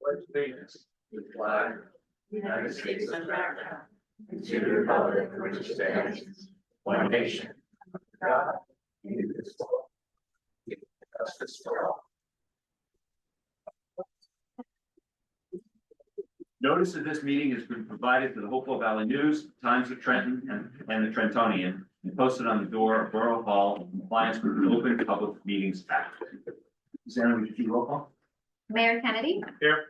Pledge allegiance to the flag of the United States of America, and to the republic for which it stands, one nation, under God, indivisible, with justice for all. Notice of this meeting has been provided to the Hopewell Valley News, Times of Trenton, and the Trentonian, and posted on the door of Borough Hall in compliance with the Open Public Meetings Act. Susanna, would you do roll call? Mayor Kennedy. Here.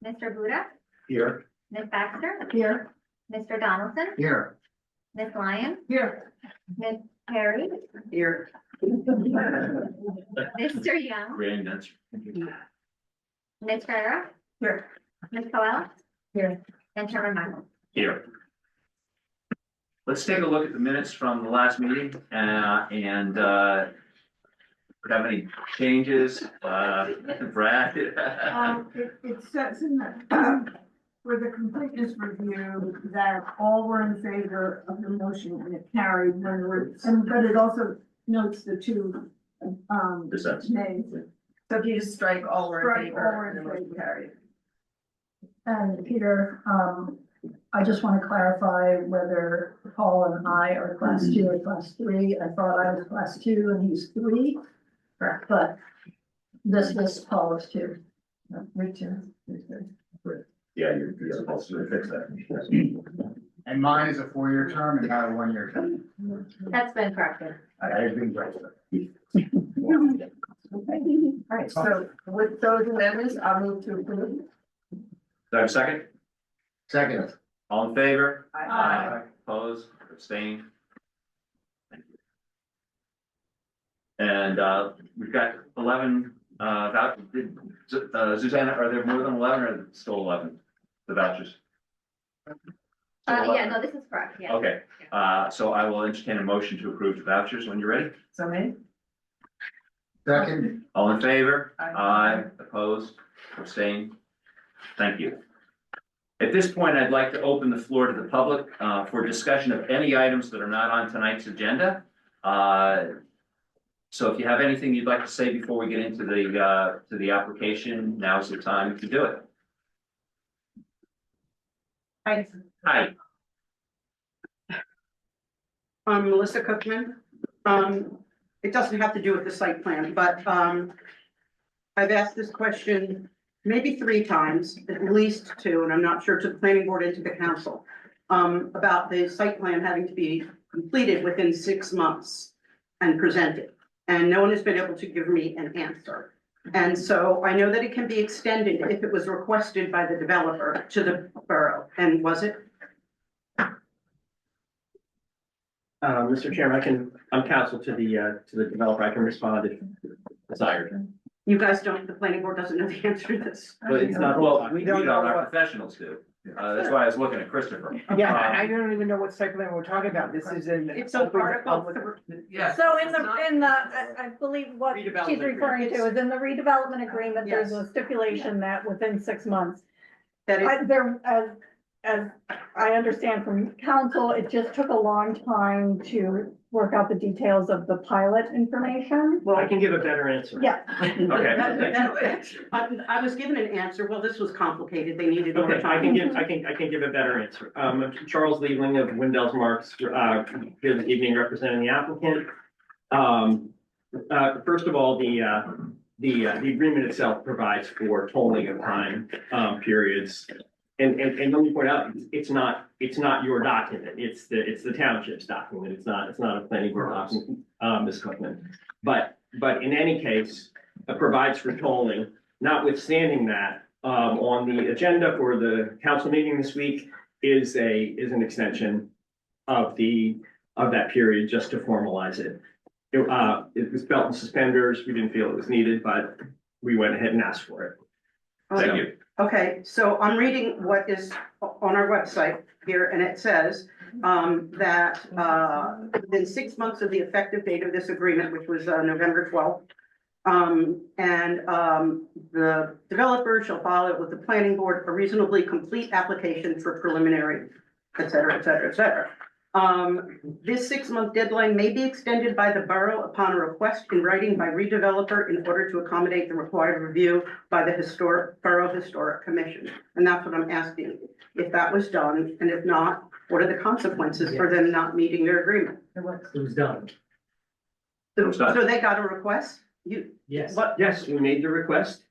Mr. Buda. Here. Ms. Baxter. Here. Mr. Donaldson. Here. Ms. Lyon. Here. Ms. Perry. Here. Mr. Young. Grand answer. Ms. Ferrera. Here. Ms. Coelho. Here. And Chairman Michael. Here. Let's take a look at the minutes from the last meeting, and if we have any changes, Brad? It says in the, for the completeness review, that all were in favor of the motion and it carried when we're, but it also notes the two, Dissents. names. So if you just strike all were in Strike all favor, were in and the motion favor. carried. And Peter, I just want to clarify whether Paul and I are class 2 or class 3. I thought I was class 2 and he's 3. Correct. But this Paul is 2. Me too. Yeah, you're supposed to fix that. And mine is a 4-year term and not a 1-year term. That's been corrected. I've been great. All right, so with those amendments, I'll move to approve. Do I have a second? Second. All in favor? Aye. Opposed, abstained? Thank you. And we've got 11 Susanna, are there more than 11 or still 11? The vouchers? Yeah, no, this is correct, yeah. Okay, so I will entertain a motion to approve the vouchers when you're ready. So me? Second. All in favor? Aye. Opposed, abstained? Thank you. At this point, I'd like to open the floor to the public for discussion of any items that are not on tonight's agenda. So if you have anything you'd like to say before we get into the application, now's the time to do it. Hi, Hi. I'm Melissa Cookman. It doesn't have to do with the site plan, but I've asked this question maybe 3 times, at least 2, and I'm not sure, to the planning board and to the council, about the site plan having to be completed within 6 months and presented. And no one has been able to give me an answer. And so I know that it can be extended if it was requested by the developer to the borough. And was it? Mr. Chairman, I'm counsel to the developer. I can respond if desired. You guys don't, the planning board doesn't know the answer to this. But it's not, well, we don't, know our what- professionals do. That's why I was looking at Christopher. Yeah, I don't even know what site plan we're talking about. This is in. It's a article. Yes. So in the, I believe what she's Redevelopment referring to is in the redevelopment agreement, there's Yes. a stipulation that within 6 months. That is, There, as I understand from council, it just took a long time to work out the details of the pilot information. I can give a better answer. Yeah. Okay. I was given an answer. Well, this was complicated. They needed more Okay, I time. can give a better answer. Charles Liebling of Windell's Marks, here this evening representing the applicant. First of all, the agreement itself provides for tolling of time periods. And let me point out, it's not your document, it's the township's document, it's not a planning board document, Ms. Cookman. But in any case, it provides for tolling. Notwithstanding that, on the agenda for the council meeting this week is an extension of that period just to formalize it. It was belt and suspenders, we didn't feel it was needed, but we went ahead and asked for it. Thank you. Okay, so I'm reading what is on our website here, and it says that within 6 months of the effective date of this agreement, which was November 12th, the developer shall file with the planning board a reasonably complete application for preliminary, et cetera, et cetera, et cetera. This 6-month deadline may be extended by the borough upon a request in writing by redeveloper in order to accommodate the required review by the Borough Historic Commission. And that's what I'm asking, if that was done, and if not, what are the consequences for them not meeting their agreement? It was done. was done. So they got a request, you, Yes. what, Yes, we made the request.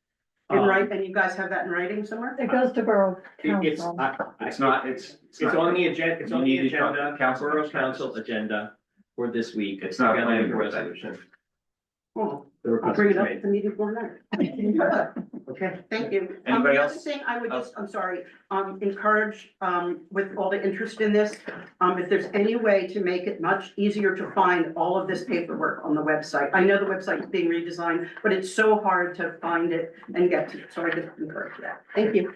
in writing, and you guys have that in writing somewhere? It goes to Borough It's, Council. it's not, it's on the agenda, it's on the You need to talk to agenda, council. Borough Council agenda for this week. It's not a together with planning the board. resolution. Oh, The I'll request bring was it up made. at the meeting for night. Okay. Thank you. Anybody The other else? thing I would just, I'm sorry, encourage, with all the interest in this, if there's any way to make it much easier to find all of this paperwork on the website. I know the website is being redesigned, but it's so hard to find it and get to it, so I just encourage that. Thank you.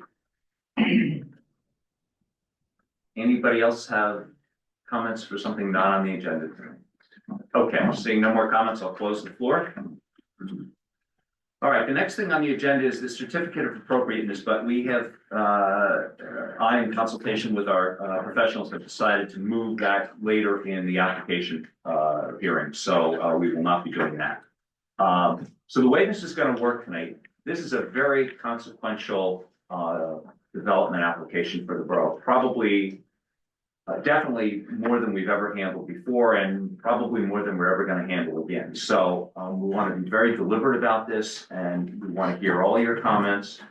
Anybody else have comments for something not on the agenda tonight? Okay, seeing no more comments, I'll close the floor. All right, the next thing on the agenda is the certificate of appropriateness, but we have, I, in consultation with our professionals, have decided to move that later in the application hearing, so we will not be doing that. So the way this is gonna work tonight, this is a very consequential development application for the borough, probably definitely more than we've ever handled before and probably more than we're ever gonna handle again. So we wanna be very deliberate about this and we wanna hear all your comments.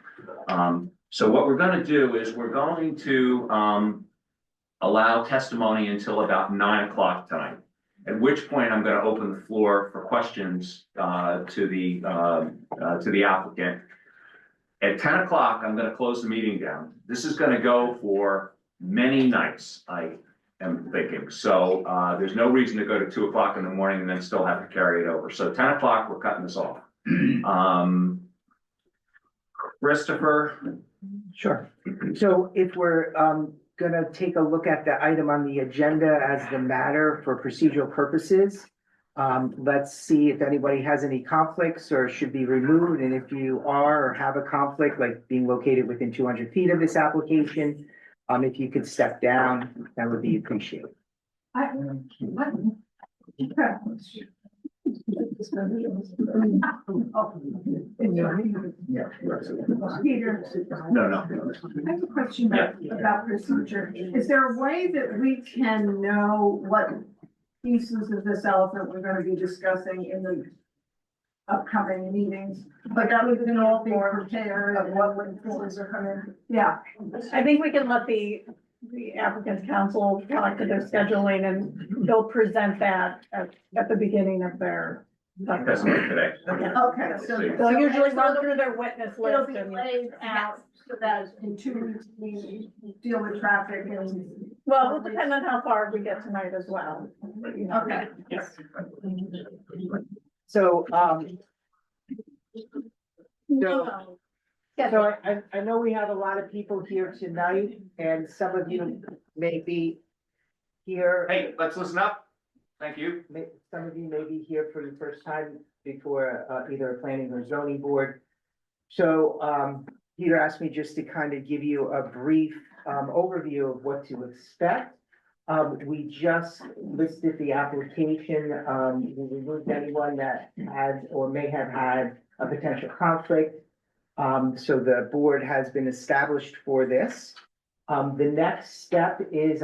So what we're gonna do is we're going to allow testimony until about 9 o'clock tonight. At which point I'm gonna open the floor for questions to the applicant. At 10 o'clock, I'm gonna close the meeting down. This is gonna go for many nights, I am thinking. So there's no reason to go to 2 o'clock in the morning and then still have to carry it over. So 10 o'clock, we're cutting this off. Christopher, Sure. So if we're gonna take a look at the item on the agenda as the matter for procedural purposes, let's see if anybody has any conflicts or should be removed. And if you are or have a conflict, like being located within 200 feet of this application, if you could step down, that would be appreciated. Peter, no. I have a question about procedure. Is there a way that we can know what pieces of this elephant we're gonna be discussing in the upcoming meetings? Like that we can all be prepared of what witnesses are coming? Yeah. I think we can let the applicant's counsel talk to their scheduling and they'll present that at the beginning of their. Testimony today. Okay, so. They'll usually run through their witness It'll list be and, laid out so that in 2 weeks we deal with traffic and. well, it'll depend on how far we get tonight as well. Okay. Yes. So, So, So I know we have a lot of people here tonight and some of you may be here. Hey, let's listen up. Thank you. Some of you may be here for the first time before either a planning or zoning board. So Peter asked me just to kind of give you a brief overview of what to expect. We just listed the application. We removed anyone that had or may have had a potential conflict. So the board has been established for this. The next step is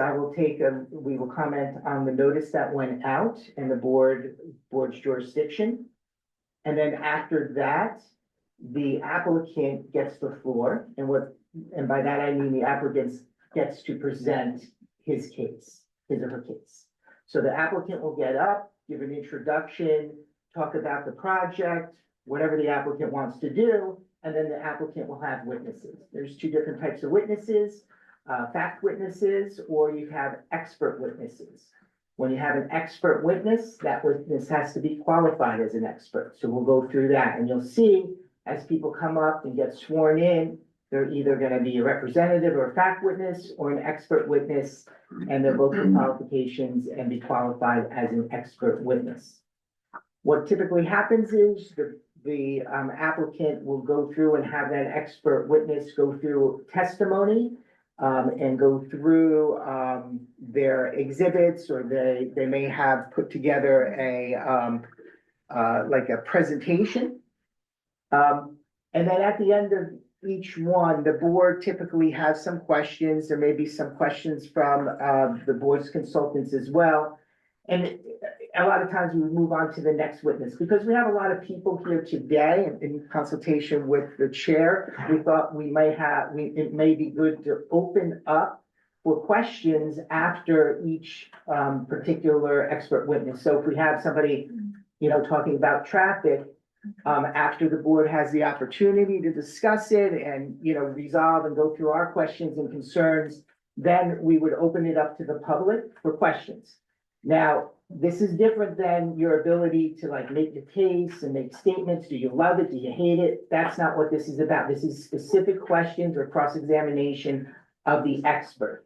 we will comment on the notice that went out in the board's jurisdiction. And then after that, the applicant gets the floor and by that I mean the applicant gets to present his or her case. So the applicant will get up, give an introduction, talk about the project, whatever the applicant wants to do, and then the applicant will have witnesses. There's 2 different types of witnesses, fact witnesses, or you have expert witnesses. When you have an expert witness, that witness has to be qualified as an expert. So we'll go through that and you'll see as people come up and get sworn in, they're either gonna be a representative or a fact witness or an expert witness, and they'll go through qualifications and be qualified as an expert witness. What typically happens is the applicant will go through and have that expert witness go through testimony. and go through, their exhibits, or they may have put together like a presentation. And then at the end of each one, the board typically has some questions. There may be some questions from the board's consultants as well. And a lot of times we would move on to the next witness, because we have a lot of people here today in consultation with the chair. We thought it may be good to open up for questions after each particular expert witness. So if we have somebody, talking about traffic, after the board has the opportunity to discuss it and, resolve and go through our questions and concerns, then we would open it up to the public for questions. Now, this is different than your ability to like make the case and make statements. Do you love it? Do you hate it? That's not what this is about. This is specific questions or cross-examination of the expert.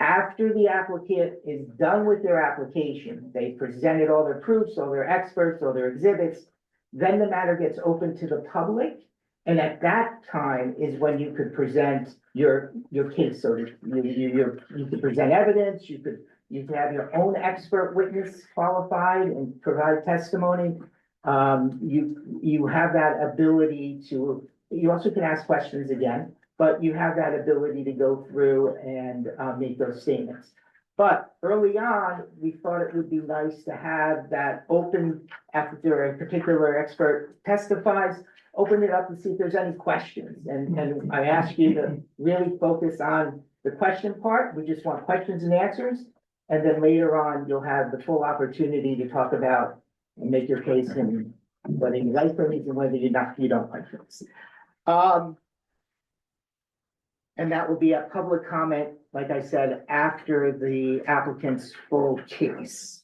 After the applicant is done with their application, they presented all their proofs, all their experts, all their exhibits, then the matter gets open to the public. And at that time is when you could present your case. So you could present evidence, you could have your own expert witness qualified and provide testimony. You have that ability to, you also can ask questions again, but you have that ability to go through and make those statements. But early on, we thought it would be nice to have that open after a particular expert testifies, open it up and see if there's any questions. And I ask you to really focus on the question part. We just want questions and answers. And then later on, you'll have the full opportunity to talk about and make your case and whether you like things and whether you don't like things. And that will be a public comment, like I said, after the applicant's full case.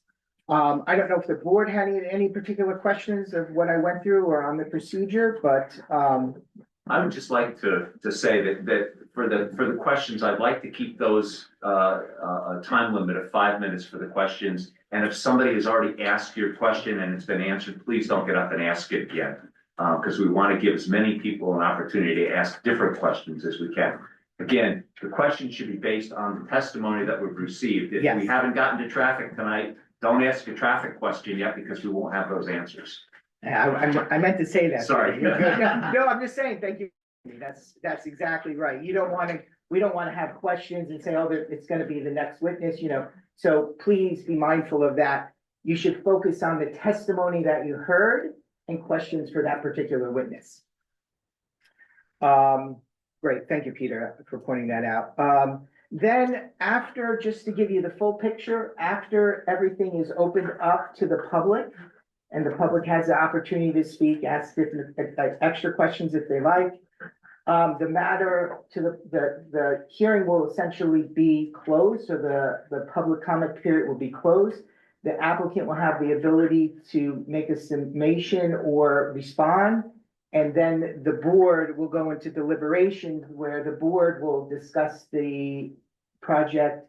I don't know if the board had any particular questions of what I went through or on the procedure, but I would just like to say that for the questions, I'd like to keep those a time limit of 5 minutes for the questions. And if somebody has already asked your question and it's been answered, please don't get up and ask it again. Because we want to give as many people an opportunity to ask different questions as we can. Again, the question should be based on the testimony that we've received. If we haven't gotten to traffic tonight, don't ask a traffic question yet because we won't have those answers. I meant to say that. Sorry. No, I'm just saying, thank you. That's exactly right. We don't want to have questions and say, oh, it's going to be the next witness, So please be mindful of that. You should focus on the testimony that you heard and questions for that particular witness. Great, thank you, Peter, for pointing that out. Then after, just to give you the full picture, after everything is opened up to the public and the public has the opportunity to speak, ask extra questions if they like, the matter to the hearing will essentially be closed. So the public comment period will be closed. The applicant will have the ability to make a summation or respond. And then the board will go into deliberations where the board will discuss the project,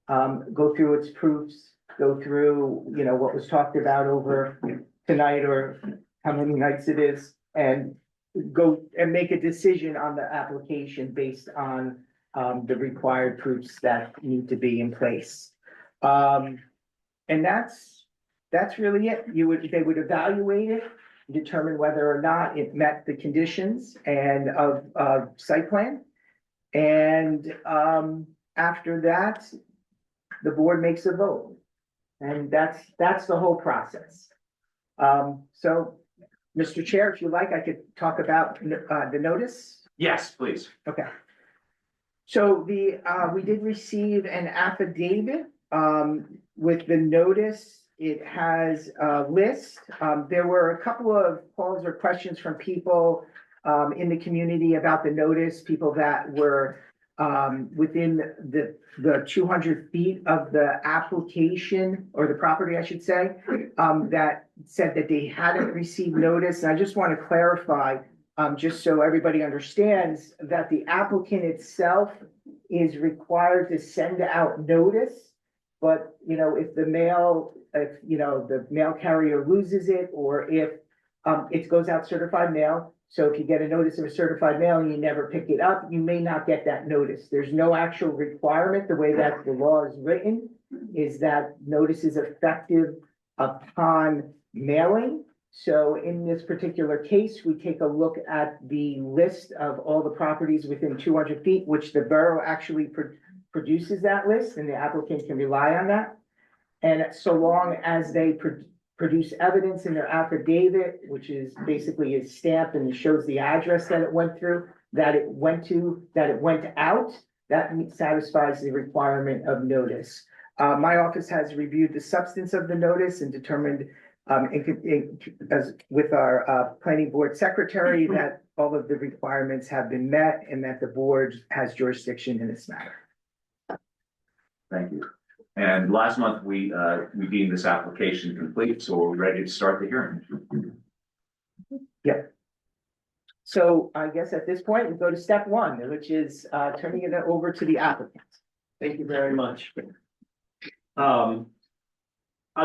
go through its proofs, go through, what was talked about over tonight or how many nights it is, and go and make a decision on the application based on the required proofs that need to be in place. And that's really it. They would evaluate it, determine whether or not it met the conditions and of site plan. And after that, the board makes a vote. And that's the whole process. So, Mr. Chair, if you like, I could talk about the notice. Yes, please. Okay. So we did receive an affidavit with the notice. It has a list. There were a couple of calls or questions from people in the community about the notice, people that were within the 200 feet of the application or the property, I should say, that said that they hadn't received notice. And I just want to clarify, just so everybody understands, that the applicant itself is required to send out notice. But, if the mail carrier loses it, or if It goes out certified mail. So if you get a notice of a certified mail and you never pick it up, you may not get that notice. There's no actual requirement. The way that the law is written is that notice is effective upon mailing. So in this particular case, we take a look at the list of all the properties within 200 feet, which the borough actually produces that list, and the applicant can rely on that. And so long as they produce evidence in their affidavit, which is basically is stamped and it shows the address that it went through, that it went out, that satisfies the requirement of notice. My office has reviewed the substance of the notice and determined, as with our planning board secretary, that all of the requirements have been met and that the board has jurisdiction in this matter. Thank you. And last month, we deemed this application complete, so we're ready to start the hearing. So I guess at this point, we go to step one, which is turning it over to the applicant. Thank you very much. I'll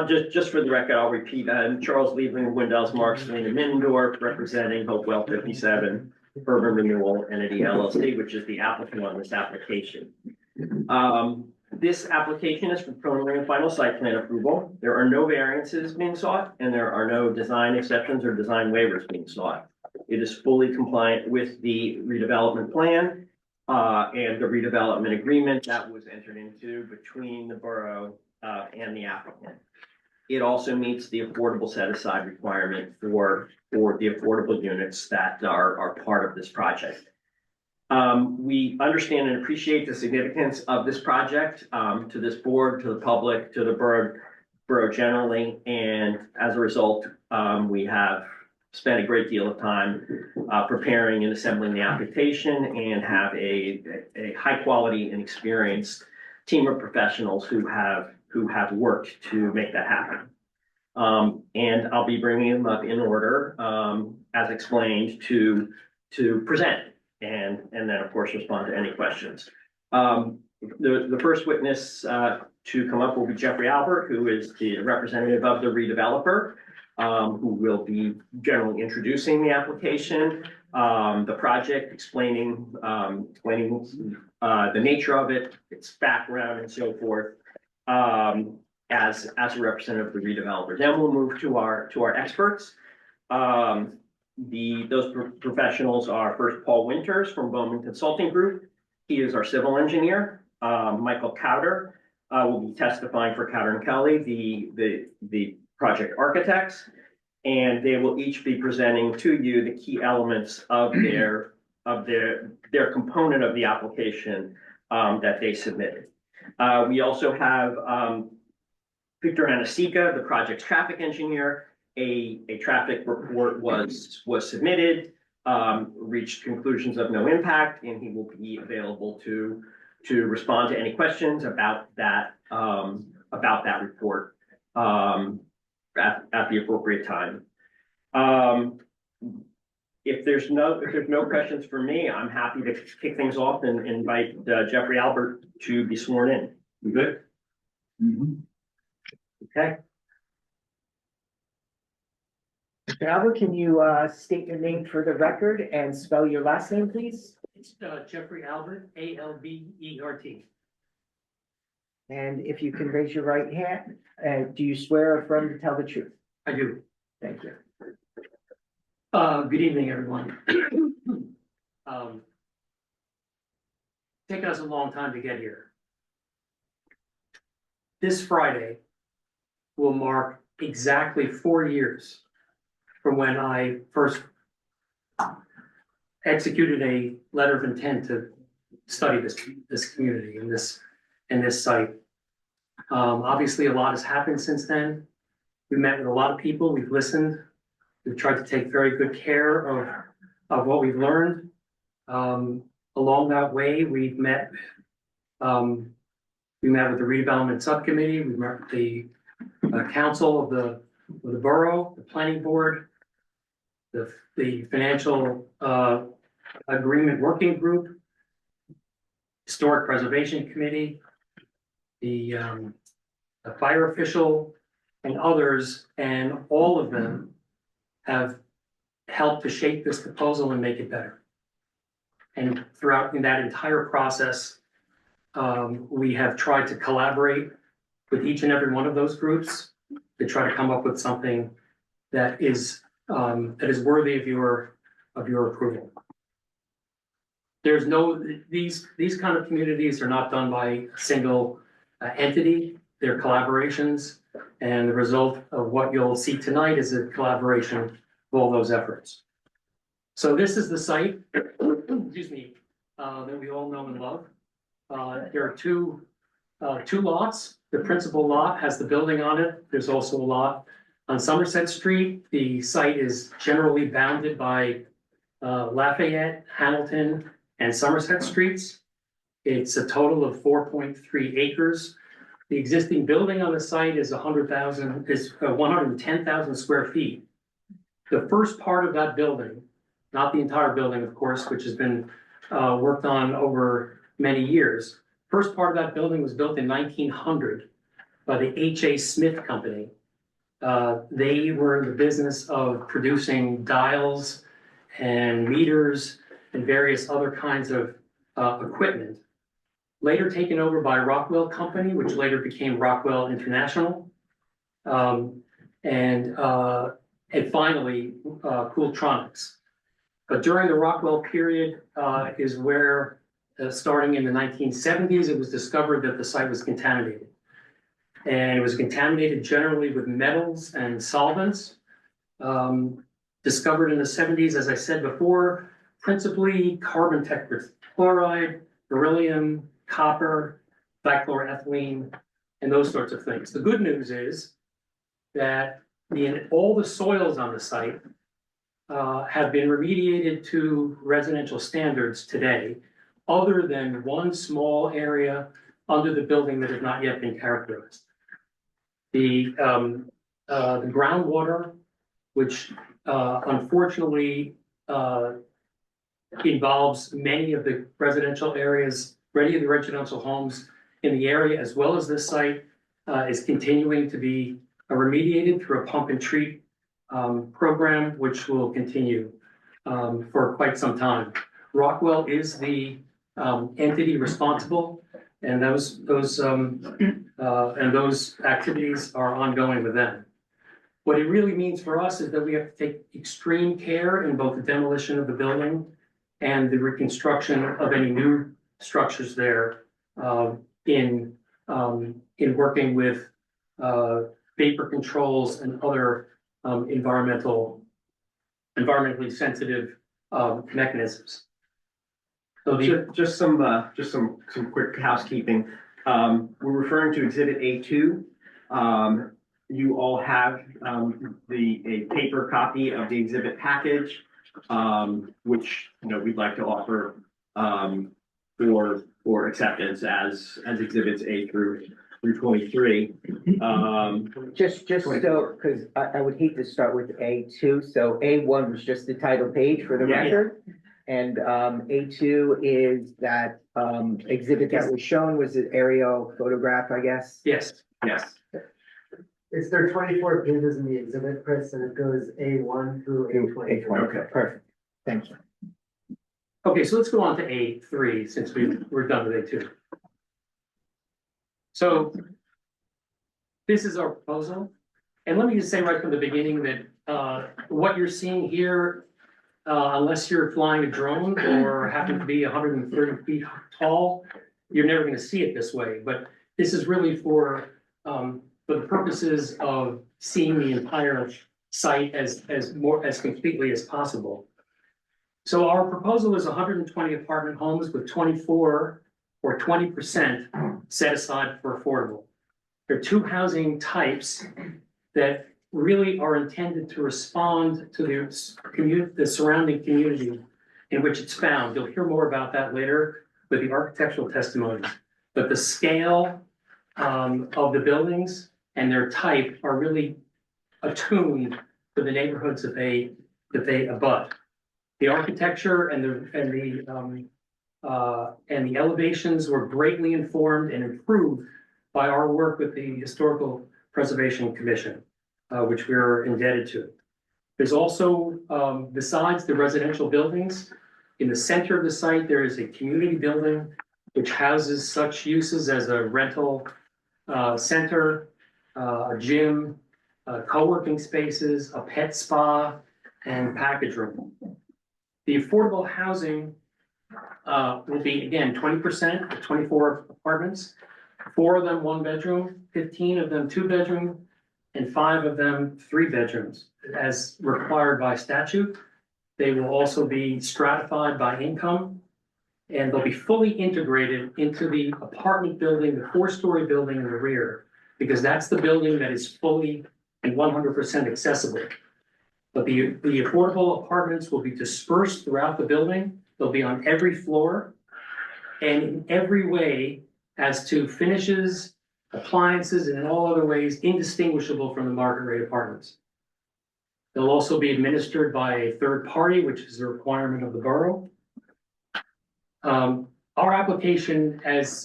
just for the record, I'll repeat, Charles Liebling, Windows, Marks, Lane and Middendorf, representing Hopewell 57 Urban Renewal Entity LLC, which is the applicant on this application. This application is for preliminary and final site plan approval. There are no variances being sought, and there are no design exceptions or design waivers being sought. It is fully compliant with the redevelopment plan and the redevelopment agreement that was entered into between the borough and the applicant. It also meets the affordable set-aside requirement for the affordable units that are part of this project. We understand and appreciate the significance of this project to this board, to the public, to the borough generally, and as a result, we have spent a great deal of time preparing and assembling the application and have a high quality and experienced team of professionals who have worked to make that happen. And I'll be bringing them up in order, as explained, to present and then of course respond to any questions. The first witness to come up will be Jeffrey Albert, who is the representative of the redeveloper, who will be generally introducing the application, the project, explaining the nature of it, its background and so forth, as a representative of the redeveloper. Then we'll move to our experts. Those professionals are first Paul Winters from Bowman Consulting Group. He is our civil engineer. Michael Cowder will be testifying for Cowder and Kelly, the project architects, and they will each be presenting to you the key elements of their component of the application that they submitted. We also have Victor Anasica, the project's traffic engineer. A traffic report was submitted, reached conclusions of no impact, and he will be available to respond to any questions about that report at the appropriate time. If there's no questions for me, I'm happy to kick things off and invite Jeffrey Albert to be sworn in. You good? Mm-hmm. Okay. Mr. Albert, can you state your name for the record and spell your last name, please? It's Jeffrey Albert, A-L-B-E-R-T. And if you can raise your right hand, do you swear or affirm to tell the truth? I do. Thank you. Good evening, everyone. Taken us a long time to get here. This Friday will mark exactly 4 years from when I first executed a letter of intent to study this community and this site. Obviously, a lot has happened since then. We've met with a lot of people. We've listened. We've tried to take very good care of what we've learned. Along that way, we've met. We met with the redevelopment subcommittee. We met with the council of the borough, the planning board, the financial agreement working group, historic preservation committee, the fire official, and others, and all of them have help to shape this proposal and make it better. And throughout in that entire process, we have tried to collaborate with each and every one of those groups to try to come up with something that is worthy of your approval. There's no, these kind of communities are not done by a single entity, they're collaborations. And the result of what you'll see tonight is a collaboration of all those efforts. So this is the site, excuse me, that we all know and love. There are two lots. The principal lot has the building on it. There's also a lot on Somerset Street. The site is generally bounded by Lafayette, Hamilton, and Somerset Streets. It's a total of 4.3 acres. The existing building on the site is 110,000 square feet. The first part of that building, not the entire building, of course, which has been worked on over many years. First part of that building was built in 1900 by the H.A. Smith Company. They were in the business of producing dials and meters and various other kinds of equipment. Later taken over by Rockwell Company, which later became Rockwell International. And finally, Cooltronics. But during the Rockwell period is where, starting in the 1970s, it was discovered that the site was contaminated. And it was contaminated generally with metals and solvents. Discovered in the 70s, as I said before, principally carbon tetrachloride, beryllium, copper, dichloroethylene, and those sorts of things. The good news is that all the soils on the site have been remediated to residential standards today, other than one small area under the building that has not yet been characterized. The groundwater, which unfortunately involves many of the residential homes in the area, as well as this site, is continuing to be remediated through a pump and treat program, which will continue for quite some time. Rockwell is the entity responsible, and those activities are ongoing with them. What it really means for us is that we have to take extreme care in both the demolition of the building and the reconstruction of any new structures there, in working with vapor controls and other environmentally sensitive mechanisms. So Just some quick housekeeping. We're referring to Exhibit A2. You all have a paper copy of the exhibit package, which we'd like to offer for acceptance as exhibits A through 23. Just so, because I would hate to start with A2, so A1 was just the title page for the record. And A2 is that exhibit that was shown, was an aerial photograph, I guess? Yes. It's there 24 pages in the exhibit, Chris, and it goes A1 through A23. Okay, perfect. Thank you. Okay, so let's go on to A3 since we're done with A2. So this is our proposal. And let me just say right from the beginning that what you're seeing here, unless you're flying a drone or happen to be 130 feet tall, you're never going to see it this way. But this is really for the purposes of seeing the entire site as completely as possible. So our proposal is 120 apartment homes with 24 or 20% set aside for affordable. There are two housing types that really are intended to respond to the surrounding community in which it's found. You'll hear more about that later with the architectural testimonies. But the scale of the buildings and their type are really attuned to the neighborhoods that they abut. The architecture and the elevations were greatly informed and improved by our work with the Historical Preservation Commission, which we are indebted to. There's also, besides the residential buildings, in the center of the site, there is a community building which houses such uses as a rental center, a gym, co-working spaces, a pet spa, and package room. The affordable housing will be, again, 20% of 24 apartments, 4 of them 1 bedroom, 15 of them 2 bedroom, and 5 of them 3 bedrooms, as required by statute. They will also be stratified by income, and they'll be fully integrated into the apartment building, the 4-story building in the rear, because that's the building that is fully and 100% accessible. But the affordable apartments will be dispersed throughout the building. They'll be on every floor and in every way as to finishes, appliances, and in all other ways indistinguishable from the market rate apartments. They'll also be administered by a third party, which is a requirement of the borough. Our application, as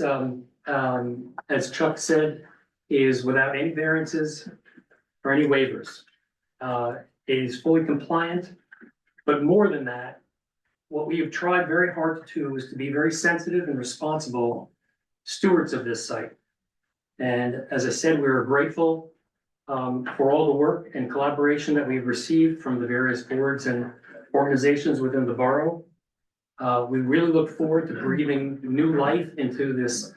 Chuck said, is without any variances or any waivers. It is fully compliant, but more than that, what we have tried very hard to do is to be very sensitive and responsible stewards of this site. And as I said, we are grateful for all the work and collaboration that we've received from the various boards and organizations within the borough. We really look forward to breathing new life into this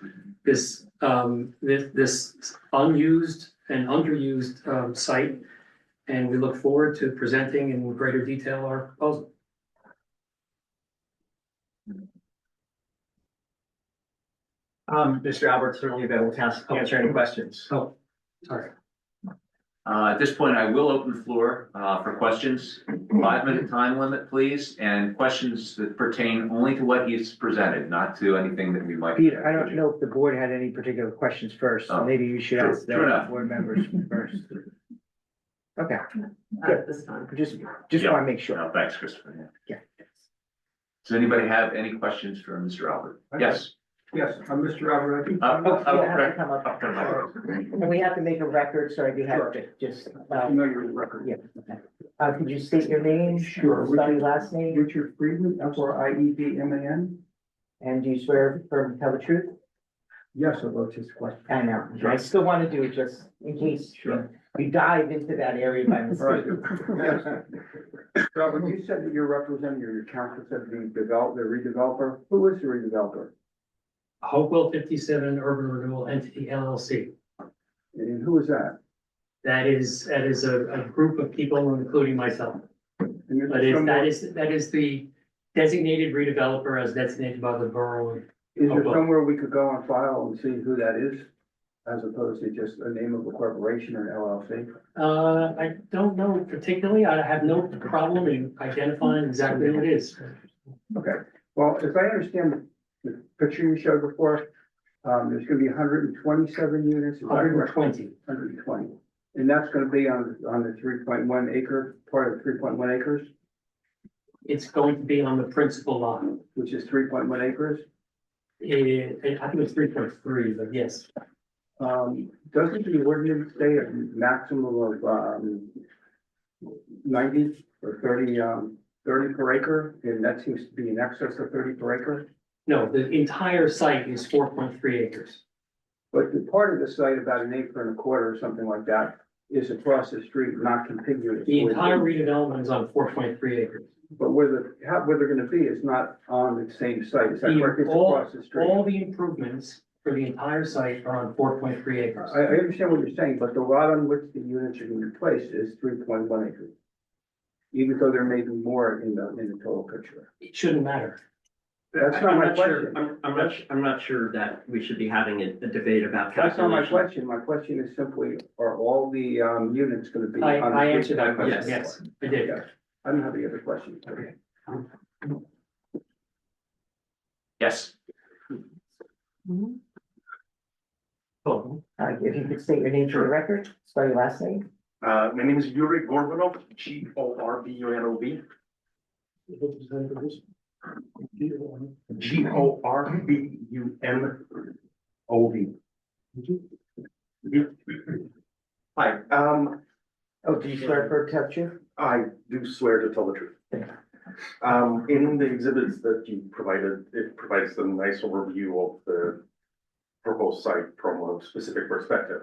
unused and underused site. And we look forward to presenting in greater detail our proposal. Mr. Albert, certainly available to answer any questions. Oh, sorry. At this point, I will open the floor for questions. 5-minute time limit, please, and questions that pertain only to what he's presented, not to anything that we might. Peter, I don't know if the board had any particular questions first, so Oh, maybe you should true- ask true enough. the board members first. Okay, This time. just Yeah. want to make sure. No, thanks, Christopher. Yeah. Does anybody have any questions for Mr. Albert? Yes. Yes, I'm Mr. Albert. You have to come up. Up to the microphone. And we have to make a record, so I'd be happy to just, Familiar with record. yeah. Could you state your name? Sure. Spell your last name, Richard Friedman, Friedman. and do you swear to tell the truth? Yes, I wrote his question. I know, I still want to do it just in case you dive into that area by mistake. Robert, you said that you're representing, your council said the redeveloper. Who is the redeveloper? Hopewell 57 Urban Renewal Entity LLC. And who is that? That is a group of people, including myself. And is But there that is the designated redeveloper as designated by the borough. Is there somewhere we could go on file and see who that is? As opposed to just a name of a corporation or an LLC? I don't know particularly. I have no problem in identifying exactly who it is. Okay, well, as I understand the picture you showed before, there's gonna be 127 units. Is that correct? 120. 120, and that's gonna be on the 3.1 acre, part of the 3.1 acres, It's going to be on the principal lot. which is 3.1 acres. I think it's 3.3, but yes. Doesn't the ordinance say a maximum of 90 or 30 per acre, and that seems to be in excess of 30 per acre? No, the entire site is 4.3 acres. But the part of the site, about 1.25 acres or something like that, is across the street, not contiguous. The entire redevelopment is on 4.3 acres. But where they're gonna be is not on the same site, is that correct? It's across the street. All the improvements for the entire site are on 4.3 acres. I understand what you're saying, but the lot on which the units are gonna be placed is 3.1 acres. Even though there may be more in the total picture. It shouldn't matter. That's not my question. I'm not sure that we should be having a debate about That's not my calculation. question. My question is simply, are all the units gonna be? on the I answered that question, 3.1? yes, I did. Yes. I don't have any other questions. Okay. Yes. If you could state your name for the record, spell your last name. My name is Yuri Gorbunov, Gorbunov. Gorbunov. Hi, Oh, do you swear to tell the truth? I do swear to tell the truth. In the exhibits that you provided, it provides a nice overview of the proposed site from a specific perspective.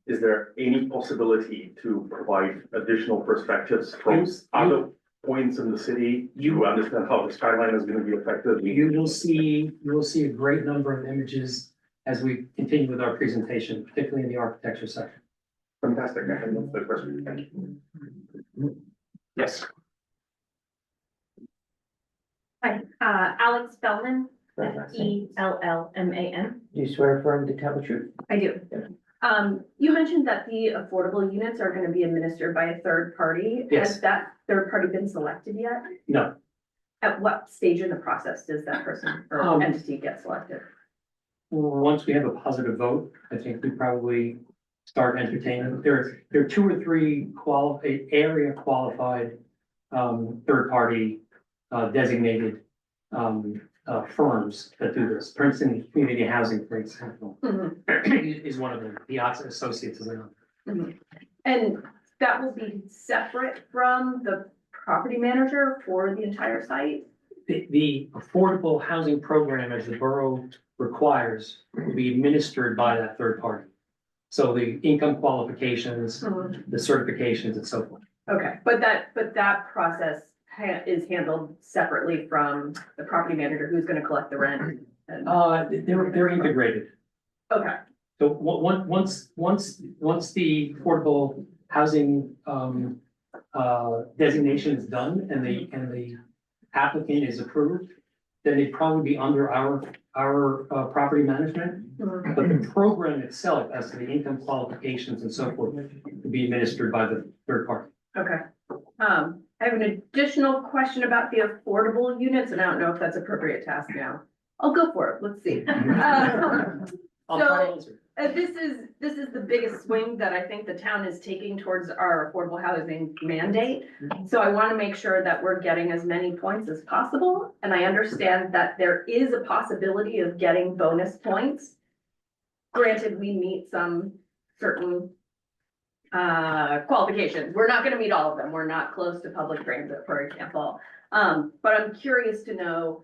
Is there any possibility to provide additional perspectives from other points in the city? You understand how the skyline is going to be affected? You will see a great number of images as we continue with our presentation, particularly in the architecture section. Fantastic. I have no further questions. Thank you. Yes. Hi, Alex Bellman, ELLMAN. Do you swear affirm to tell the truth? I do. You mentioned that the affordable units are gonna be administered by a third party. Yes. Has that third party been selected yet? No, At what stage in the process does that person or Um, entity get selected? once we have a positive vote, I think we probably start entertaining. There are 2 or 3 area qualified, third party, designated, firms that do this. Princeton Community Housing, for example, is one of them. Piazza Associates is another. And that will be separate from the property manager for the entire site? The affordable housing program, as the borough requires, will be administered by that third party. So the income qualifications, the certifications and so forth. Okay, but that process is handled separately from the property manager who's gonna collect the rent? and- They're integrated. Okay, So once the affordable housing, designation is done and the applicant is approved, then they'd probably be under our property management. But the program itself, as to the income qualifications and so forth, would be administered by the third party. okay. I have an additional question about the affordable units, and I don't know if that's appropriate to ask now. I'll go for it, let's see. I'll try to answer. This is the biggest swing that I think the town is taking towards our affordable housing mandate. So I want to make sure that we're getting as many points as possible. And I understand that there is a possibility of getting bonus points. Granted, we meet some certain qualifications. We're not gonna meet all of them. We're not close to public transit, for example. But I'm curious to know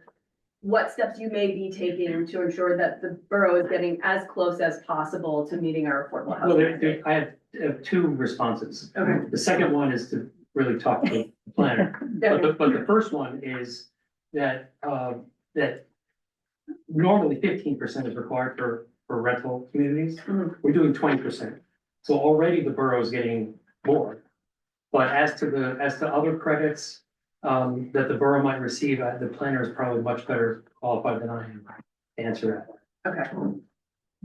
what steps you may be taking to ensure that the borough is getting as close as possible to meeting our affordable Well, housing. mandate. I have 2 responses. Okay. The second one is to really talk to the planner. But the first one is that, that normally 15% is required for rental communities. Mhm. We're doing 20%. So already the borough is getting more. But as to other credits, that the borough might receive, the planner is probably much better qualified than I am to answer that. Okay.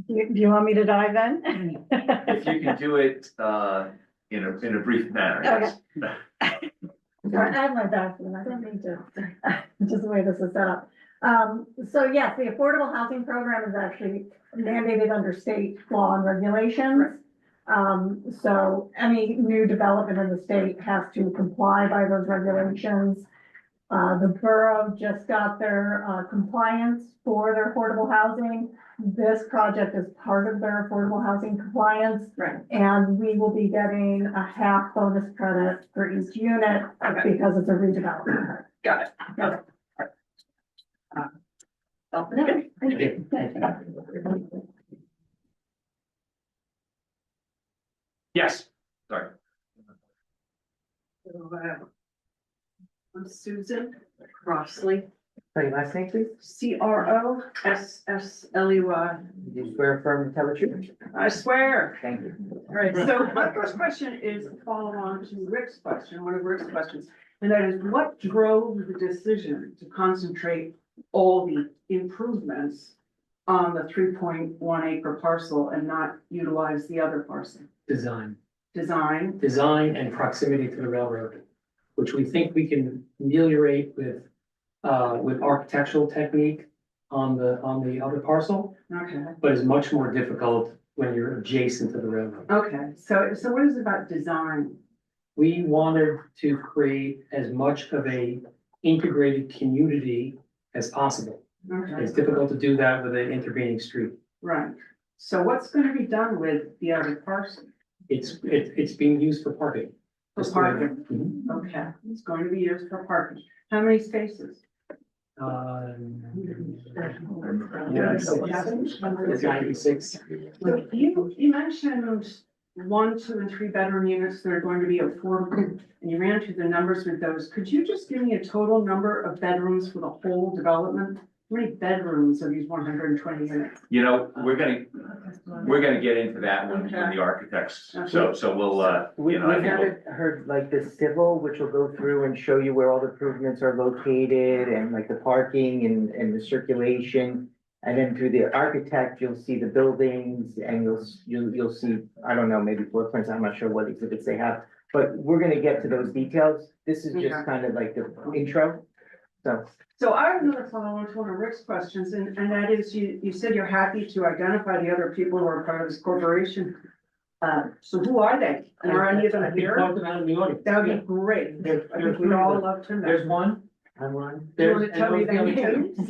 Do you want me to dive in? If you can do it, in a brief manner, yes. I have my document, I don't need to, just the way this is set up. So yes, the affordable housing program is actually mandated under state law and regulations. So any new development in the state has to comply by those regulations. The borough just got their, compliance for their affordable housing. This project is part of their affordable housing compliance. Right. And we will be getting a half bonus credit for each unit Okay. because it's a redevelopment. Got it. Okay. Thank you. Yes. Sorry. I'm Susan Crossley, Say your last name, please. CROSSLEY. Do you swear affirm to tell the truth? I swear. Thank you. All right, so my first question is a follow on to Rick's question, one of Rick's questions. And that is, what drove the decision to concentrate all the improvements on the 3.1 acre parcel and not utilize the other parcel? Design Design, and proximity to the railroad, which we think we can ameliorate with architectural technique on the other parcel, okay, but is much more difficult when you're adjacent to the railroad. okay, so what is it about design? We wanted to create as much of a integrated community as possible. Okay, It's difficult to do that with an intervening street. right, so what's gonna be done with the other parcel? It's being used for parking. For Just the way parking? Mhm. Okay, it's going to be used for parking. How many spaces? It's 96. So you mentioned 1, 2, and 3 bedroom units that are going to be affordable, and you ran through the numbers with those. Could you just give me a total number of bedrooms for the whole development? How many bedrooms are these 120 units? You know, we're gonna get into that when the architects, so we'll, We you know, I think we'll. haven't heard like the civil, which will go through and show you where all the improvements are located and like the parking and the circulation. And then through the architect, you'll see the buildings and you'll see, I don't know, maybe floor plans, I'm not sure what exhibits they have. But we're gonna get to those details. This is Okay. just kind of like the intro, so. So I have another follow-on to one of Rick's questions, and that is, you said you're happy to identify the other people who are part of this corporation. So who are they? And are any of I them can here? talk about it in the audience. That would Yeah. be great. I There's think we'd all love to know. There's one. I'm one. Do you want There's- to tell me and their those are the other names?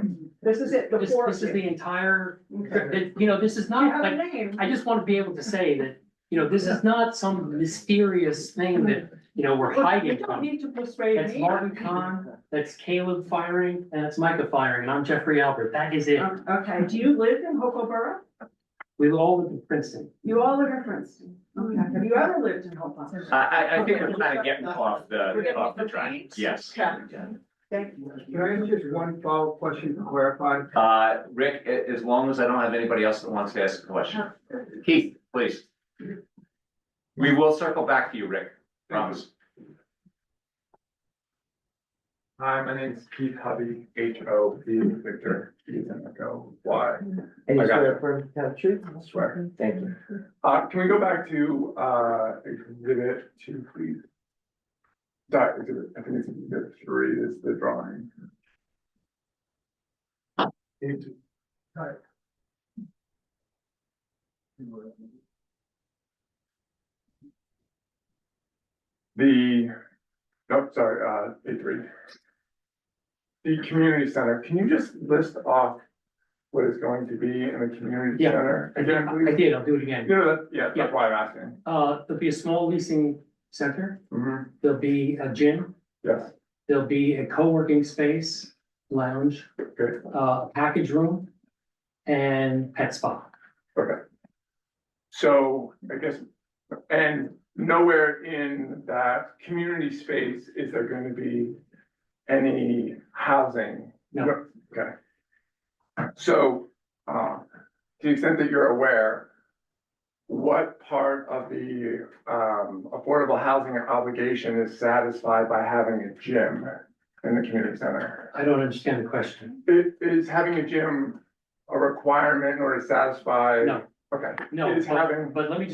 two. This is it, the This, four this of is the you. entire, Okay. you know, this is Do you not have a like, name? I just want to be able to say that, you know, this is not some mysterious thing that, you know, we're Look, hiding you don't from. need to persuade That's me. Martin Kahn, that's Caleb firing, and that's Micah firing, and I'm Jeffrey Albert. That is it. Okay, do you live in Hopewell Borough? We all live in Princeton. You all live in Princeton? Okay, have you ever lived in Hopewell? I think we're kind of getting off the track, yes. Okay. Thank you. Can I ask just one follow-up question to clarify? Rick, as long as I don't have anybody else that wants to ask a question. Keith, please. We will circle back to you, Rick, promise. Hi, my name's Keith Hubby, H-O-B, Victor, Keith and Echo, Y. And I you got swear it. affirm to tell the truth? I swear. Thank you. Can we go back to, exhibit 2, please? Exhibit, I think it's exhibit 3 is the drawing. Right. A3. The community center, can you just list off what it's going to be in the community Yeah, center? Again, I please? did, I'll do it again. Yeah, that's why I'm asking. There'll be a small leasing center, Mhm. there'll be a gym, Yes, there'll be a co-working space, lounge, good, package room, and pet spa. okay. So I guess, and nowhere in that community space is there going to be any housing? No. Okay. So, to the extent that you're aware, what part of the affordable housing obligation is satisfied by having a gym in the community center? I don't understand the question. Is having a gym a requirement in order to satisfy? No. Okay. No, Is having, but let me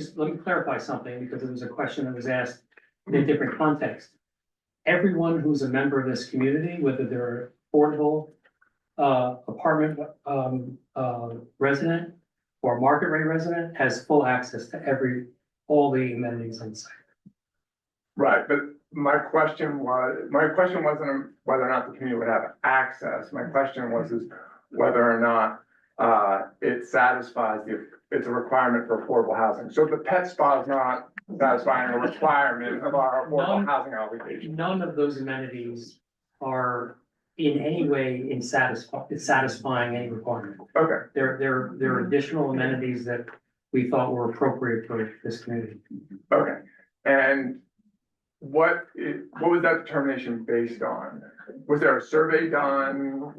clarify something, because it was a question that was asked in a different context. Everyone who's a member of this community, whether they're affordable, apartment, resident or market rate resident, has full access to all the amenities on site. right, but my question wasn't whether or not the community would have access. My question was is whether or not it satisfies it's a requirement for affordable housing. So the pet spa is not satisfying a requirement of our affordable housing obligation. None of those amenities are in any way satisfying any requirement. Okay, There are additional amenities that we thought were appropriate for this community. okay. And what was that determination based on? Was there a survey done?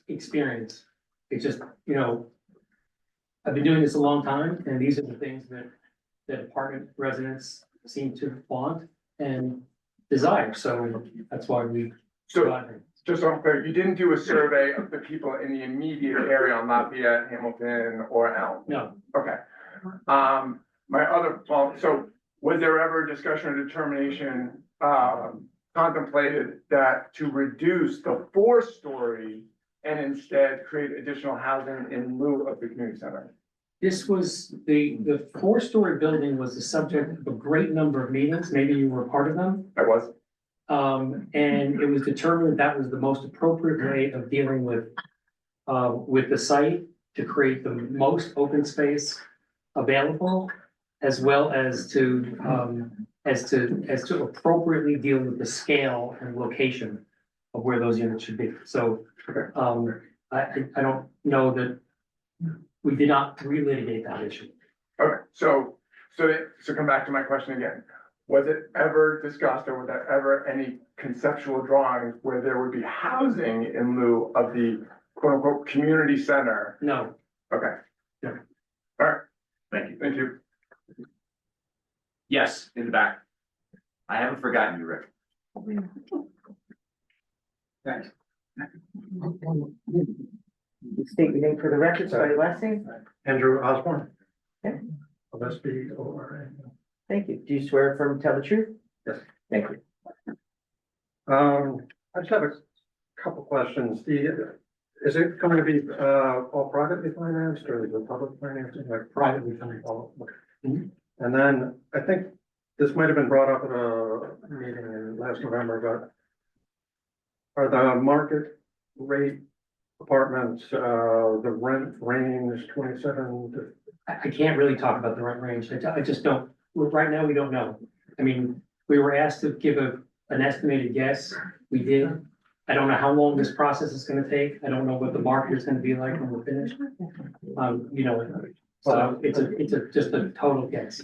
Experience. It's just, you know, I've been doing this a long time, and these are the things that apartment residents seem to want and desire, so that's why we. So, just so I'm clear, you didn't do a survey of the people in the immediate area on Lafayette, Hamilton, or Elm? No, Okay. So was there ever a discussion or determination, contemplated that to reduce the 4-story and instead create additional housing in lieu of the community center? this was, the 4-story building was the subject of a great number of meetings, maybe you were a part of them. I was. And it was determined that was the most appropriate way of dealing with the site to create the most open space available, as well as to as to appropriately deal with the scale and location of where those units should be. So, I don't know that we did not relitigate that issue. Okay, so come back to my question again. Was it ever discussed or was there ever any conceptual drawings where there would be housing in lieu of the quote unquote community center? No, Okay. No. All right, Thank you. thank you. Yes, in the back. I haven't forgotten you, Rick. Thanks. State your name for the record, spell your last name. Andrew Osborne. Okay. OSBORA. Thank you. Do you swear affirm to tell the truth? Yes. Thank you. I just have a couple questions. Is it going to be, all privately financed or is it public financing, like privately funded? And then I think this might have been brought up at a meeting in last November, but are the market rate apartments, the rent range 27 to? I can't really talk about the rent range. I just don't, right now, we don't know. I mean, we were asked to give an estimated guess. We did. I don't know how long this process is gonna take. I don't know what the market is gonna be like when we're finished. So it's just a total guess.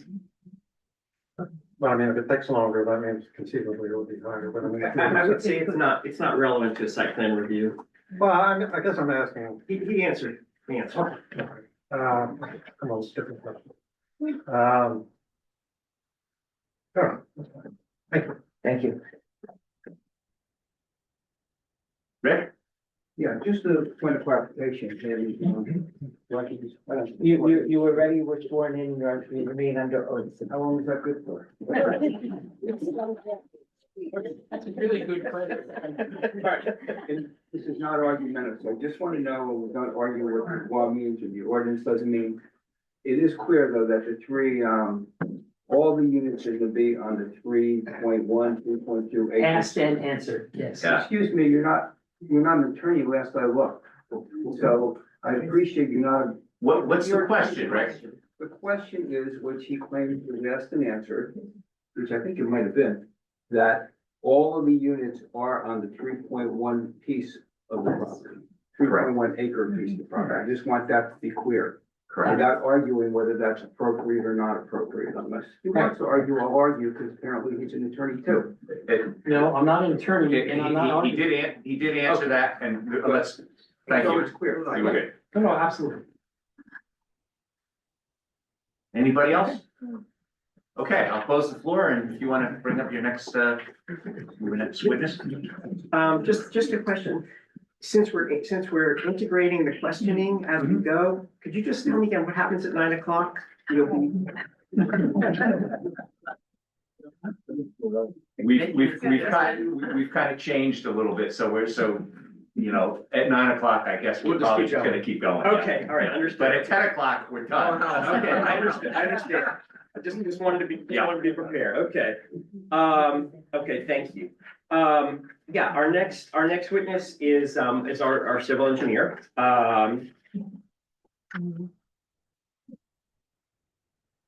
But I mean, if it takes longer, that means conceivably it will be higher, but I mean. I would say it's not relevant to a site plan review. Well, I guess I'm asking, He answered, the answer. come on, different question. Sure, that's fine. Thank you. Thank you. Rick? Yeah, just a point of clarification, You were ready, were sworn in, you remain under oath. How long is that good for? That's a really good question. And this is not argumentative, so I just want to know, we're not arguing what the law means or the ordinance doesn't mean. It is clear though that the three, all the units are gonna be on the 3.1, 3.2 acres. Asked and answered, yes. Yeah. Excuse me, you're not an attorney last I looked. So I appreciate you not. What's the question, Rick? The question is, which he claims was asked and answered, which I think it might have been, that all of the units are on the 3.1 piece of the property, 3.1 acre piece of the property. I just want that to be clear. Correct. Without arguing whether that's appropriate or not appropriate, unless he wants to argue, I'll argue, because apparently he's an attorney too. No, I'm not an attorney and I'm not. He did answer that, and let's, thank So you. it's clear. You were good. No, absolutely. Anybody else? Okay, I'll close the floor, and if you want to bring up your next witness. Just a question. Since we're integrating the questioning as we go, could you just tell me again what happens at 9 o'clock? You'll be. We've kind of changed a little bit, so at 9 o'clock, I guess we're We'll just probably keep just going. gonna keep going. Okay, all right, understood. But at 10 o'clock, we're done. Okay, I understand. I just wanted to be prepared, okay. Okay, thank you. Yeah, our next witness is our civil engineer.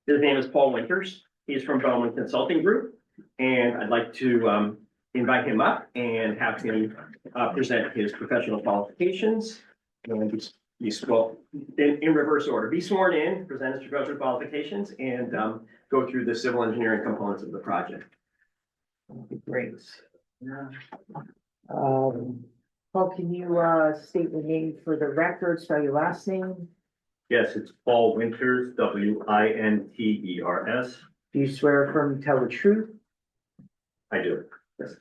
His name is Paul Winters. He's from Bowman Consulting Group, and I'd like to invite him up and have him present his professional qualifications. And in reverse order, be sworn in, present his professional qualifications, and go through the civil engineering components of the project. Great. Paul, can you, state your name for the record, spell your last name? Yes, it's Paul Winters, Winters. Do you swear affirm to tell the truth? I do. Yes.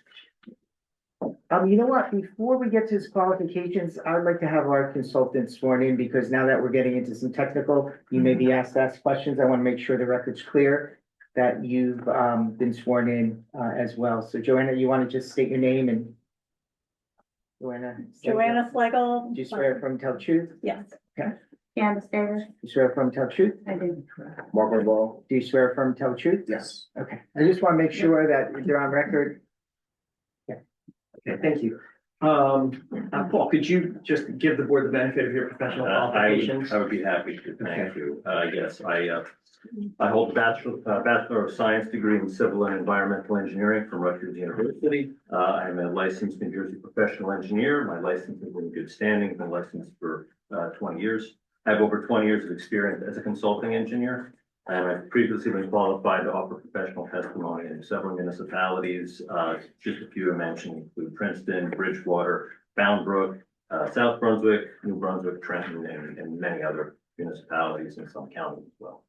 You know what, before we get to his qualifications, I would like to have our consultant sworn in, because now that we're getting into some technical, you may be asked to ask questions. I want to make sure the record's clear that you've, been sworn in, as well. So Joanna, you want to just state your name and? Joanna Flegel. Do you swear affirm to tell the truth? Yes. Okay. Candace Davis. Do you swear affirm to tell the truth? I do. Margaret Ball. Do you swear affirm to tell the truth? Yes. Okay, I just want to make sure that they're on record. Okay, thank you. Paul, could you just give the board the benefit of your professional qualifications? I would be happy to, thank you. Yes, I hold a Bachelor of Science degree in Civil and Environmental Engineering from Rutgers University. I'm a licensed New Jersey professional engineer. My license is in good standing. I've been licensed for 20 years. I have over 20 years of experience as a consulting engineer. And I've previously been qualified to offer professional testimony in several municipalities. Just a few I mentioned include Princeton, Bridgewater, Bound Brook, South Brunswick, New Brunswick, Trenton, and many other municipalities in some counties as well.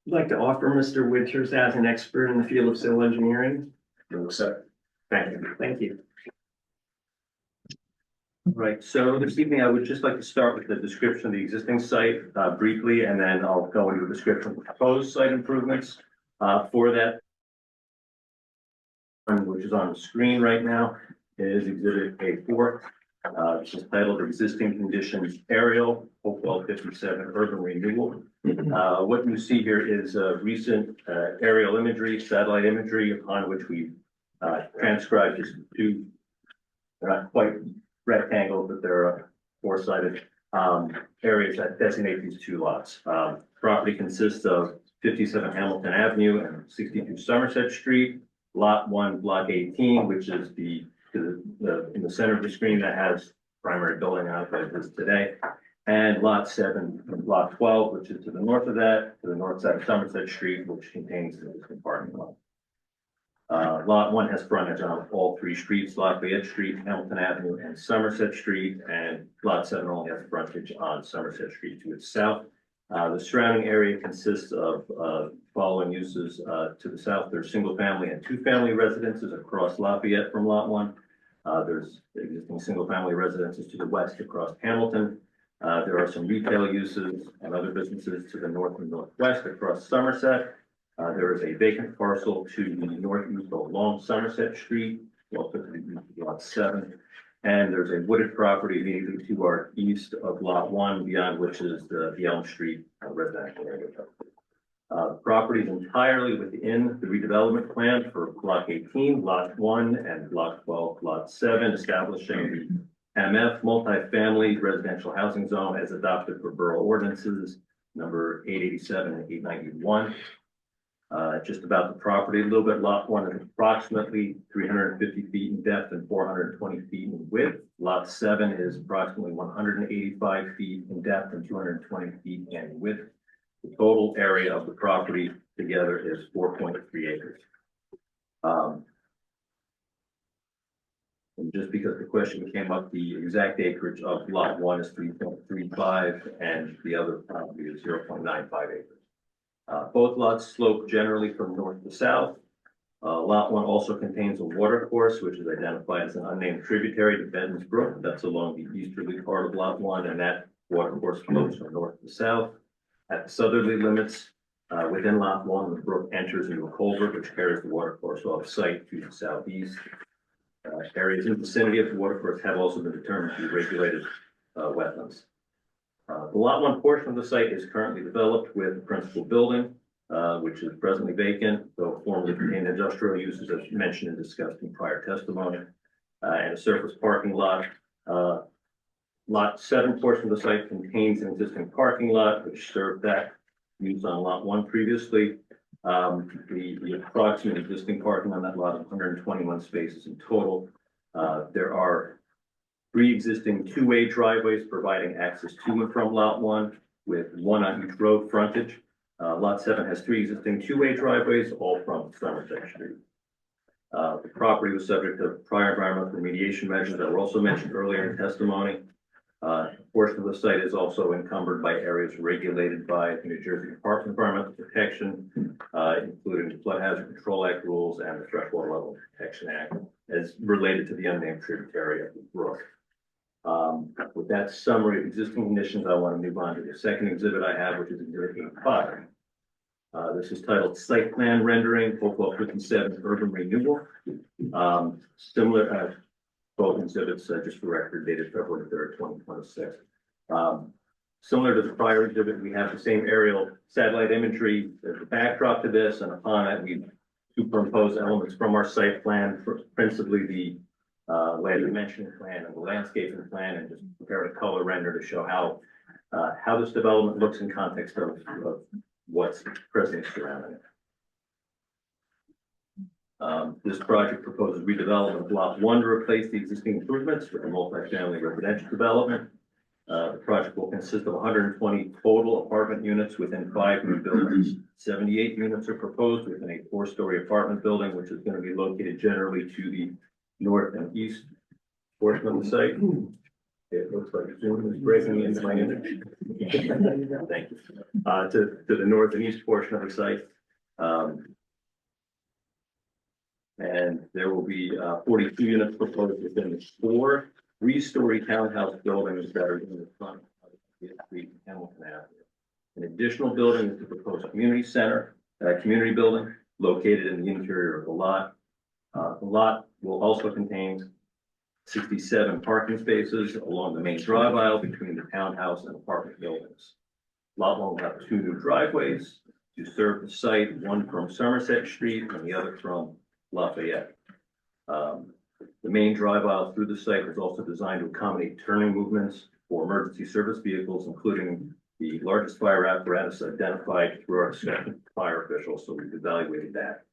I'd like to offer Mr. Winters as an expert in the field of civil engineering. Thank you. Thank you. Right, so this evening I would just like to start with the description of the existing site briefly, and then I'll go into a description of the proposed site improvements for that, which is on the screen right now, is Exhibit A4. This is titled Existing Conditions Aerial, Hopewell 57 Urban Renewal. What you see here is recent aerial imagery, satellite imagery, upon which we transcribed just two, they're not quite rectangles, but they're four-sided areas that designate these two lots. Property consists of 57 Hamilton Avenue and 62 Somerset Street. Lot 1, Block 18, which is in the center of the screen that has primary building on it that it is today. And Lot 7, Block 12, which is to the north of that, to the north side of Somerset Street, which contains the existing parking lot. Lot 1 has frontage on all three streets, Lafayette Street, Hamilton Avenue, and Somerset Street, and Lot 7 only has frontage on Somerset Street to its south. The surrounding area consists of following uses to the south. There's single-family and two-family residences across Lafayette from Lot 1. There's existing single-family residences to the west across Hamilton. There are some retail uses and other businesses to the north and northwest across Somerset. There is a vacant parcel to the northeast along Somerset Street, also to the east of Lot 7. And there's a wooded property immediately to our east of Lot 1, beyond which is the Elm Street residential area. The property is entirely within the redevelopment plan for Block 18, Lot 1, and Block 12, Lot 7, establishing the MF multifamily residential housing zone as adopted for borough ordinances number 887 and 891. Just about the property a little bit. Lot 1 is approximately 350 feet in depth and 420 feet in width. Lot 7 is approximately 185 feet in depth and 220 feet in width. The total area of the property together is 4.3 acres. And just because the question came up, the exact acreage of Lot 1 is 3.35 and the other property is 0.95 acres. Both lots slope generally from north to south. Lot 1 also contains a water course, which is identified as an unnamed tributary to Benton's Brook. That's along the easterly part of Lot 1, and that water course flows from north to south. At the southerly limits, within Lot 1, the brook enters into a culvert, which carries the water course off site to the southeast. Areas in the vicinity of the water course have also been determined to be regulated wetlands. The Lot 1 portion of the site is currently developed with the principal building, which is presently vacant, though formerly contained industrial uses as mentioned and discussed in prior testimony, and a surface parking lot. Lot 7 portion of the site contains an existing parking lot, which served that use on Lot 1 previously. The approximate existing parking on that lot is 121 spaces in total. There are 3 existing two-way driveways providing access to and from Lot 1, with 1 on each road frontage. Lot 7 has 3 existing two-way driveways, all from Somerset Street. The property was subject to prior environmental remediation measures that were also mentioned earlier in testimony. A portion of the site is also encumbered by areas regulated by the New Jersey Department of Environmental Protection, including the Flood Hazard Control Act rules and the Freshwater Level Protection Act, as related to the unnamed tributary of the brook. With that summary of existing conditions, I want to move on to the second exhibit I have, which is Exhibit 85. This is titled Site Plan Rendering, Hopewell 57 Urban Renewal. Similar, both exhibits, just for record, dated February 3rd, 2026. Similar to the prior exhibit, we have the same aerial satellite imagery as the backdrop to this, and upon that, we superimpose elements from our site plan, principally the land dimensioning plan and the landscaping plan, and just prepare a color render to show how this development looks in context of what's presently surrounding it. This project proposes redevelopment of lot 1 to replace the existing improvements with a multifamily residential development. The project will consist of 120 total apartment units within 5 new buildings. 78 units are proposed within a 4-story apartment building, which is going to be located generally to the north and east portion of the site. It looks like Zoom is breaking into my image. Thank you. To the north and east portion of the site. And there will be 42 units proposed within the 4 3-story townhouse buildings that are in the front of the street in Hamilton Avenue. An additional building is the proposed community center, community building located in the interior of the lot. The lot will also contain 67 parking spaces along the main drive aisle between the townhouse and apartment buildings. Lot 1 will have 2 new driveways to serve the site, one from Somerset Street and the other from Lafayette. The main drive aisle through the site was also designed to accommodate turning movements for emergency service vehicles, including the largest fire apparatus identified through our discussion with fire officials, so we've evaluated that.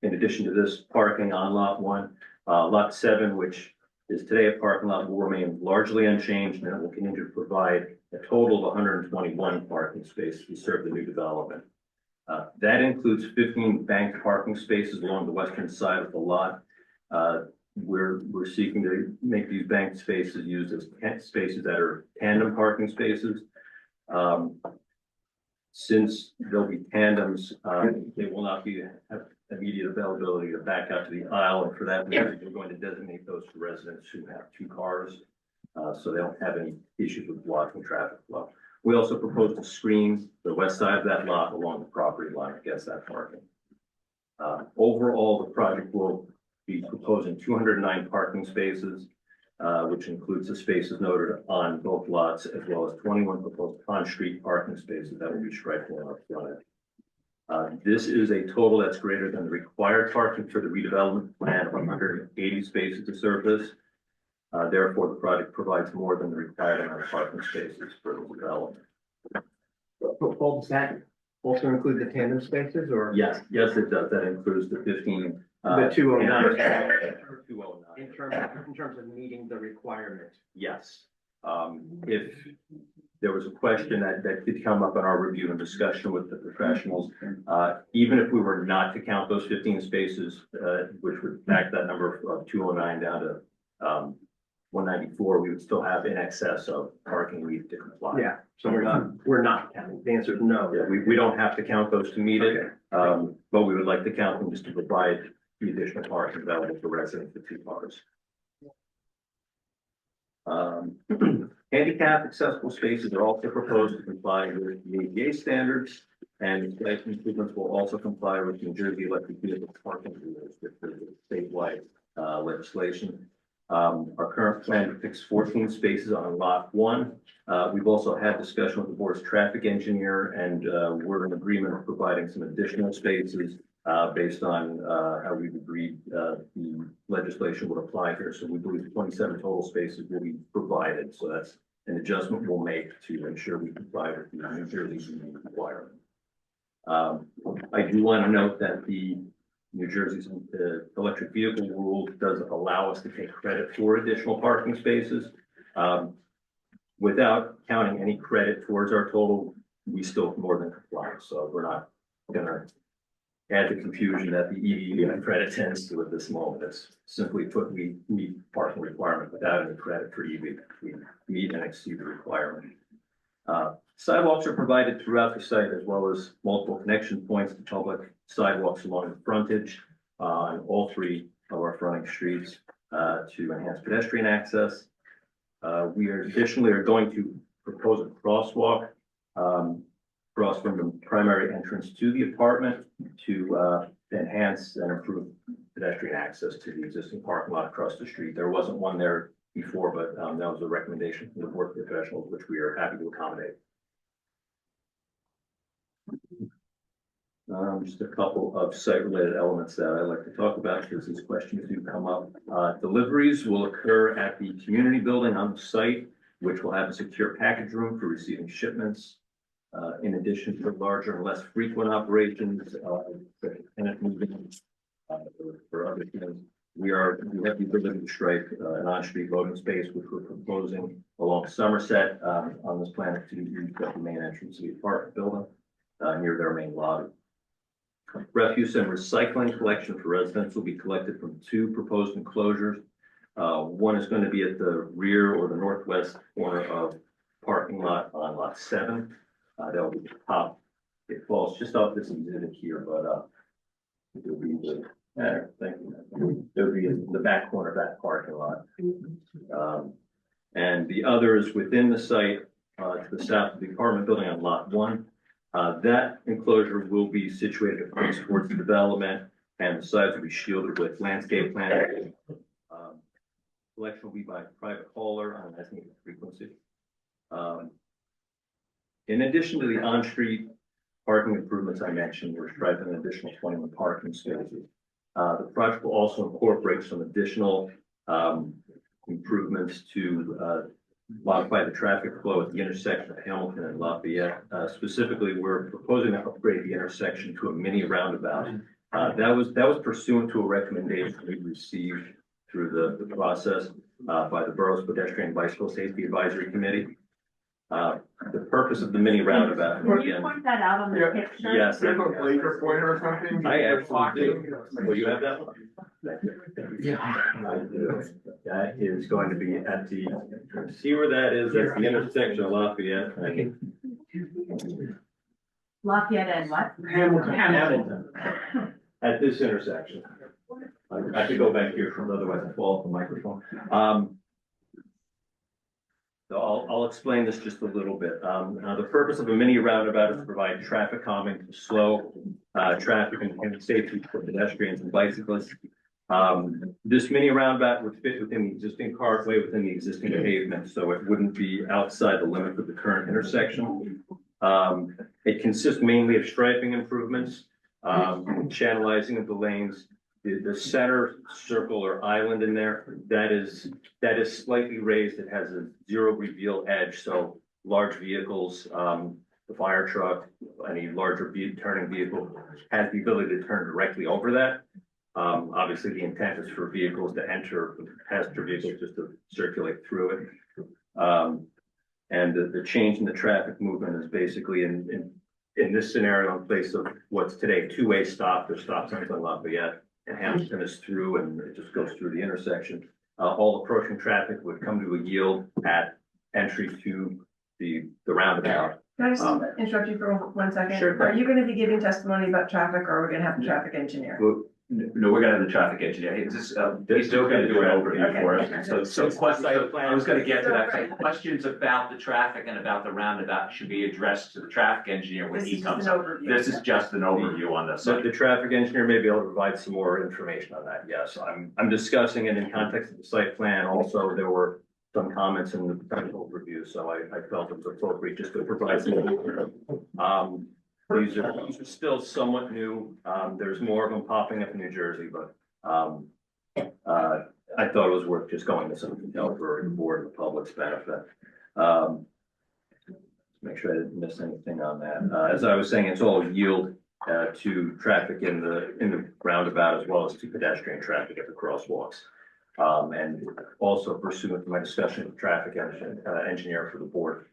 In addition to this parking on lot 1, lot 7, which is today a parking lot, will remain largely unchanged, and it will continue to provide a total of 121 parking spaces to serve the new development. That includes 15 banked parking spaces along the western side of the lot. We're seeking to make these banked spaces used as spaces that are tandem parking spaces. Since there'll be tandems, they will not have immediate availability to back out to the aisle, and for that reason, we're going to designate those to residents who have 2 cars, so they don't have any issues with blocking traffic flow. We also propose to screen the west side of that lot along the property line against that parking. Overall, the project will be proposing 209 parking spaces, which includes the spaces noted on both lots, as well as 21 proposed on-street parking spaces that will be striped along our frontage. This is a total that's greater than the required parking for the redevelopment plan of 180 spaces to serve this. Therefore, the project provides more than the required amount of parking spaces for the development. Paul, does that also include the tandem spaces, or? Yes, it does. That includes the 15. The 209. 209. In terms of meeting the requirement. Yes. If there was a question that did come up in our review and discussion with the professionals, even if we were not to count those 15 spaces, which would back that number of 209 down to 194, we would still have in excess of parking needed to comply. Yeah, so we're not counting. The answer is no. Yeah, we don't have to count those to meet it, but we would like to count them just to provide the additional parking available for residents with 2 cars. Handicap accessible spaces are also proposed to comply with the ADA standards, and the site improvements will also comply with New Jersey electric vehicle parking rules, with the statewide legislation. Our current plan depicts 14 spaces on lot 1. We've also had discussion with the board's traffic engineer, and we're in agreement of providing some additional spaces based on how we've agreed the legislation would apply here. So we believe 27 total spaces will be provided. So that's an adjustment we'll make to ensure we comply with the New Jersey requirement. I do want to note that the New Jersey's electric vehicle rule does allow us to take credit for additional parking spaces. Without counting any credit towards our total, we still more than comply. So we're not gonna add the confusion that the EV credit tends to at this moment. It's simply put, we meet parking requirement without any credit for EV. We meet and exceed the requirement. Sidewalks are provided throughout the site, as well as multiple connection points to public sidewalks along the frontage on all 3 of our fronting streets to enhance pedestrian access. We are additionally going to propose a crosswalk across from the primary entrance to the apartment to enhance and improve pedestrian access to the existing parking lot across the street. There wasn't one there before, but that was a recommendation from the board professionals, which we are happy to accommodate. Just a couple of site-related elements that I like to talk about because these questions do come up. Deliveries will occur at the community building on the site, which will have a secure package room for receiving shipments. In addition to larger and less frequent operations, tenant movements, for other things, we have the ability to strike an on-street loading space, which we're proposing along Somerset on this plan to use the main entrance of the apartment building near their main lobby. Refuse and recycling collection for residents will be collected from two proposed enclosures. One is going to be at the rear or the northwest corner of parking lot on lot 7. That will be the top. It falls just off this exhibit here, but it'll be it'll be in the back corner of that parking lot. And the other is within the site to the south of the apartment building on lot 1. That enclosure will be situated at face towards the development, and the sides will be shielded with landscape planting. Collection will be by private hauler on an estimated frequency. In addition to the on-street parking improvements I mentioned, we're striping an additional 21 parking spaces. The project will also incorporate some additional improvements to modify the traffic flow at the intersection of Hamilton and Lafayette. Specifically, we're proposing to upgrade the intersection to a mini roundabout. That was pursuant to a recommendation we received through the process by the borough's Pedestrian Bicycle Safety Advisory Committee. The purpose of the mini roundabout. Can you point that out on the picture? Yes. There's a laser pointer or something? I actually do. Well, you have that one? Yeah. I do. That is going to be at the, see where that is? That's the intersection of Lafayette. Lafayette and what? Hamilton. At this intersection. I have to go back here from otherwise I fall off the microphone. So I'll explain this just a little bit. The purpose of a mini roundabout is to provide traffic calming to slow traffic and safety for pedestrians and bicyclists. This mini roundabout would fit within the existing carway within the existing pavement, so it wouldn't be outside the limit of the current intersection. It consists mainly of striping improvements, channelizing of the lanes. The center circle or island in there, that is slightly raised. It has a zero reveal edge, so large vehicles, the fire truck, any larger turning vehicle has the ability to turn directly over that. Obviously, the intent is for vehicles to enter, passenger vehicles just to circulate through it. And the change in the traffic movement is basically in this scenario, in place of what's today two-way stop, there's stop signs on Lafayette. And Hamilton is through and it just goes through the intersection. All approaching traffic would come to a yield at entry to the roundabout. Can I just interrupt you for 1 second? Sure. Are you gonna be giving testimony about traffic or are we gonna have the traffic engineer? No, we're gonna have the traffic engineer. He's still gonna do an overview for us. So questions, I was gonna get to that. So questions about the traffic and about the roundabout should be addressed to the traffic engineer when he comes up. This is just an overview on this. So the traffic engineer may be able to provide some more information on that. Yes, I'm discussing it in context of the site plan. Also, there were some comments in the technical review, so I felt it was appropriate just to provide some. These are still somewhat new. There's more of them popping up in New Jersey, but I thought it was worth just going to some detail for the board and the public's benefit. Make sure I didn't miss anything on that. As I was saying, it's all yield to traffic in the roundabout as well as to pedestrian traffic at the crosswalks. And also pursuant to my discussion with traffic engineer for the board,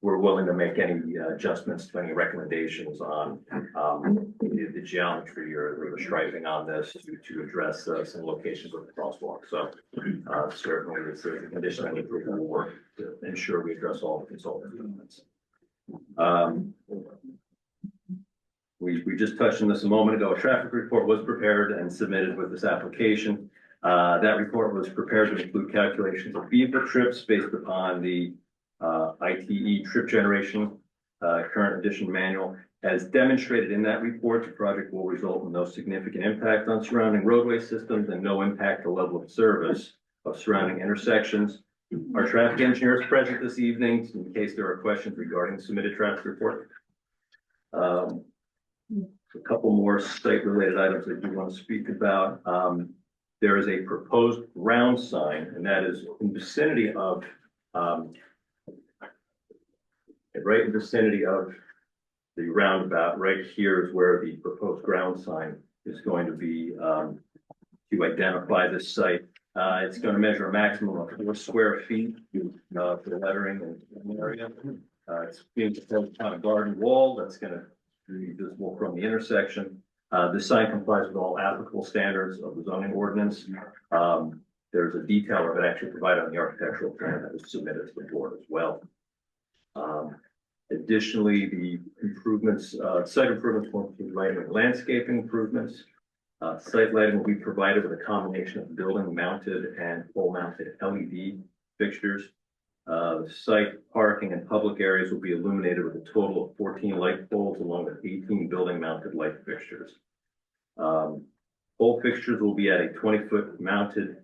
we're willing to make any adjustments to any recommendations on the geometry or the striping on this to address some locations of the crosswalk. So certainly it's a condition that we will work to ensure we address all the consultant amendments. We just touched on this a moment ago. A traffic report was prepared and submitted with this application. That report was prepared to include calculations of vehicle trips based upon the ITE trip generation current edition manual. As demonstrated in that report, the project will result in no significant impact on surrounding roadway systems and no impact to level of service of surrounding intersections. Our traffic engineer is present this evening in case there are questions regarding the submitted traffic report. A couple more site-related items that you want to speak about. There is a proposed ground sign, and that is in vicinity of, right in vicinity of the roundabout. Right here is where the proposed ground sign is going to be, to identify this site. It's going to measure a maximum of 4 square feet for the lettering and area. It's being proposed on a garden wall that's going to be visible from the intersection. The sign complies with all applicable standards of the zoning ordinance. There's a detail of it actually provided on the architectural plan that was submitted to the board as well. Additionally, the improvements, site improvements will include lighting and landscaping improvements. Site lighting will be provided with a combination of building mounted and pole mounted LED fixtures. The site parking and public areas will be illuminated with a total of 14 light poles along with 18 building mounted light fixtures. Pole fixtures will be at a 20-foot mounted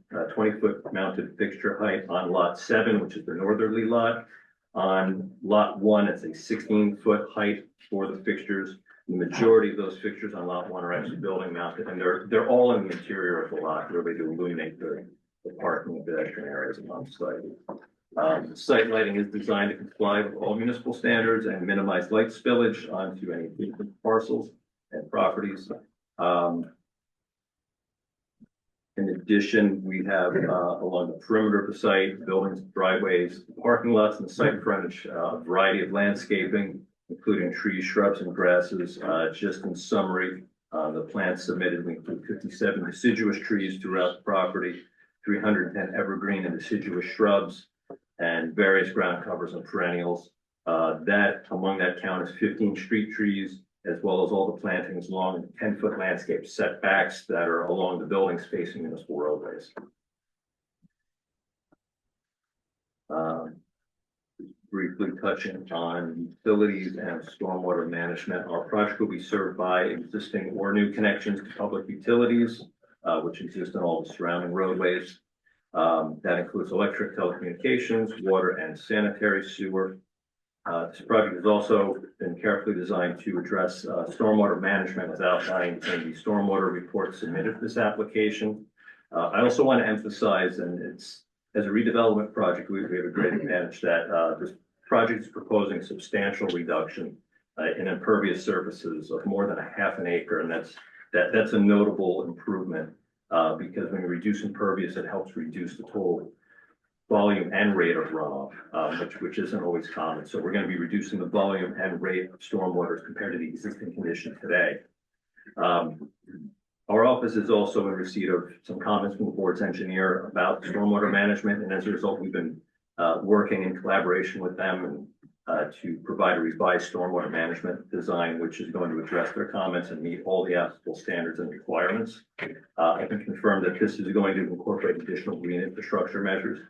fixture height on lot 7, which is the northerly lot. On lot 1, it's a 16-foot height for the fixtures. The majority of those fixtures on lot 1 are actually building mounted, and they're all in the interior of the lot where they do illuminate the parking and pedestrian areas on site. The site lighting is designed to comply with all municipal standards and minimize light spillage onto any parcels and properties. In addition, we have along the perimeter of the site, buildings, driveways, parking lots, and the site frontage, a variety of landscaping, including trees, shrubs, and grasses. Just in summary, the plan submitted, we include 57 deciduous trees throughout the property, 310 evergreen and deciduous shrubs, and various ground covers and perennials. Among that count is 15 street trees, as well as all the plantings along 10-foot landscape setbacks that are along the buildings facing municipal roadways. Briefly touching on utilities and stormwater management, our project will be served by existing or new connections to public utilities, which exist on all the surrounding roadways. That includes electric, telecommunications, water, and sanitary sewer. This project has also been carefully designed to address stormwater management as outlined in the stormwater report submitted for this application. I also want to emphasize, and it's as a redevelopment project, we have a great advantage that this project is proposing substantial reduction in impervious surfaces of more than 1/2 acre, and that's a notable improvement because when you reduce impervious, it helps reduce the total volume and rate of runoff, which isn't always common. So we're going to be reducing the volume and rate of stormwater compared to the existing condition today. Our office is also in receipt of some comments from the board's engineer about stormwater management, and as a result, we've been working in collaboration with them and to provide a revised stormwater management design, which is going to address their comments and meet all the applicable standards and requirements. I can confirm that this is going to incorporate additional green infrastructure measures,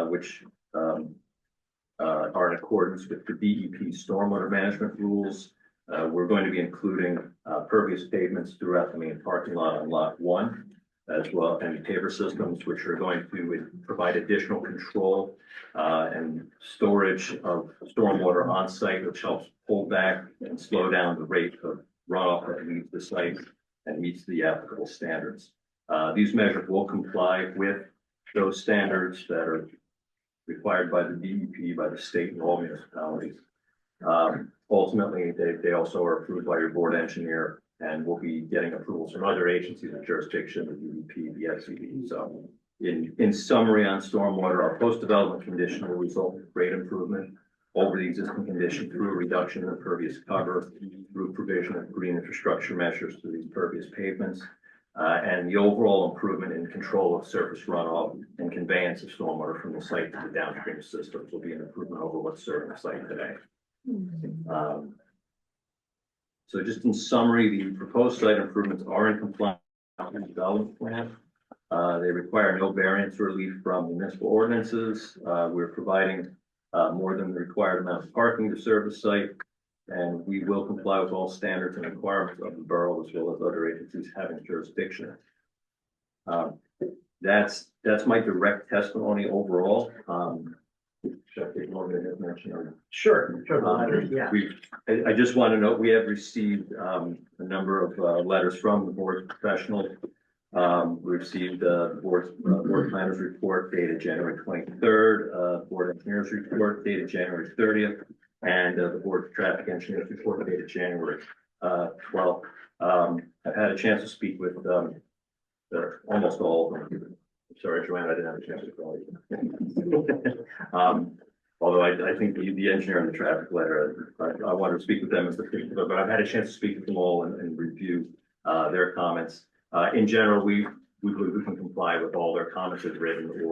which are in accordance with the DEP stormwater management rules. We're going to be including pervious pavements throughout the main parking lot on lot 1, as well, and paver systems, which are going to provide additional control and storage of stormwater on site, which helps pull back and slow down the rate of runoff that leaves the site and meets the applicable standards. These measures will comply with those standards that are required by the DEP, by the state and all municipalities. Ultimately, they also are approved by your board engineer, and we'll be getting approvals from other agencies of jurisdiction, the DEP, the FCD. So in summary on stormwater, our post-development condition will result in great improvement over the existing condition through a reduction in impervious cover, through provision of green infrastructure measures to these impervious pavements, and the overall improvement in control of surface runoff and conveyance of stormwater from the site to the downstream systems will be an improvement over what's serving the site today. So just in summary, the proposed site improvements are in compliance with the development plan. They require no variance or relief from municipal ordinances. We're providing more than the required amount of parking to serve the site, and we will comply with all standards and requirements of the borough as well as other agencies having jurisdiction. That's my direct testimony overall. Should I take a moment to mention on Sure, yeah. I just want to note, we have received a number of letters from the board professionals. We received the board planners report dated January 23rd, board engineers report dated January 30th, and the board traffic engineers report dated January 12th. I've had a chance to speak with almost all of them. Sorry, Joanne, I didn't have a chance to call you. Although I think the engineer and the traffic letter, I wanted to speak with them in particular, but I've had a chance to speak with them all and review their comments. In general, we believe we can comply with all their comments as written or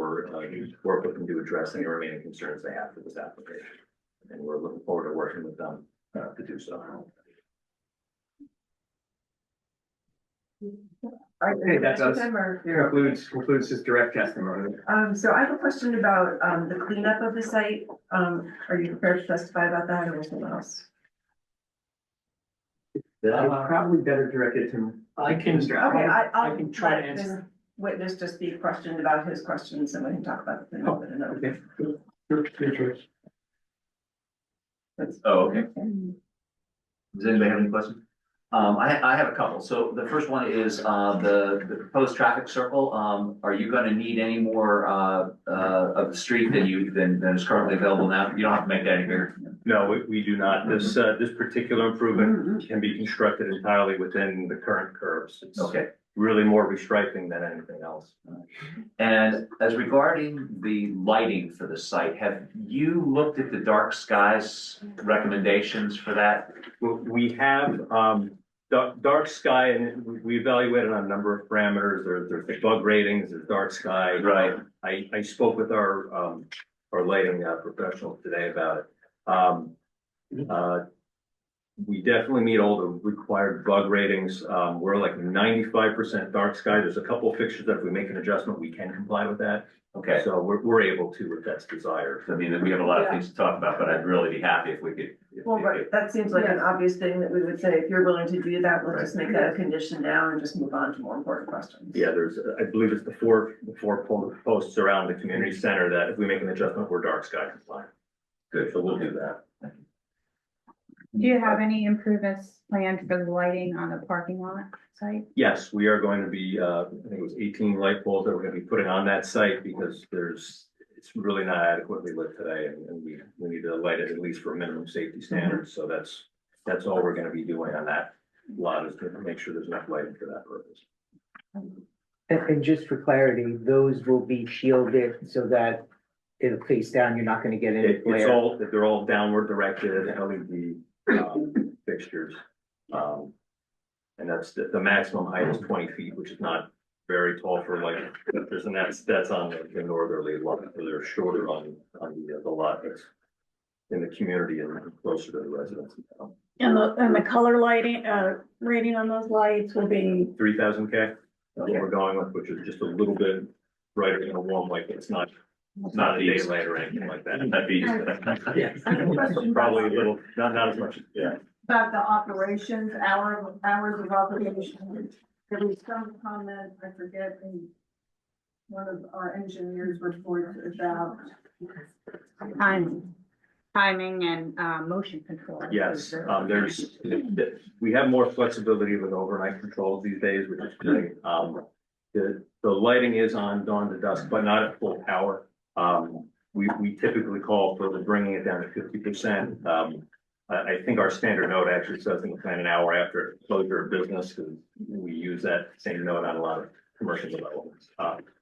work with them to address any remaining concerns they have for this application. And we're looking forward to working with them to do so. Okay, that does concludes his direct testimony. So I have a question about, the cleanup of the site. Are you prepared to testify about that or something else? Probably better directed to. I can, Okay, I can try to let answer. the witness just be questioned about his questions and we can talk about the cleanup in another. Okay. Oh, okay. Does anybody have any questions? I have a couple. So the first one is, the proposed traffic circle. Are you gonna need any more, of the street than is currently available now? You don't have to make that any bigger. No, we do not. This particular improvement can be constructed entirely within the current curves. It's Okay. really more restriping than anything else. And as regarding the lighting for the site, have you looked at the dark skies recommendations for that? We have, dark sky, and we evaluated on a number of parameters. There's the bug ratings, there's dark sky. Right. I spoke with our lighting professionals today about it. We definitely meet all the required bug ratings. We're like 95% dark sky. There's a couple of fixtures that if we make an adjustment, we can comply with that. Okay. So we're able to if that's desired. I mean, we have a lot of things to talk about, but I'd really be happy if we could. Well, right, that seems like an obvious thing that we would say, if you're willing to do that, let's just make that a condition down and just move on to more important questions. Yeah, there's, I believe it's the four posts around the community center that if we make an adjustment, we're dark sky compliant. Good, so we'll do that. Do you have any improvements planned for the lighting on the parking lot site? Yes, we are going to be, I think it was 18 light poles that we're gonna be putting on that site because it's really not adequately lit today and we need to light it at least for minimum safety standards. So that's all we're gonna be doing on that lot is to make sure there's enough lighting for that purpose. And just for clarity, those will be shielded so that it'll face down, you're not gonna get any glare. They're all downward directed LED fixtures. And that's the maximum height is 20 feet, which is not very tall for light fixtures, and that's on the northerly lot, so they're shorter on the lot that's in the community and closer to the residents. And the color lighting, rating on those lights will be 3000K, that's what we're going with, which is just a little bit brighter than a warm light, but it's not a daylight or anything like that. That'd be probably a little, not as much, yeah. About the operations, hours of operation. There was some comment, I forget, in one of our engineers' reports about. Timing and, motion control. Yes, we have more flexibility with overnight controls these days, which is great. The lighting is on dawn to dusk, but not at full power. We typically call for bringing it down to 50%. I think our standard note actually says in the plan an hour after closure of business, because we use that same note on a lot of commercial developments.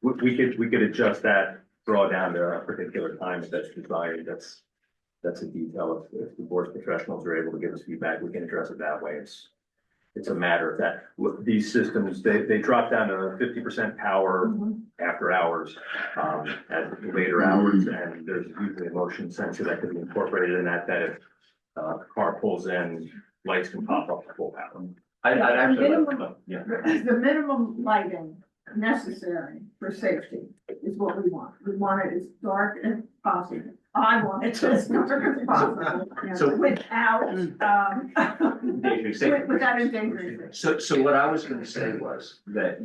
We could adjust that, draw down to a particular time if that's desired. That's a detail. If the board's professionals are able to give us feedback, we can address it that way. It's a matter of that. With these systems, they drop down to 50% power after hours, at later hours, and there's usually a motion sensor that can be incorporated in that if the car pulls in, lights can pop up to full power. I'd actually, The minimum lighting necessary for safety is what we want. We want it as dark as possible. I want it as dark as possible, So- without, Endangering safety. without endangering. So what I was gonna say was that,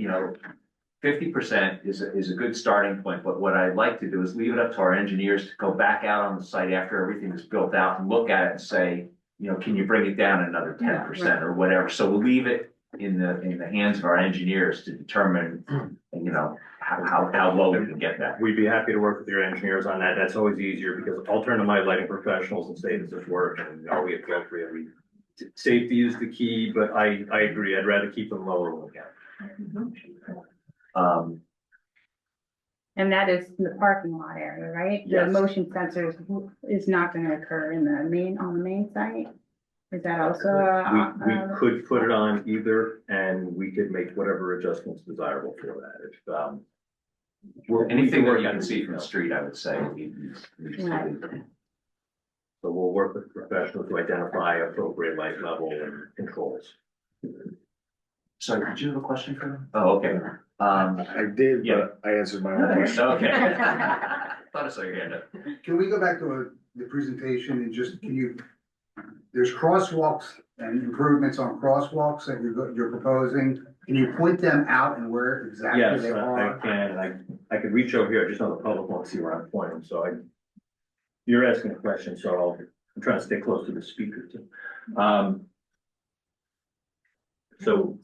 50% is a good starting point, but what I'd like to do is leave it up to our engineers to go back out on the site after everything is built out and look at it and say, you know, can you bring it down another 10% or whatever? So we'll leave it in the hands of our engineers to determine, you know, how low we can get that. We'd be happy to work with your engineers on that. That's always easier because I'll turn to my lighting professionals and say, does this work? And are we appropriate? Safety is the key, but I agree. I'd rather keep them lower when we can. And that is in the parking lot area, right? The Yes. motion sensors is not gonna occur in the on the main site? Is that also? We could put it on either and we could make whatever adjustments desirable for that. If, Anything that you can see from the street, I would say. Right. So we'll work with professionals to identify appropriate light level and controls. Sorry, did you have a question for them? Oh, okay. I did, yeah. but I answered my own question. Okay. Thought I saw your hand up. Can we go back to the presentation and just, there's crosswalks and improvements on crosswalks that you're proposing. Can you point them out and where exactly Yes, they I are? can. I could reach over here. I just know the public won't see where I'm pointing. So you're asking a question, so I'm trying to stay close to the speaker too. So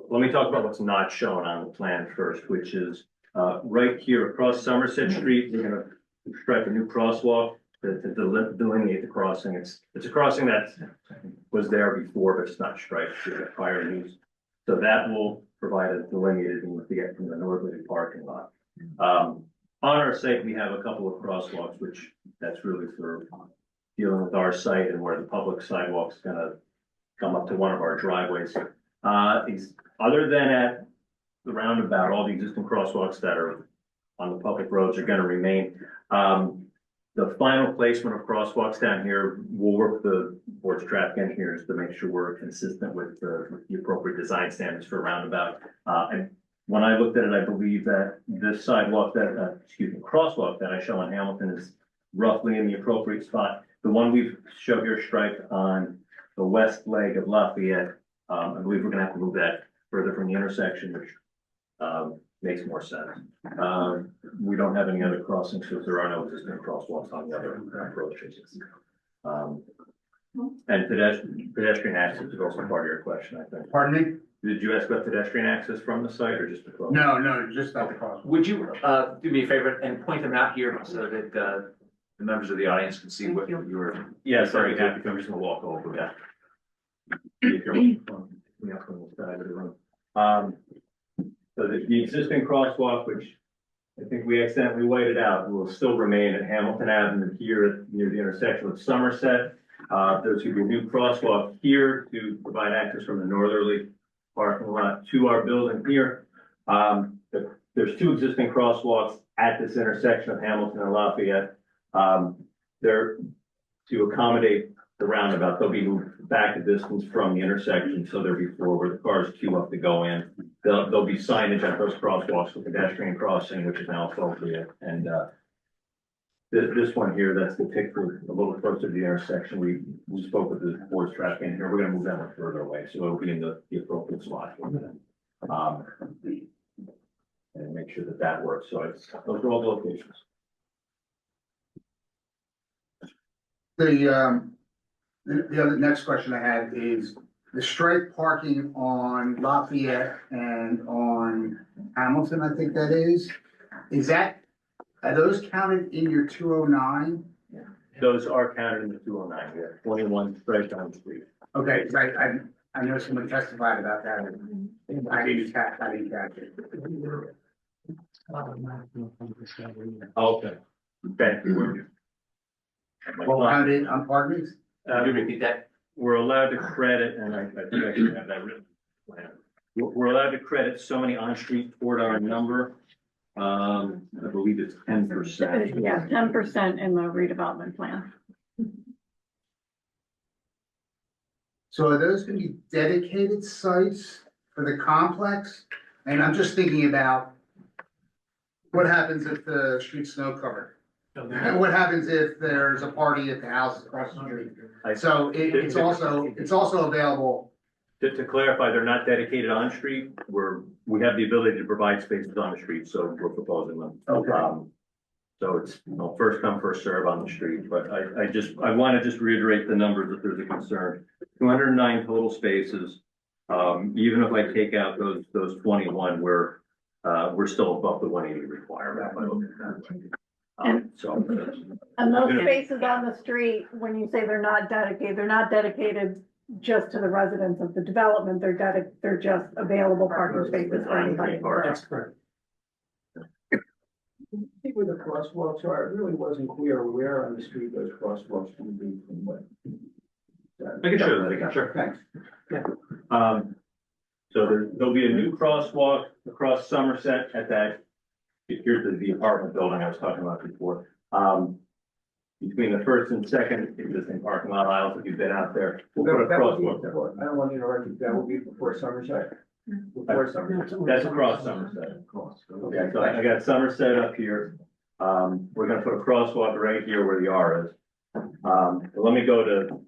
let me talk about what's not shown on the plan first, which is right here across Somerset Street. We're gonna strike a new crosswalk to delineate the crossing. It's a crossing that was there before, but it's not striped due to prior use. So that will provide a delineated route to get from the northerly parking lot. On our site, we have a couple of crosswalks, which that's really for dealing with our site and where the public sidewalk's gonna come up to one of our driveways. Other than at the roundabout, all the existing crosswalks that are on the public roads are gonna remain. The final placement of crosswalks down here, we'll work with the board's traffic engineers to make sure we're consistent with the appropriate design standards for a roundabout. And when I looked at it, I believe that this sidewalk crosswalk that I show on Hamilton is roughly in the appropriate spot. The one we've showed here striped on the west leg of Lafayette, I believe we're gonna have to move that further from the intersection, which makes more sense. We don't have any other crossings, so there are no existing crosswalks on the other approaches. And pedestrian access is also part of your question, I think. Pardon me? Did you ask about pedestrian access from the site or just the crosswalk? No, just at the crosswalk. Would you do me a favor and point them out here so that the members of the audience can see what you were? Yes, very happy. I'm just gonna walk over that. If you're from the side of the room. So the existing crosswalk, which I think we accidentally whited out, will still remain at Hamilton Avenue here near the intersection with Somerset. There's gonna be a new crosswalk here to provide access from the northerly parking lot to our building here. There's two existing crosswalks at this intersection of Hamilton and Lafayette. They're to accommodate the roundabout. They'll be moved back a distance from the intersection, so they're before where the cars queue up to go in. There'll be signage at those crosswalks for pedestrian crossing, which is now appropriate. And this one here, that's the picture a little closer to the intersection. We spoke with the board's traffic engineer. We're gonna move that one further away, so it'll be in the appropriate spot for them. And make sure that works. So those are all the locations. The other next question I had is the striped parking on Lafayette and on Hamilton, I think that is. Are those counted in your 209? Those are counted in the 209. We have 21 striped on the street. Okay, I know someone testified about that. I didn't catch it. Okay. Thank you. Well, counted on parkings? Can you repeat that? We're allowed to credit, and I think I should have that written. We're allowed to credit so many on-street toward our number. I believe it's 10%. Yeah, 10% in the redevelopment plan. So are those gonna be dedicated sites for the complex? And I'm just thinking about what happens if the street's snow covered? And what happens if there's a party at the house across the street? So it's also available. To clarify, they're not dedicated on street. We're we have the ability to provide spaces on the street, so we're proposing them. Okay. So it's, first come, first serve on the street, but I want to just reiterate the numbers if there's a concern. 209 total spaces. Even if I take out those 21, we're still above the 180 requirement by looking at that. So. And those spaces on the street, when you say they're not dedicated just to the residents of the development, they're just available parking spaces for anybody. That's correct. I think where the crosswalks are, it really wasn't clear where on the street those crosswalks would be from what. I can show that again. Sure, thanks. So there'll be a new crosswalk across Somerset at that, here's the apartment building I was talking about before. Between the first and second existing parking lot aisles, if you've been out there, we'll put a That would be crosswalk there. before- I don't want to interrupt you, that would be before Somerset. Before Somerset. That's across Somerset. Okay, so I got Somerset up here. We're gonna put a crosswalk right here where the R is. But let me go to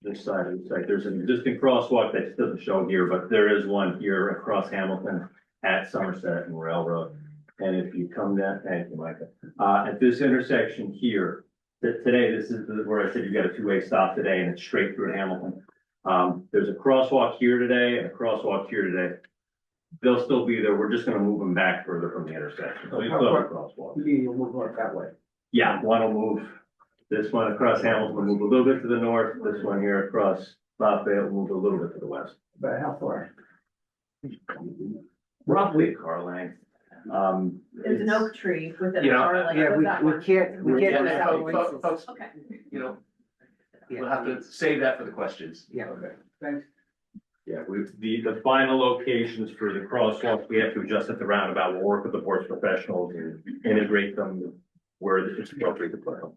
this side of the site. There's an existing crosswalk that doesn't show here, but there is one here across Hamilton at Somerset and Railroad. And if you come down, thank you, Micah. At this intersection here, today, this is where I said you got a two-way stop today and it's straight through to Hamilton. There's a crosswalk here today and a crosswalk here today. They'll still be there. We're just gonna move them back further from the intersection. So you still have a crosswalk. You'll move north that way. Yeah, one will move, this one across Hamilton will move a little bit to the north. This one here across Lafayette will move a little bit to the west. But how far? Roughly a car length. There's an oak tree with You a know, car like. Yeah, what does that we work? can't Yeah, decide folks, folks, Okay. you know, we'll have to save that for the questions. Yeah, Okay, thanks. Yeah, the final locations for the crosswalks, we have to adjust at the roundabout. We'll work with the board's professionals and integrate them where it's appropriate to put them.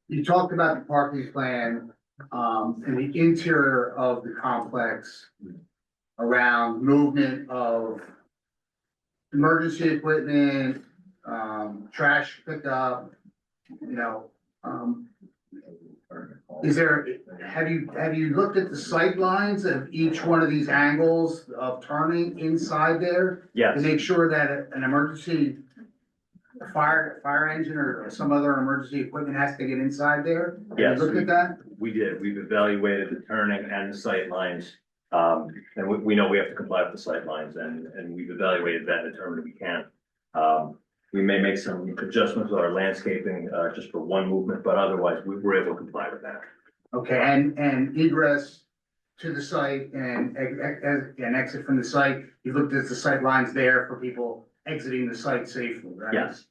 You talked about the parking plan, and the interior of the complex around movement of emergency equipment, trash pickup, you know, is there, have you looked at the sight lines of each one of these angles of turning inside there? Yes. To make sure that an emergency fire engine or some other emergency equipment has to get inside there? Have you Yes, looked at that? We did. We've evaluated the turning and the sight lines. And we know we have to comply with the sight lines and we've evaluated that and determined we can. We may make some adjustments with our landscaping, just for one movement, but otherwise we were able to comply with that. Okay, and egress to the site and exit from the site, you looked at the sight lines there for people exiting the site safely, right? Yes.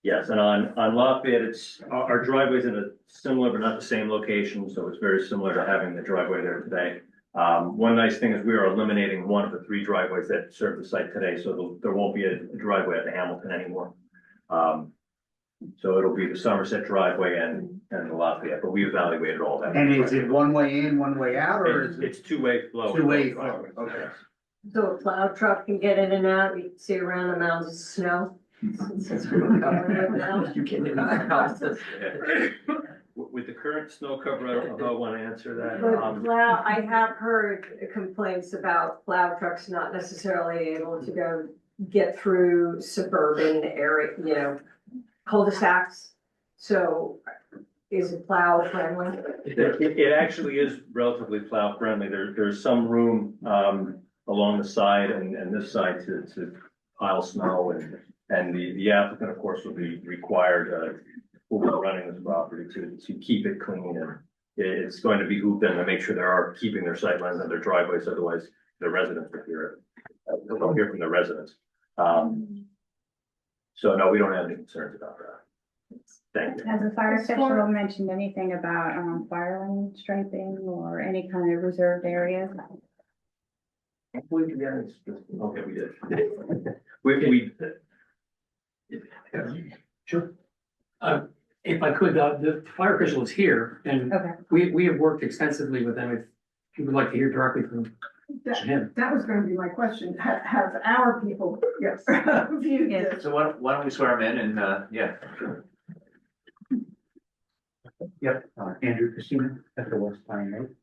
Yes, and on Lafayette, it's, our driveway's in a similar but not the same location, so it's very similar to having the driveway there today. One nice thing is we are eliminating one of the 3 driveways that serve the site today, so there won't be a driveway at the Hamilton anymore. So it'll be the Somerset driveway and the Lafayette, but we evaluated all that. And is it one way in, one way out, or is it? It's two-way flow. Two-way flow, okay. So a plow truck can get in and out, you can see around the mounds of snow. Since we're covering it now. You can in the houses. With the current snow cover, I don't know if I want to answer that. But plow, I have heard complaints about plow trucks not necessarily able to get through suburban area, you know, cul-de-sacs. So is it plow friendly? It actually is relatively plow friendly. There's some room, along the side and this side to pile snow and the applicant, of course, will be required, who will be running this property to keep it clean. And it's going to behoove them to make sure they are keeping their sightlines and their driveways, otherwise the residents will hear it. They'll hear from the residents. So no, we don't have any concerns about that. Thank you. Has the fire official mentioned anything about, fire lane striping or any kind of reserved areas? Okay, we did. We. Sure. If I could, the fire official is here and Okay. we have worked extensively with them. If you would like to hear directly from him. That was gonna be my question. Have our people, yes, viewed this? So why don't we swear him in and, yeah. Yep, Andrew Casino at the West Pine Road.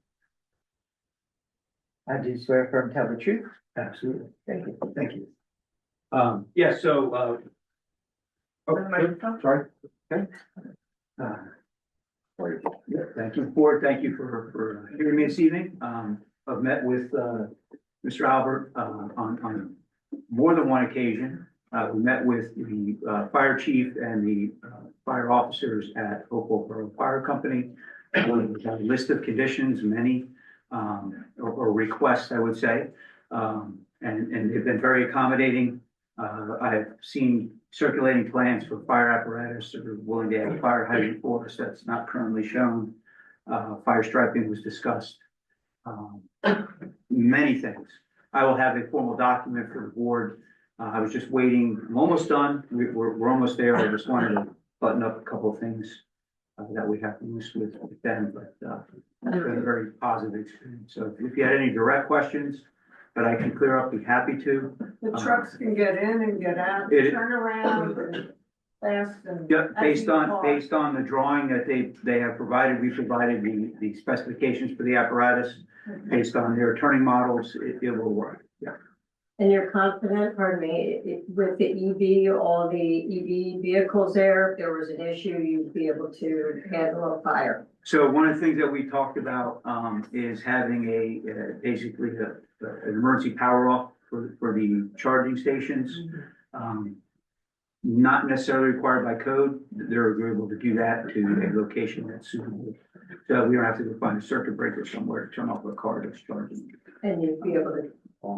I do swear firm to tell the truth. Absolutely. Thank you. Thank you. Yeah, so, sorry. Okay. Yeah, thank you, board. Thank you for hearing me this evening. I've met with, Mr. Albert, on more than one occasion. We met with the, fire chief and the, fire officers at Hopewell Borough Fire Company. We have a list of conditions, many, or requests, I would say. And they've been very accommodating. I've seen circulating plans for fire apparatus that are willing to have a fire hydrant for us. That's not currently shown. Fire striping was discussed. Many things. I will have a formal document for the board. I was just waiting. I'm almost done. We're almost there. I just wanted to button up a couple of things that we have to use with them, but it's been a very positive experience. So if you had any direct questions that I can clear up, be happy to. The trucks can get in and get out, turn around and fast and. Yeah, based on the drawing that they have provided, we provided the specifications for the apparatus. Based on their turning models, it will work, yeah. And you're confident, pardon me, with the EV, all the EV vehicles there, if there was an issue, you'd be able to handle a fire? So one of the things that we talked about, is having basically an emergency power off for the charging stations. Not necessarily required by code. They're agreeable to do that to a location that's suitable. So we don't have to go find a circuit breaker somewhere to turn off a car that's charging. And you'd be able to,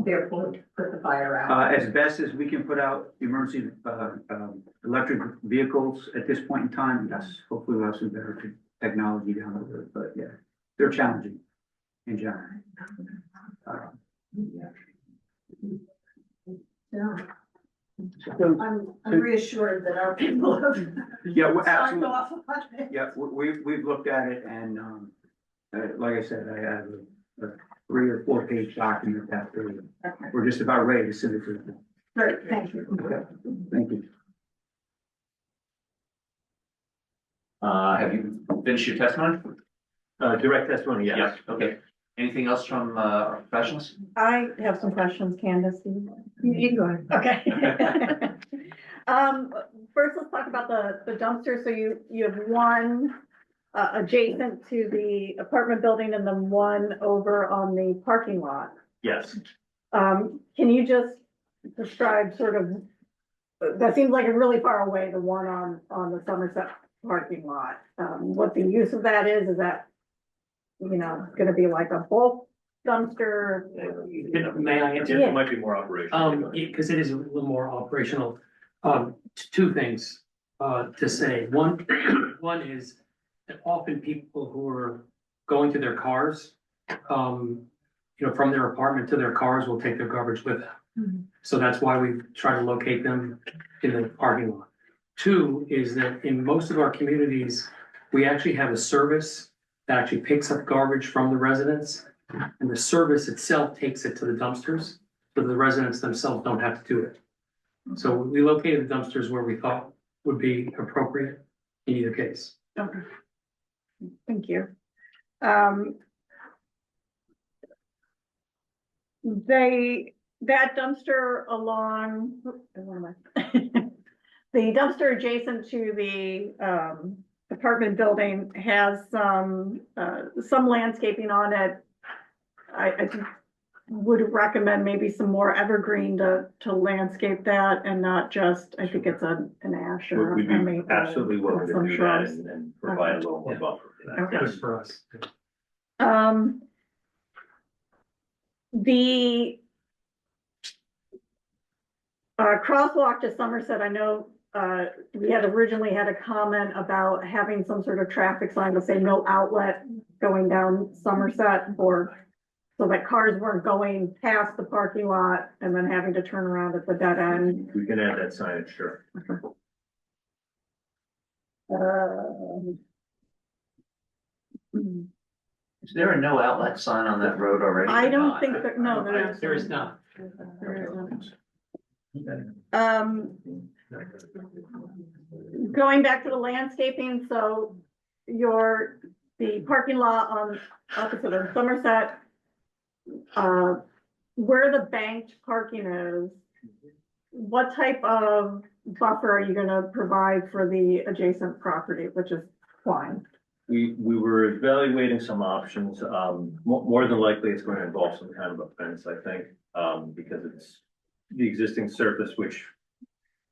therefore, put the fire out? As best as we can put out emergency, electric vehicles at this point in time, yes, hopefully we'll have some better technology down the road, but yeah, they're challenging in general. Yeah. I'm reassured that our people have. Yeah, we're signed absolutely. off on it. Yeah, we've looked at it and, like I said, I have a 3 or 4 page document that we're just about ready to send it to them. Great, thank you. Okay, thank you. Have you finished your testimony? Direct testimony, yes. Yes, okay. Anything else from, our professionals? I have some questions, Candace. You go ahead. Okay. First, let's talk about the dumpster. So you have one adjacent to the apartment building and then one over on the parking lot. Yes. Can you just describe sort of, that seems like it's really far away, the one on the Somerset parking lot. What the use of that is that, you know, gonna be like a bulk dumpster? May I answer? Yeah. It might be more operational. Because it is a little more operational. Two things to say. One is that often people who are going to their cars, you know, from their apartment to their cars will take their garbage with them. Mm-hmm. So that's why we try to locate them in the parking lot. Two is that in most of our communities, we actually have a service that actually picks up garbage from the residents. And the service itself takes it to the dumpsters, so the residents themselves don't have to do it. So we located the dumpsters where we thought would be appropriate in either case. Okay. Thank you. That dumpster along, the dumpster adjacent to the apartment building has some landscaping on it. I would recommend maybe some more evergreen to landscape that and not just, I think it's an ash or We'd a be maple. absolutely willing to some do that shrubs. and provide a little more buffer for that. Okay. Good for us. The crosswalk to Somerset, I know we had originally had a comment about having some sort of traffic sign to say no outlet going down Somerset, or so that cars weren't going past the parking lot and then having to turn around at the dead end. We can add that signage, sure. Is there a no outlet sign on that road already? I don't think that, no, There is not. Going back to the landscaping, so the parking lot on opposite of Somerset where the banked parking is, what type of buffer are you gonna provide for the adjacent property, which is fine? We were evaluating some options. More than likely, it's going to involve some kind of a fence, I think, because it's the existing surface, which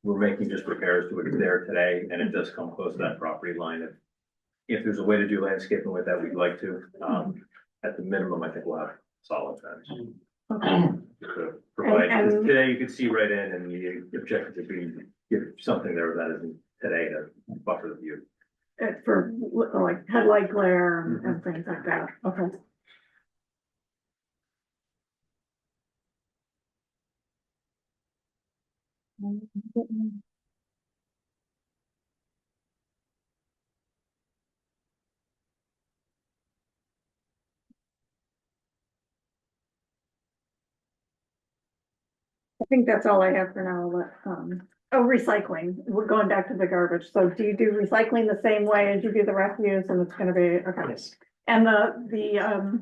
we're making just repairs to it there today, and it does come close to that property line. If there's a way to do landscaping with that, we'd like to. At the minimum, I think we'll have solid fence. To provide, And- today you can see right in, and the objective would be to give something there that isn't today to buffer the view. For like headlight glare and things like that, okay. I think that's all I have for now. Oh, recycling, we're going back to the garbage. So do you do recycling the same way as you do the refuse, and it's gonna be, okay? Yes. And the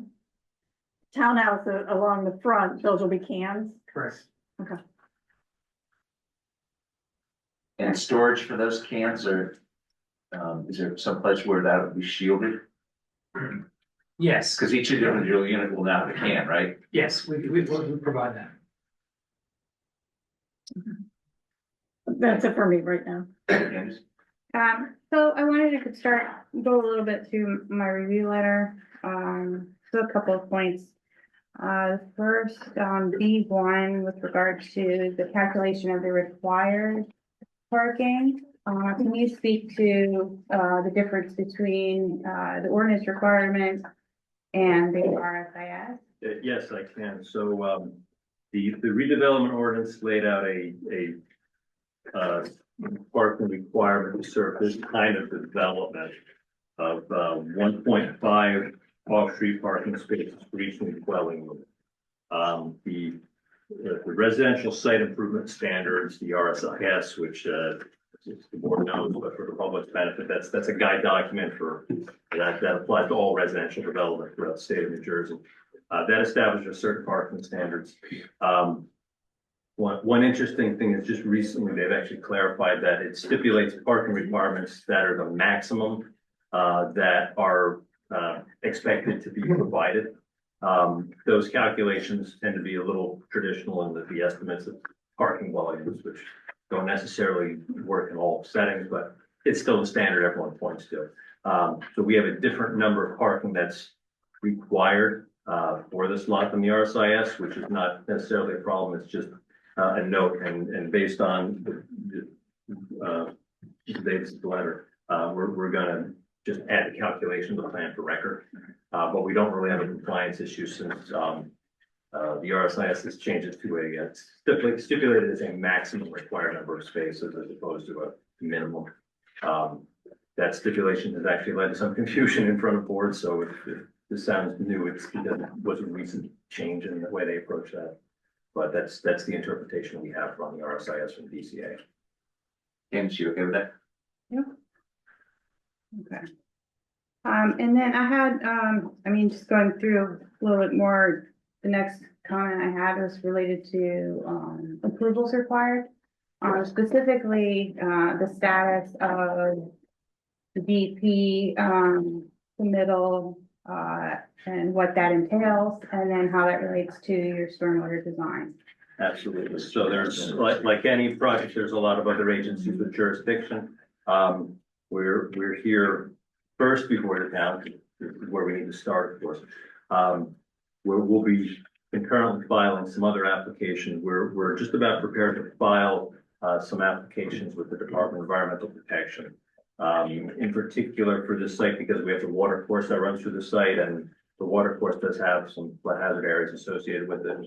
townhouse along the front, those will be cans? Correct. Okay. And storage for those cans are, is there some place where that would be shielded? Yes, Because each individual unit will now have a can, right? yes, we provide that. That's it for me right now. So I wanted to go a little bit to my review letter, so a couple of points. First, on B1, with regard to the calculation of the required parking, can you speak to, the difference between, the ordinance requirements and the RFIS? Yes, I can. So, the redevelopment ordinance laid out a parking requirement to serve this kind of development of 1.5 off-street parking spaces for each new dwelling unit. The residential site improvement standards, the RSIS, which the board knows, but for the public's benefit, that's a guide document for that applies to all residential development throughout the state of New Jersey. That establishes certain parking standards. One interesting thing is just recently they've actually clarified that it stipulates parking requirements that are the maximum that are expected to be provided. Those calculations tend to be a little traditional in the estimates of parking volumes, which don't necessarily work in all settings, but it's still a standard everyone points to. So we have a different number of parking that's required for this lot than the RSIS, which is not necessarily a problem. It's just a note, and based on Dave's letter, we're gonna just add the calculation to the plan for record. But we don't really have a compliance issue since the RSIS has changed it to a stipulated as a maximum required number of spaces as opposed to a minimum. That stipulation has actually led to some confusion in front of boards, so if this sounds new, it's because it was a recent change in the way they approach that. But that's the interpretation we have from the RSIS from DCA. And you okay with that? Yep. Okay. And then I had, just going through a little bit more, the next comment I had was related to, approvals required. Specifically, the status of the DP, submittal, and what that entails, and then how that relates to your stormwater design. Absolutely. So there's, like any project, there's a lot of other agencies with jurisdiction. We're here first before the town, where we need to start, of course. We'll be concurrently filing some other applications. We're just about prepared to file some applications with the Department of Environmental Protection. In particular for this site, because we have the water course that runs through the site, and the water course does have some flood hazard areas associated with it.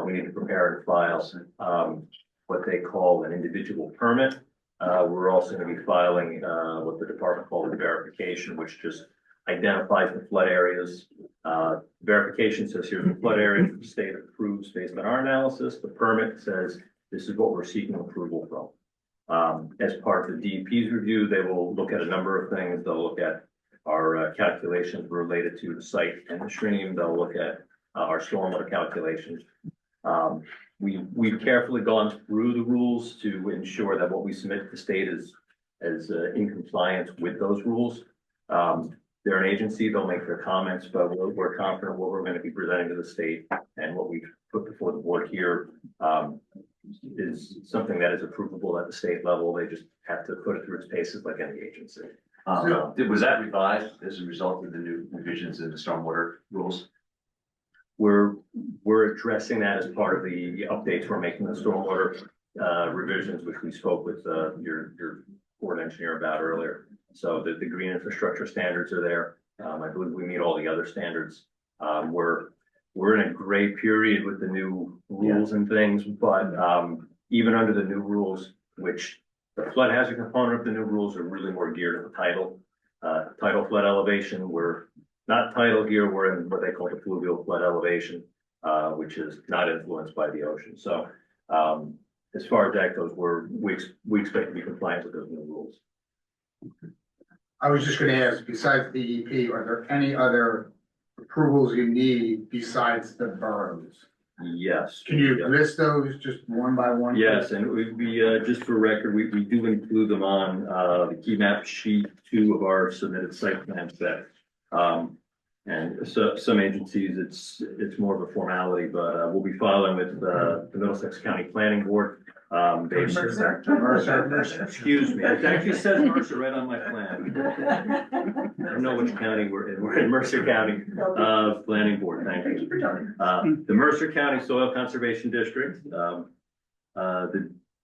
We need to prepare and file what they call an individual permit. We're also going to be filing what the department calls a verification, which just identifies the flood areas. Verification says here's the flood area the state approves based on our analysis. The permit says this is what we're seeking approval from. As part of the DEP's review, they will look at a number of things. They'll look at our calculations related to the site and the stream. They'll look at our stormwater calculations. We've carefully gone through the rules to ensure that what we submit to the state is in compliance with those rules. They're an agency, they'll make their comments, but we're confident what we're gonna be presenting to the state and what we've put before the board here, is something that is approvable at the state level. They just have to put it through its paces like any agency. Was that revised as a result of the new revisions in the stormwater rules? We're addressing that as part of the updates we're making the stormwater revisions, which we spoke with your board engineer about earlier. So the green infrastructure standards are there. I believe we meet all the other standards. We're in a gray period with the new rules and things, but even under the new rules, which the flood hazard component of the new rules are really more geared to the tidal flood elevation. We're not tidal here, we're in what they call the fluvial flood elevation, which is not influenced by the ocean. So as far as that goes, we expect to be compliant with those new rules. I was just gonna ask, besides DEP, are there any other approvals you need besides the boroughs? Yes. Can you list those just one by one? Yes, and we just for record, we do include them on the key map sheet 2 of our submitted site plan set. And so some agencies, it's more of a formality, but we'll be filing with the Middlesex County Planning Board. Mercer. Excuse me, it actually says Mercer right on my plan. I don't know which county we're in. We're in Mercer County Planning Board. Thank you. The Mercer County Soil Conservation District, the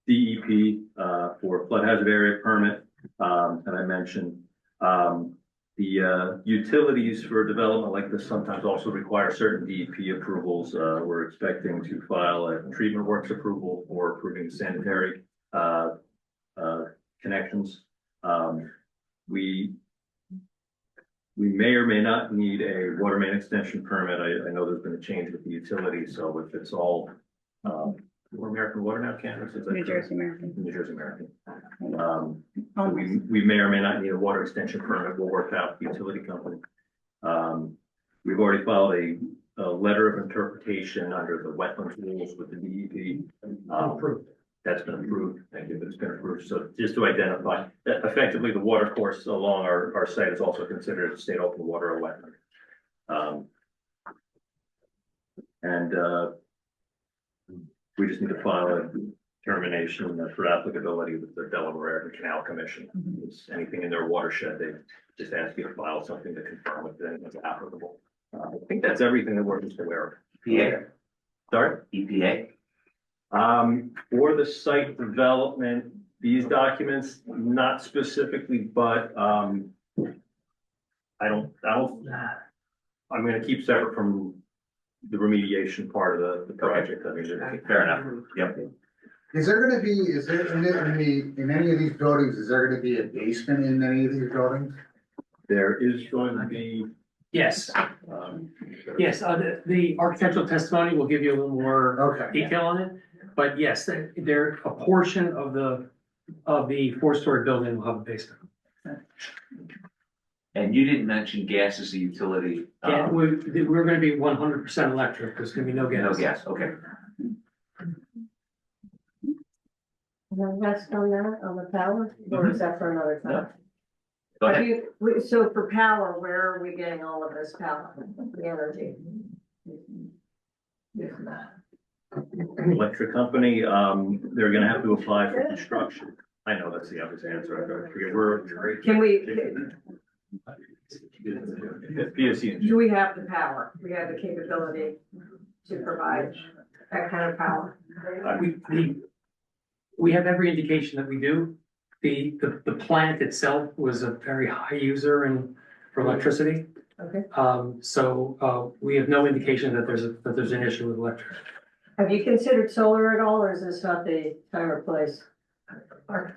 DEP for flood hazard area permit that I mentioned. The utilities for development like this sometimes also require certain DEP approvals. We're expecting to file a treatment works approval for approving sanitary connections. We may or may not need a water main extension permit. I know there's been a change with the utilities, so if it's all we're American Water now, Candace? Is that New correct? Jersey American. New Jersey American. So we may or may not need a water extension permit. We'll work out with the utility company. We've already filed a letter of interpretation under the wetlands rules with the DEP. Approved. That's been approved. Thank you, but it's been approved. So just to identify that effectively the water course along our site is also considered a state open water or wetland. We just need to file a determination for applicability with the Delaware Canal Commission. It's anything in their watershed, they just ask you to file something to confirm if it's applicable. I think that's everything that we're just aware of. EPA? Sorry? EPA? For the site development, these documents, not specifically, but I'm gonna keep separate from the remediation part of the project. I mean, Fair enough. Yep. Is there gonna be, in any of these buildings, is there gonna be a basement in any of these buildings? there is going to be, Yes, yes, the architectural testimony will give you a little more detail on it. But yes, there, a portion of the 4-story building will have a basement. And you didn't mention gas as a utility. Yeah, we're gonna be 100% electric, there's gonna be no gas. No gas, okay. The rest on that, on the power, or is that for another time? Go ahead. So for power, where are we getting all of this power, the energy? electric company, they're gonna have to apply for construction. I know that's the obvious answer, I forget where. Can we, PSC. do we have the power? We have the capability to provide that kind of power? We have every indication that we do. The plant itself was a very high user for electricity. Okay. So we have no indication that there's an issue with electricity. Have you considered solar at all, or is this not the time or place?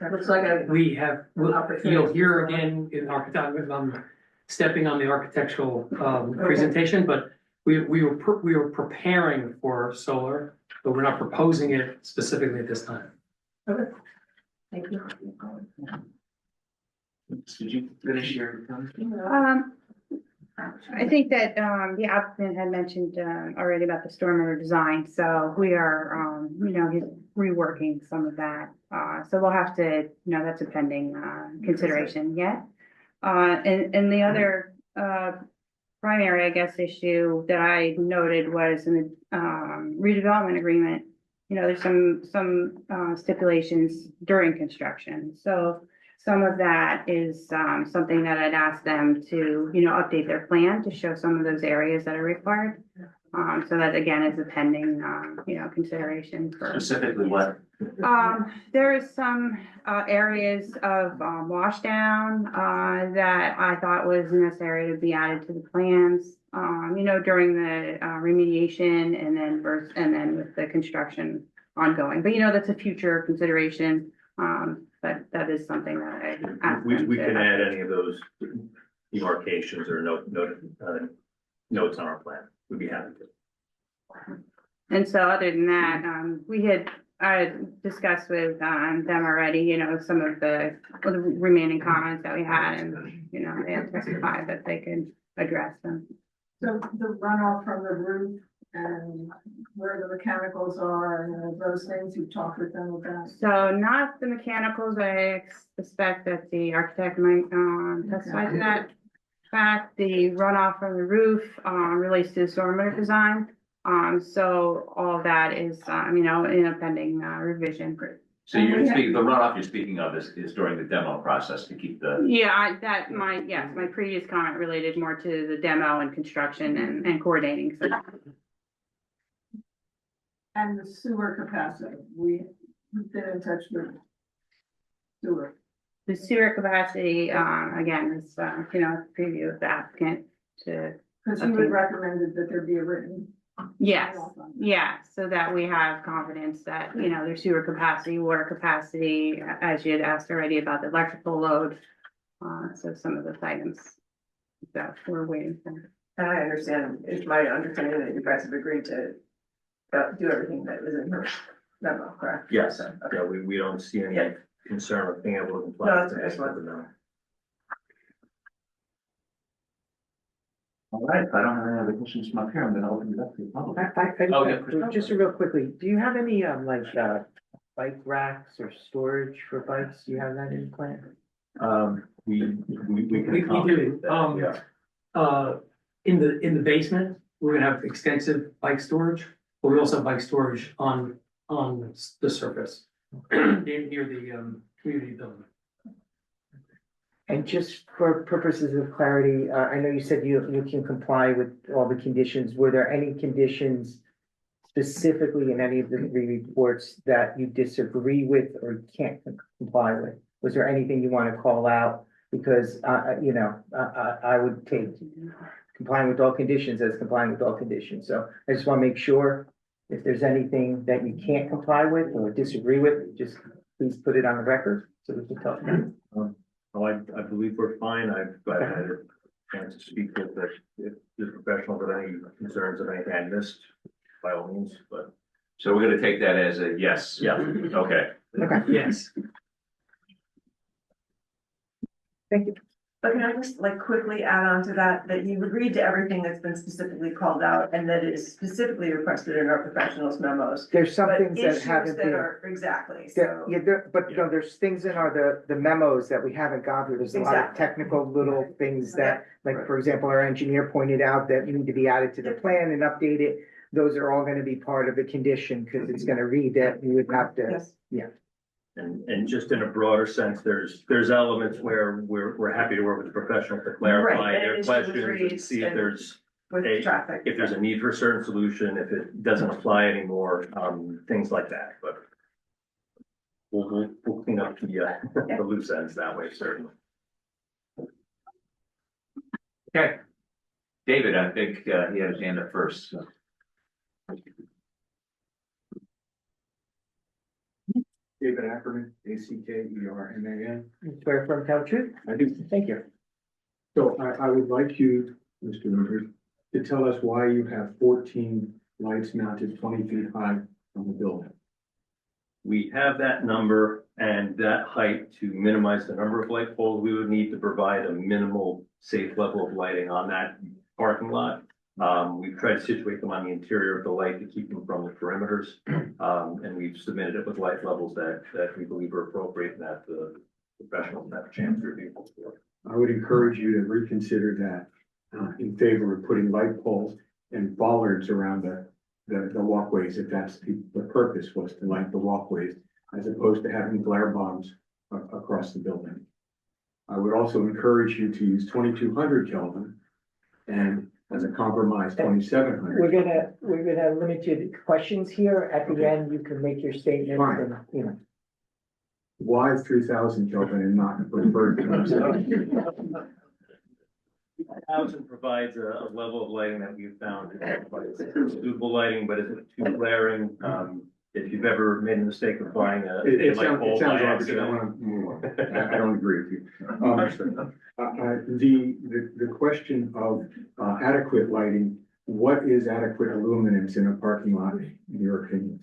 Looks like We have, you'll hear again in architect, I'm stepping on the architectural presentation, but we were preparing for solar, but we're not proposing it specifically at this time. Okay. Thank you. Did you finish your? I think that, the applicant had mentioned, already about the stormwater design, so we are, he's reworking some of that. So we'll have to, that's a pending, consideration yet. And the other, primary, I guess, issue that I noted was in the, redevelopment agreement. There's some stipulations during construction, so some of that is, something that I'd ask them to, update their plan to show some of those areas that are required. So that again is a pending, consideration for. Specifically what? There is some, areas of, washdown, that I thought was necessary to be added to the plans, during the, remediation and then with the construction ongoing. But that's a future consideration. But that is something that I asked them We to can update. add any of those demarcations or notes on our plan. We'd be happy to. And so other than that, I discussed with, them already, some of the remaining comments that we had and, they had testified that they could address them. So the runoff from the roof and where the mechanicals are and those things you talked with them about? So not the mechanicals, I suspect that the architect might, testify to that. Fact, the runoff from the roof, relates to the stormwater design. So all of that is, in a pending, revision. So the runoff you're speaking of is during the demo process to keep the. Yeah, my previous comment related more to the demo and construction and coordinating. So. And the sewer capacity, we've been in touch with sewer. The sewer capacity, again, is, preview of the applicant to. Because you had recommended that there be a written. Yes, yeah, so that we have confidence that, there's sewer capacity, water capacity, as you had asked already about the electrical load. So some of those items that we're waiting for. And I understand, it's my understanding that you guys have agreed to do everything that was in her memo, correct? Yes, So, yeah, we don't see any Yeah. concern of being able to comply. No, with that's the what I just wanted to know. All right, if I don't have any other questions from up here, I'm gonna open it up to the public. Oh, yeah. just real quickly, do you have any, bike racks or storage for bikes? Do you have that in plan? We can We do, accommodate that, yeah. in the basement, we're gonna have extensive bike storage, but we also have bike storage on the surface. Near the, community building. And just for purposes of clarity, I know you said you can comply with all the conditions. Were there any conditions specifically in any of the three reports that you disagree with or can't comply with? Was there anything you want to call out? Because, I would take complying with all conditions as complying with all conditions. So I just want to make sure if there's anything that you can't comply with or disagree with, just please put it on the record so we can talk about it. I believe we're fine. I've had a chance to speak with the professional, but any concerns of anything I missed, by all means, but. So we're gonna take that as a yes. Yeah, okay. Okay. Yes. Thank you. But can I just quickly add on to that you've agreed to everything that's been specifically called out and that is specifically requested in our professionals memos. There's some But things that issues haven't that been. are, exactly, so. There's things in the memos that we haven't gone through. There's a lot of Exactly. technical little things that, Right. for example, our engineer pointed out that need to be added to the plan and updated. Those are all gonna be part of the condition, because it's gonna read that you would have to, Yes. yeah. And just in a broader sense, there's elements where we're happy to work with the professional to clarify Right, and their issues questions and raised see if and there's With traffic. if there's a need for a certain solution, if it doesn't apply anymore, things like that, but we'll clean up the loose ends that way, certainly. Okay. David, I think, he had his hand up first, so. David Ackerman, ACKERMAN. Swear from tell the truth? I do. Thank you. So I would like you, Mr. Murphy, to tell us why you have 14 lights mounted 20 feet high on the building. We have that number And that height, to minimize the number of light poles, we would need to provide a minimal safe level of lighting on that parking lot. We've tried to situate them on the interior of the light to keep them from the perimeters. And we've submitted it with light levels that we believe are appropriate and that the professionals have a chance to review. I would encourage you to reconsider that in favor of putting light poles and bollards around the walkways, if that's the purpose was to light the walkways, as opposed to having glare bombs across the building. I would also encourage you to use 2200 Kelvin and as a compromise, 2700. We're gonna have limited questions here. At the end, you can make your statement and, you know. Why 3000 Kelvin and not preferred? 1000 provides a level of lighting that we've found is suitable lighting, but isn't too glaring. If you've ever made a mistake of buying a light bulb by accident. I don't agree with you. The question of adequate lighting, what is adequate illuminance in a parking lot, in your opinion?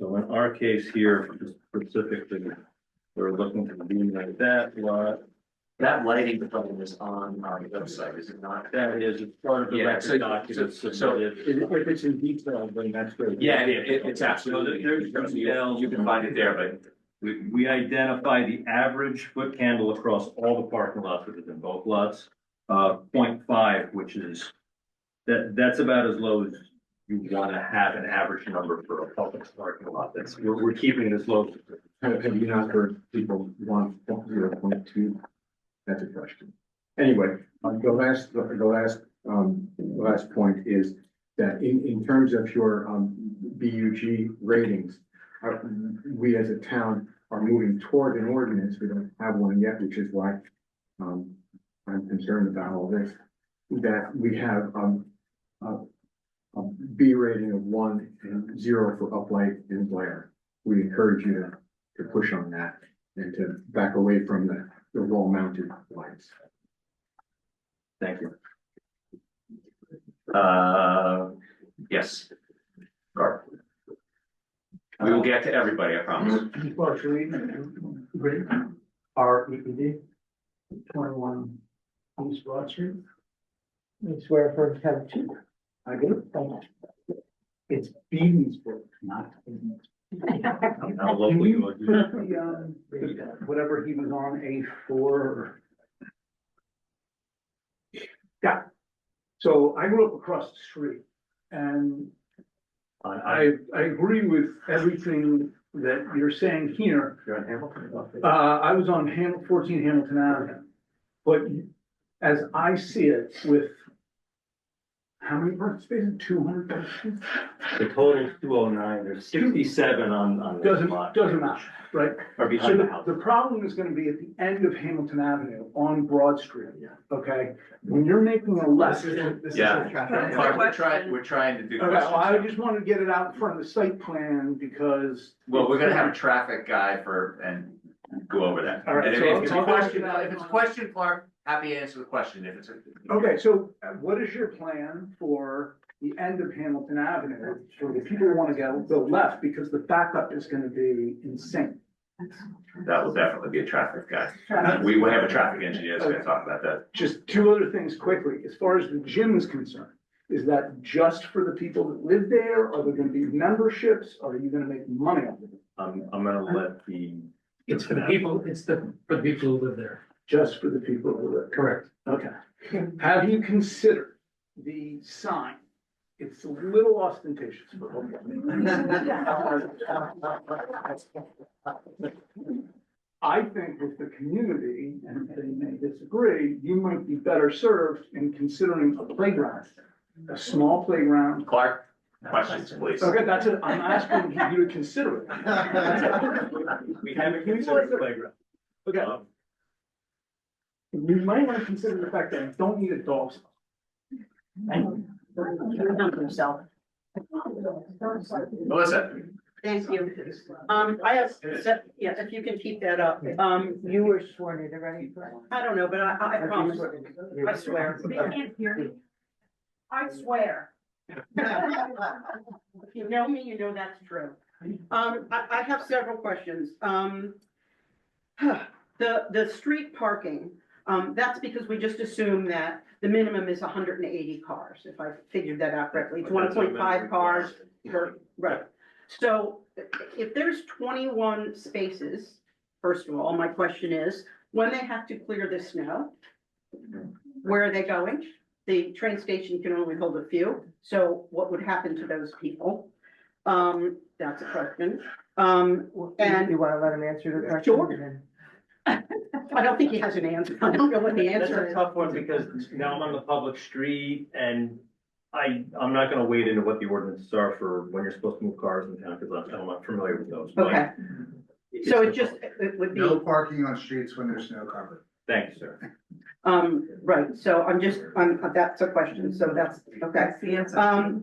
So in our case here, specifically, we're looking to illuminate that lot. That lighting button is on our website, is it not? That is, it's part of the record document submitted. If it's in detail, then that's great. Yeah, it's absolutely, you can find it there, but We identify the average foot candle across all the parking lots within both lots, 0.5, which is, that's about as low as you want to have an average number for a public parking lot. We're keeping it as low. Have you not heard people want 0.2? That's a question. Anyway, the last point is that in terms of your BUG ratings, we as a town are moving toward an ordinance. We don't have one yet, which is why I'm concerned about all this. That we have a B rating of 1 and 0 for uplight and glare. We encourage you to push on that and to back away from the wall-mounted lights. Thank you. yes. Garth. We will get to everybody, I promise. REPD, 21 East Broad Street. You swear for have two. I do. It's Beaton's book, not. How local you are. Whatever he was on, A4. Yeah. So I grew up across the street and I agree with everything that you're saying here. You're on Hamilton? I was on 14 Hamilton Avenue. But as I see it with how many parking spaces? 200 parking spaces? The total is 209, there's 67 on this lot. Doesn't matter, right? Or behind the house. The problem is gonna be at the end of Hamilton Avenue on Broad Street, okay? When you're making a left. Yeah. Clark, we're trying to do. Okay, well, I just wanted to get it out in front of the site plan because. Well, we're gonna have a traffic guy and go over that. All right, And so if it's a I'll- question, Clark, happy to answer the question if it's a. Okay, so what is your plan for the end of Hamilton Avenue for the people who want to go left, because the backup is gonna be insane. That will definitely be a traffic guy. We will have a traffic engineer that's gonna talk about that. Just two other things quickly, as far as the gym is concerned, is that just for the people that live there? Are there gonna be memberships? Are you gonna make money off of it? I'm gonna let the. It's for the people, for the people who live there. Just for the people who live? Correct. Okay. Have you considered the sign? It's a little ostentatious, but I think with the community, and they may disagree, you might be better served in considering a playground, a small playground. Clark, questions, please. Okay, that's it. I'm asking you to consider it. We haven't considered the playground. Okay. You might want to consider the fact that I don't need a dog spot. Melissa. Thank you. I have, yeah, if you can keep that up. You were sworn in already. I don't know, but I promise. I swear. They can't hear me. I swear. If you know me, you know that's true. I have several questions. The street parking, that's because we just assume that the minimum is hundred and eighty cars, if I figured that out correctly. It's 1.5 cars per, right. So if there's 21 spaces, first of all, my question is, when they have to clear the snow, where are they going? The train station can only hold a few, so what would happen to those people? That's a question. And You wanna let him answer the question? Sure. I don't think he has an answer. I don't know what the answer That's is. a tough one because now I'm on the public street and I'm not gonna wade into what the ordinances are for when you're supposed to move cars in town, because I'm not familiar with those. but Okay. it's So the- it just, it would No be, parking on streets when there's snow cover. Thank you, sir. right, so that's a question, so that's, okay. That's the answer.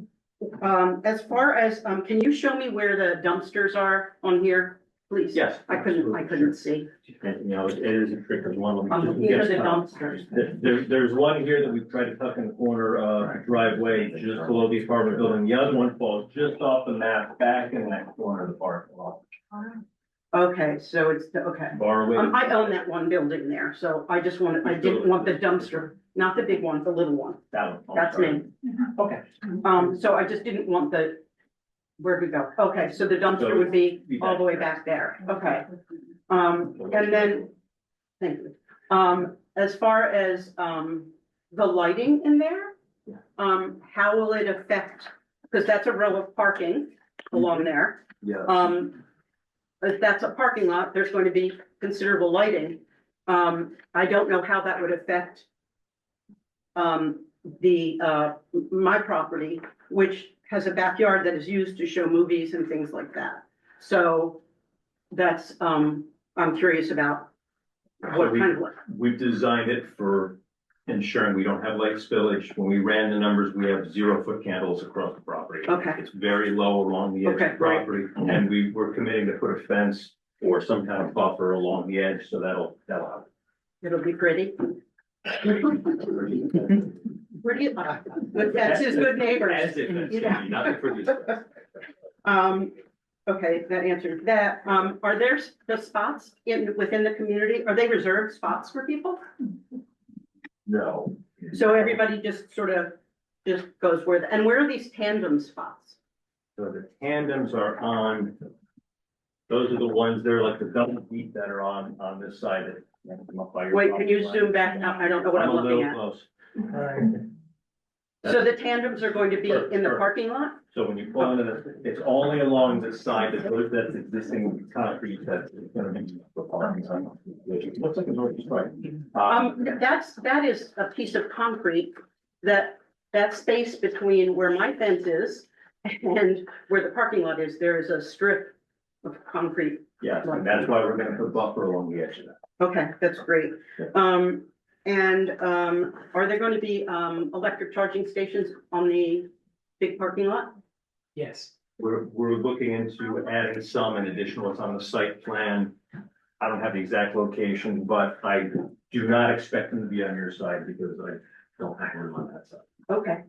As far as, can you show me where the dumpsters are on here, please? Yes. I couldn't see. And, you know, it is a trick, because one of them. I'm looking at the dumpsters. There's one here that we've tried to tuck in the corner of the driveway just below the apartment building. The other one falls just off the map, back in that corner of the parking lot. Okay, so it's, okay. Far away. I own that one building there, so I didn't want the dumpster, not the big one, the little one. That one. That's me. Okay. So I just didn't want where'd we go? Okay, so the dumpster would be all the way back there. Okay. And then, thank you. As far as, the lighting in there, how will it affect, because that's a row of parking along there. Yeah. If that's a parking lot, there's going to be considerable lighting. I don't know how that would affect my property, which has a backyard that is used to show movies and things like that. So that's, I'm curious about what kind of. We've designed it for ensuring we don't have light spillage. When we ran the numbers, we have 0-foot candles across the property. Okay. It's very low along the edge of Okay, the property, and we were committing to put a fence or some kind of buffer along the edge, so that'll help. It'll be pretty. Pretty, that's his good neighbor. As if it's gonna be nothing for these. Okay, that answers that. Are there the spots within the community? Are they reserved spots for people? No. So everybody just sort of just goes and where are these tandem spots? So the tandems are on, those are the ones, they're like the double deep that are on this side that. Come up by your Wait, can you property zoom back? I don't know what I'm a little looking at. close. So the tandems are going to be in the parking lot? So when you pull into it's only along the side that's existing concrete that's gonna be for parking. It looks like it's already striped. That is a piece of concrete that space between where my fence is and where the parking lot is, there is a strip of concrete. Yeah, and that's why we're gonna put buffer along the edge of that. Okay, that's great. Are there going to be, electric charging stations on the big parking lot? Yes. We're looking into adding some in addition what's on the site plan. I don't have the exact location, but I do not expect them to be on your side because I don't have room on that side. Okay.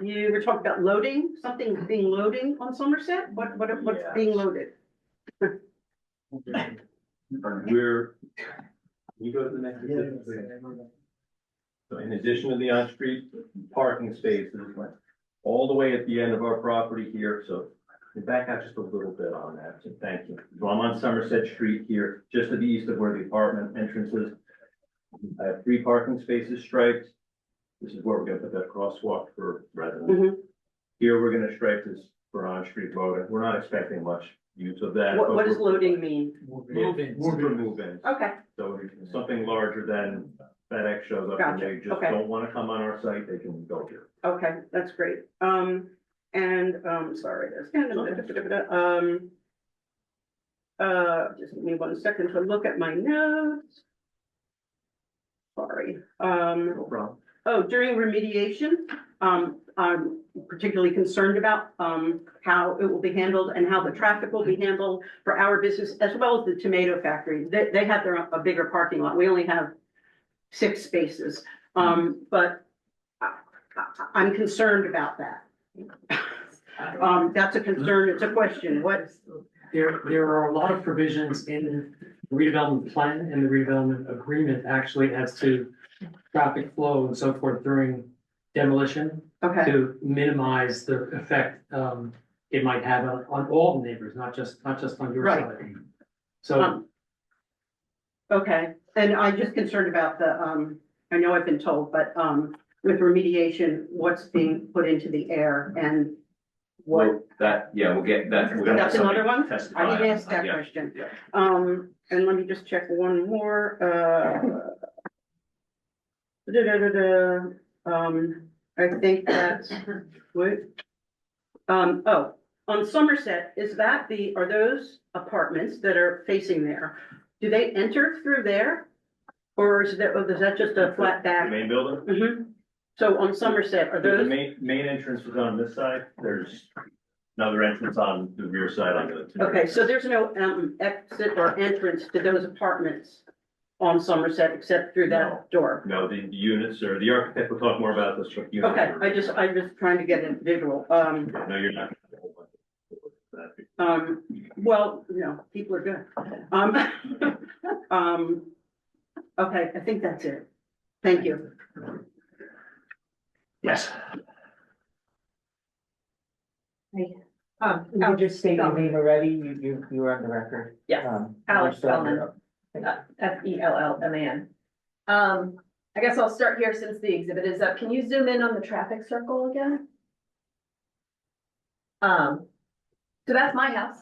You were talking about loading, something being loading on Somerset? What's Yeah. being loaded? You go to the next. exhibit, please. So in addition to the on-street parking spaces, all the way at the end of our property here, so back out just a little bit on that, so thank you. So I'm on Somerset Street here, just to the east of where the apartment entrance is. I have 3 parking spaces striped. This is where we're gonna put that crosswalk for residents. Mhm. Here, we're gonna stripe this for on-street loading. We're not expecting much use of that. What but does we're- loading mean? Move-in. Okay, So if something larger than FedEx shows up and Gotcha. they just Okay. don't wanna come on our site, they can go here. okay, that's great. Sorry, there's just give me 1 second to look at my notes. Sorry. No problem. Oh, during remediation, I'm particularly concerned about, how it will be handled and how the traffic will be handled for our business as well as the tomato factory. They have a bigger parking lot. We only have 6 spaces. But I'm concerned about that. That's a concern, it's a question, what, There are a lot of provisions in the redevelopment plan and the redevelopment agreement actually as to traffic flow and so forth during demolition okay, to minimize the effect, it might have on all the neighbors, not just on your Right. side. So, okay, and I'm just concerned about the, I know I've been told, but, with remediation, what's being put into the air and what, Well, that, yeah, we'll get that. We're gonna have that's another somebody one? testify I didn't on ask that yeah, question. yeah. And let me just check one more, I think that's, wait. Oh, on Somerset, are those apartments that are facing there? Do they enter through there? Or is that just a flat The back? main building? Mm-hmm. So on Somerset, are The those, main entrance is on this side. There's another entrance on the rear side on the. okay, so there's no exit or entrance to those apartments on Somerset except through that door? No, the units or the architect will talk more about this. But units Okay, are- I'm just trying to get a visual. No, you're not. Well, you know, people are good. Okay, I think that's it. Thank you. Yes. You just state your name already, you were on the record. Yes, Alex Spellman, Fellman. I guess I'll start here since the exhibit is up. Can you zoom in on the traffic circle again? So that's my house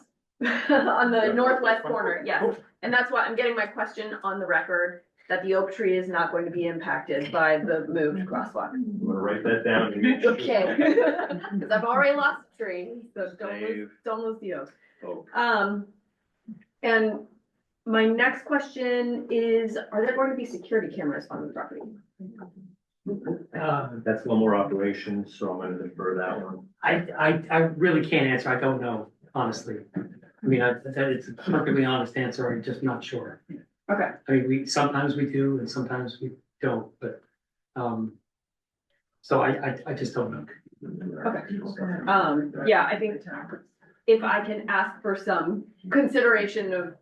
on the northwest corner, yes. And that's why I'm getting my question on the record that the oak tree is not going to be impacted by the moved crosswalk. I'm gonna write that down. And make sure. Okay, because I've already lost the tree, so don't lose the oak. Oh. And my next question is, are there going to be security cameras on the property? That's a little more operations, so I'm gonna defer that one. I really can't answer. I don't know, honestly. I mean, it's a perfectly honest answer. I'm just not sure. Okay. I mean, sometimes we do and sometimes we don't, but, so I just don't know. Okay. Yeah, I think if I can ask for some consideration of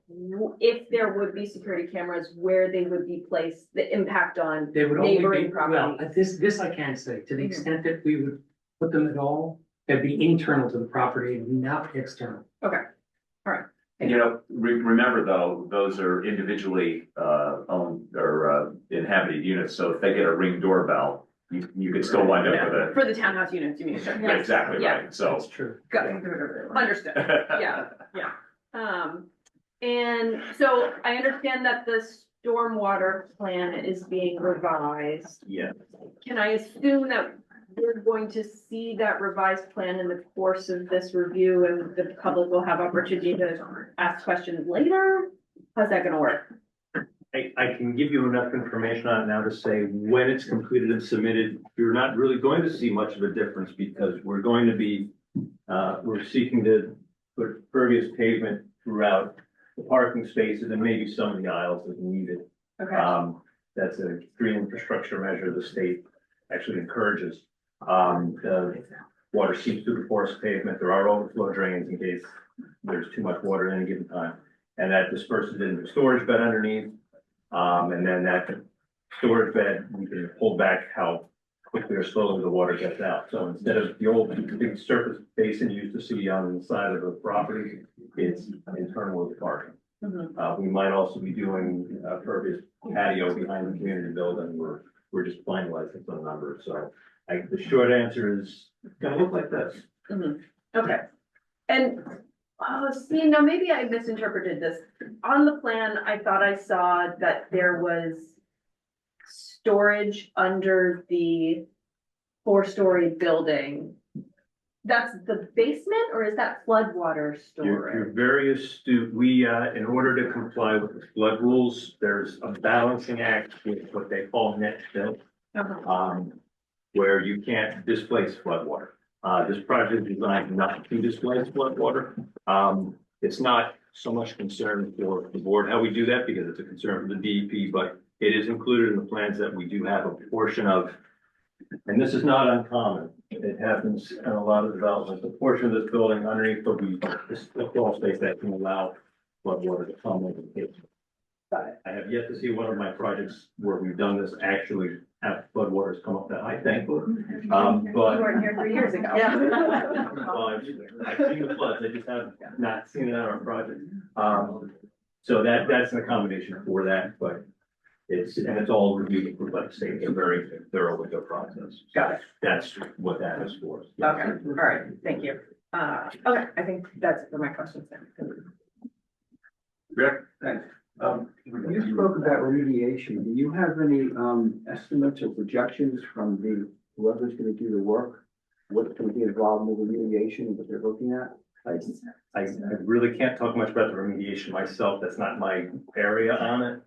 if there would be security cameras, where they would be placed, the impact on They would only neighboring be, well, properties. this I can say, to the extent that we would put them at all, they'd be internal to the property and not external. Okay, all right. And you know, remember though, those are individually owned or inhabited units, so if they get a Ring doorbell, you could still wind up with a. For the townhouse units, you mean? Sure. Yeah, exactly Yeah. right, so. That's true. Got it. Understood. Yeah, yeah. And so I understand that the stormwater plan is being revised. Yeah. Can I assume that we're going to see that revised plan in the course of this review and the public will have opportunity to ask questions later? How's that gonna work? I can give you enough information on it now to say when it's completed and submitted, you're not really going to see much of a difference because we're going to be, we're seeking to put pervious pavement throughout the parking spaces and maybe some of the aisles as needed. Okay. That's a green infrastructure measure the state actually encourages. The water seeps through the porous pavement. There are overflow drains in case there's too much water at any given time. And that disperses into the storage bed underneath. And then that storage bed, we can hold back how quickly or slowly the water gets out. So instead of the old big surface basin you used to see on the side of the property, it's internal with the parking. We might also be doing a pervious patio behind the community building. We're just finalizing some numbers. So the short answer is it's gonna look like this. Okay. And, see, now maybe I misinterpreted this. On the plan, I thought I saw that there was storage under the 4-story building. That's the basement, or is that floodwater You're storage? very astute. We, in order to comply with the flood rules, there's a balancing act with what they call net fill, where you can't displace floodwater. This project is designed not to displace floodwater. It's not so much concern for the board how we do that because it's a concern for the DEP, but it is included in the plans that we do have a portion of And this is not uncommon. It happens in a lot of developments. A portion of this building underneath will be this crawl space that can allow floodwater to come in. I have yet to see one of my projects where we've done this actually have floodwaters come up that high, thankfully. You But weren't here 3 years ago. well, I've seen the floods, I just have not seen it on our project. So that's an accommodation for that, but it's all reviewed by the state, a very thorough legal process. Got it. That's what that is for. Okay, all right, thank you. Okay, I think that's it for my questions then. Rick? Thanks. You spoke about remediation. Do you have any, estimates or projections from whoever's gonna do the work? What's gonna be involved in the remediation that they're looking at? I really can't talk much about the remediation myself, that's not my area on it.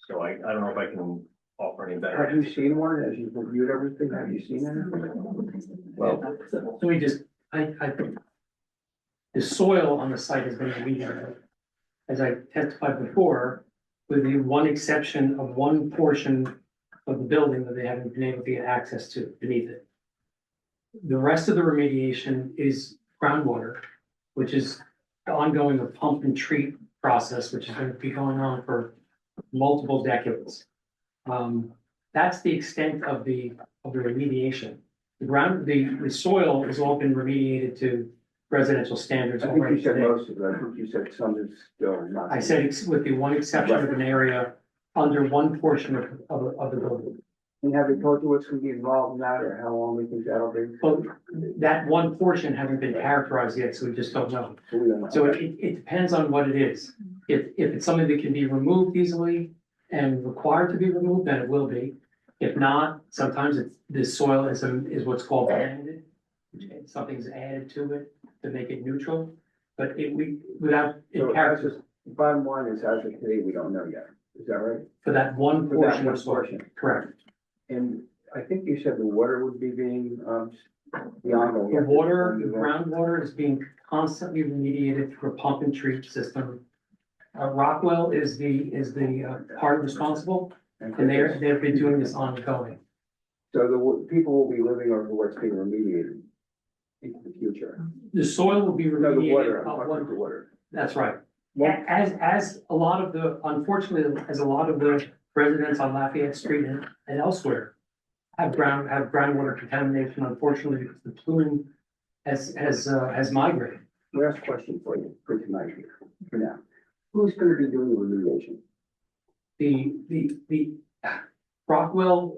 So I don't know if I can offer any better. Have you seen one as you've reviewed everything? Have you seen anything? Well, So we just, the soil on the site has been remediated. As I testified before, with the one exception of one portion of the building that they haven't been able to get access to beneath it. The rest of the remediation is groundwater, which is ongoing a pump and treat process, which is going to be going on for multiple decades. That's the extent of the remediation. The soil has all been remediated to residential standards I think already you said today. most of it. I think you said some is still not. I said with the one exception of an area under one portion of the building. And have they told you what's gonna be involved in that or how long we think that'll be? But that one portion hasn't been characterized yet, so we just don't know. So we don't know. So it depends on what it is. If it's something that can be removed easily and required to be removed, then it will be. If not, sometimes the soil is what's called banded. Something's added to it to make it neutral, but without So it characters bottom line is as of today, we don't know yet. Is that right? for that one For that portion one of soil. portion. Correct. And I think you said the water would be being, beyond. The water, the groundwater is being constantly remediated through a pump and treat system. Rockwell is the part responsible, and they've been doing this ongoing. So the people will be living over what's being remediated into the future. The soil will be No, the water, remediated. I'm talking about the water. That's right. As a lot of the, unfortunately, as a lot of the residents on Lafayette Street and elsewhere have groundwater contamination, unfortunately, because the plume has migrated. Last question for you for tonight, for now. Who's gonna be doing the remediation? The Rockwell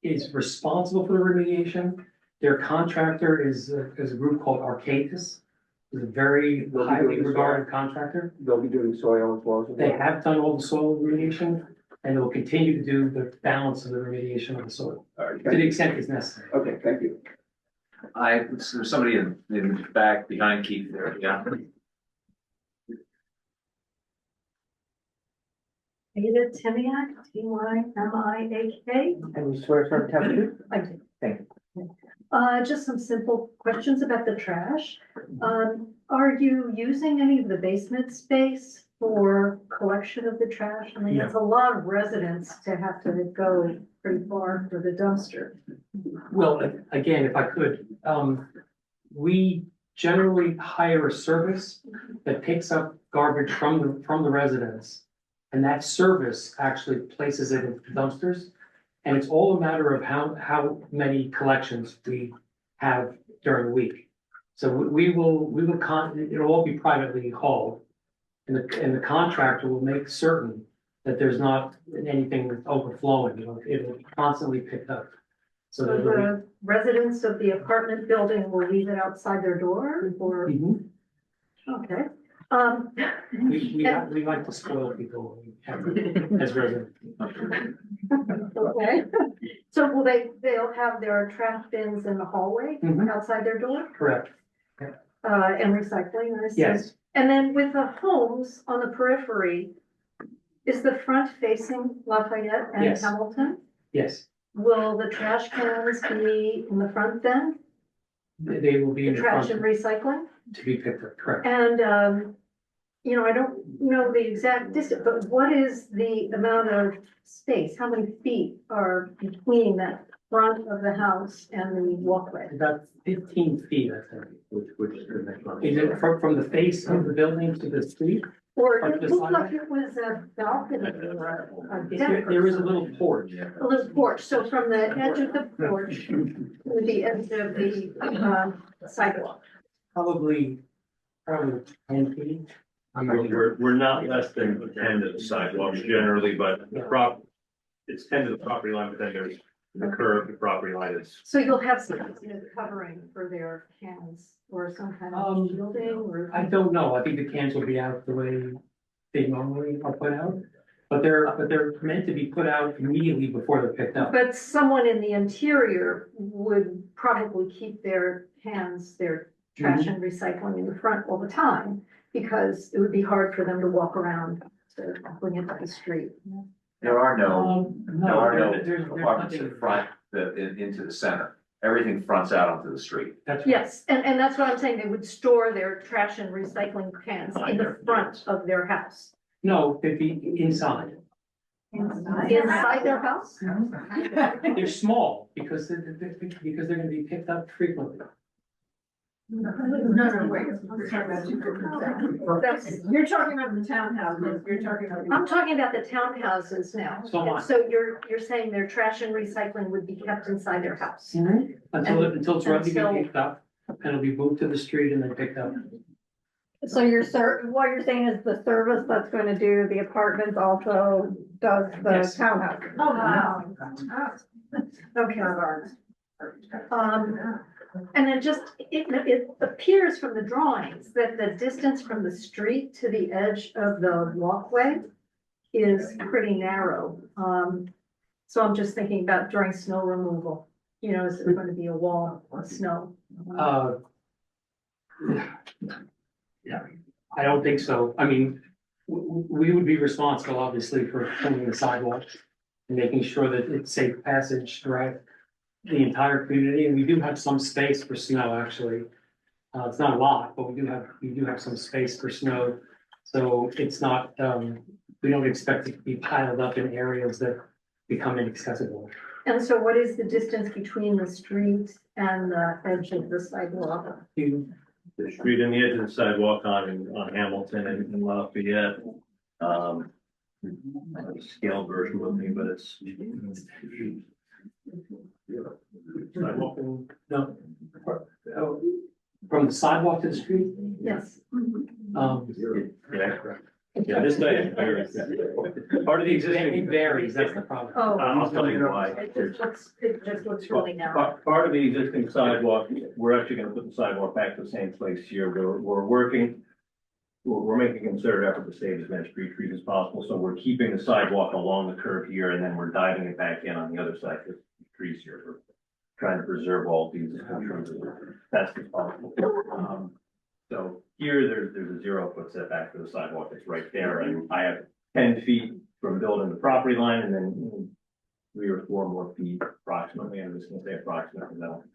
is responsible for the remediation. Their contractor is a group called Arcadis. Is a very They'll be highly doing the regarded soil. contractor. They'll be doing soil as well as. They have done all the soil remediation and they will continue to do the balance of the remediation of the soil All right, to thank the you. extent it's necessary. Okay, thank you. There's somebody in the back behind Keith there, yeah. Ada Timiak, Tymiak. And you swear to tell the truth? I do. Thank you. Just some simple questions about the trash. Are you using any of the basement space for collection of the trash? I mean, it's a lot of residents to have to go pretty far for the dumpster. Well, again, if I could, we generally hire a service that picks up garbage from the residents. And that service actually places it in dumpsters. And it's all a matter of how many collections we have during the week. So it'll all be privately hauled. And the contractor will make certain that there's not anything overflowing, it'll be constantly picked up. So the residents of the apartment building will leave it outside their door or? Okay. We like to spoil people as residents. Okay, so they'll have their trash bins in the hallway outside their door? Correct. And recycling, I assume? Yes. And then with the homes on the periphery, is the front facing Lafayette and Yes. Hamilton? Yes, Will the trash cans be in the front then? they will be in the Trash front and recycling? to be picked up, correct. And, I don't know the exact distance, but what is the amount of space? How many feet are between that front of the house and the walkway? About 15 feet, I think. Which is the next one. Is it from the face of the building to the street? Or Like it the looked side? like it was a balcony or a deck. There is a little porch. A little porch, so from the edge of the porch to the edge of the sidewalk. Probably 10 feet. We're not less than 10 to the sidewalks generally, but it's 10 to the property line, but then there's the curve, the property line is. So you'll have some covering for their hands or some kind of shielding or? I don't know. I think the cans will be out the way they normally are put out. But they're meant to be put out immediately before they're picked up. But someone in the interior would probably keep their hands, their trash and recycling in the front all the time, because it would be hard for them to walk around to bring it to the street. There are no there's apartments nothing. that front into the center. Everything fronts out onto the street. That's right. Yes, and that's what I'm saying, they would store their trash and recycling cans in the front of their house. No, they'd be inside. Inside their house? They're small because they're gonna be picked up frequently. No, wait. We're talking about two different things. You're talking about the townhouses, you're talking about. I'm talking about the townhouses now. So am I. So you're saying their trash and recycling would be kept inside their house? Until it's ready to be Until- picked up, and it'll be moved to the street and then picked up. So what you're saying is the service that's going to do the apartments also does the Yes. townhouse? Oh, wow. Okay. And then just, it appears from the drawings that the distance from the street to the edge of the walkway is pretty narrow. So I'm just thinking about during snow removal, is there going to be a wall of snow? Yeah, I don't think so. I mean, we would be responsible, obviously, for cleaning the sidewalks and making sure that it's safe passage throughout the entire community. And we do have some space for snow, actually. It's not a lot, but we do have some space for snow. So it's not, we don't expect it to be piled up in areas that become inaccessible. And so what is the distance between the street and the edge of the sidewalk? The street and the edge of the sidewalk on Hamilton and Lafayette. I have a scaled version with me, but it's. Sidewalk no, from the sidewalk to the street? Yes. Yeah, this day, part of the existing. It varies, that's the problem. Oh. I'll tell you why. It just looks really narrow. Part of the existing sidewalk, we're actually gonna put the sidewalk back to the same place here. We're making a concerted effort to save as many street trees as possible, so we're keeping the sidewalk along the curve here, and then we're diving it back in on the other side, because the trees here, we're trying to preserve all these trees as best as possible. So here, there's a 0-foot setback for the sidewalk that's right there, and I have 10 feet from building the property line, and then 3 or 4 more feet approximately. I'm just gonna say approximately, I don't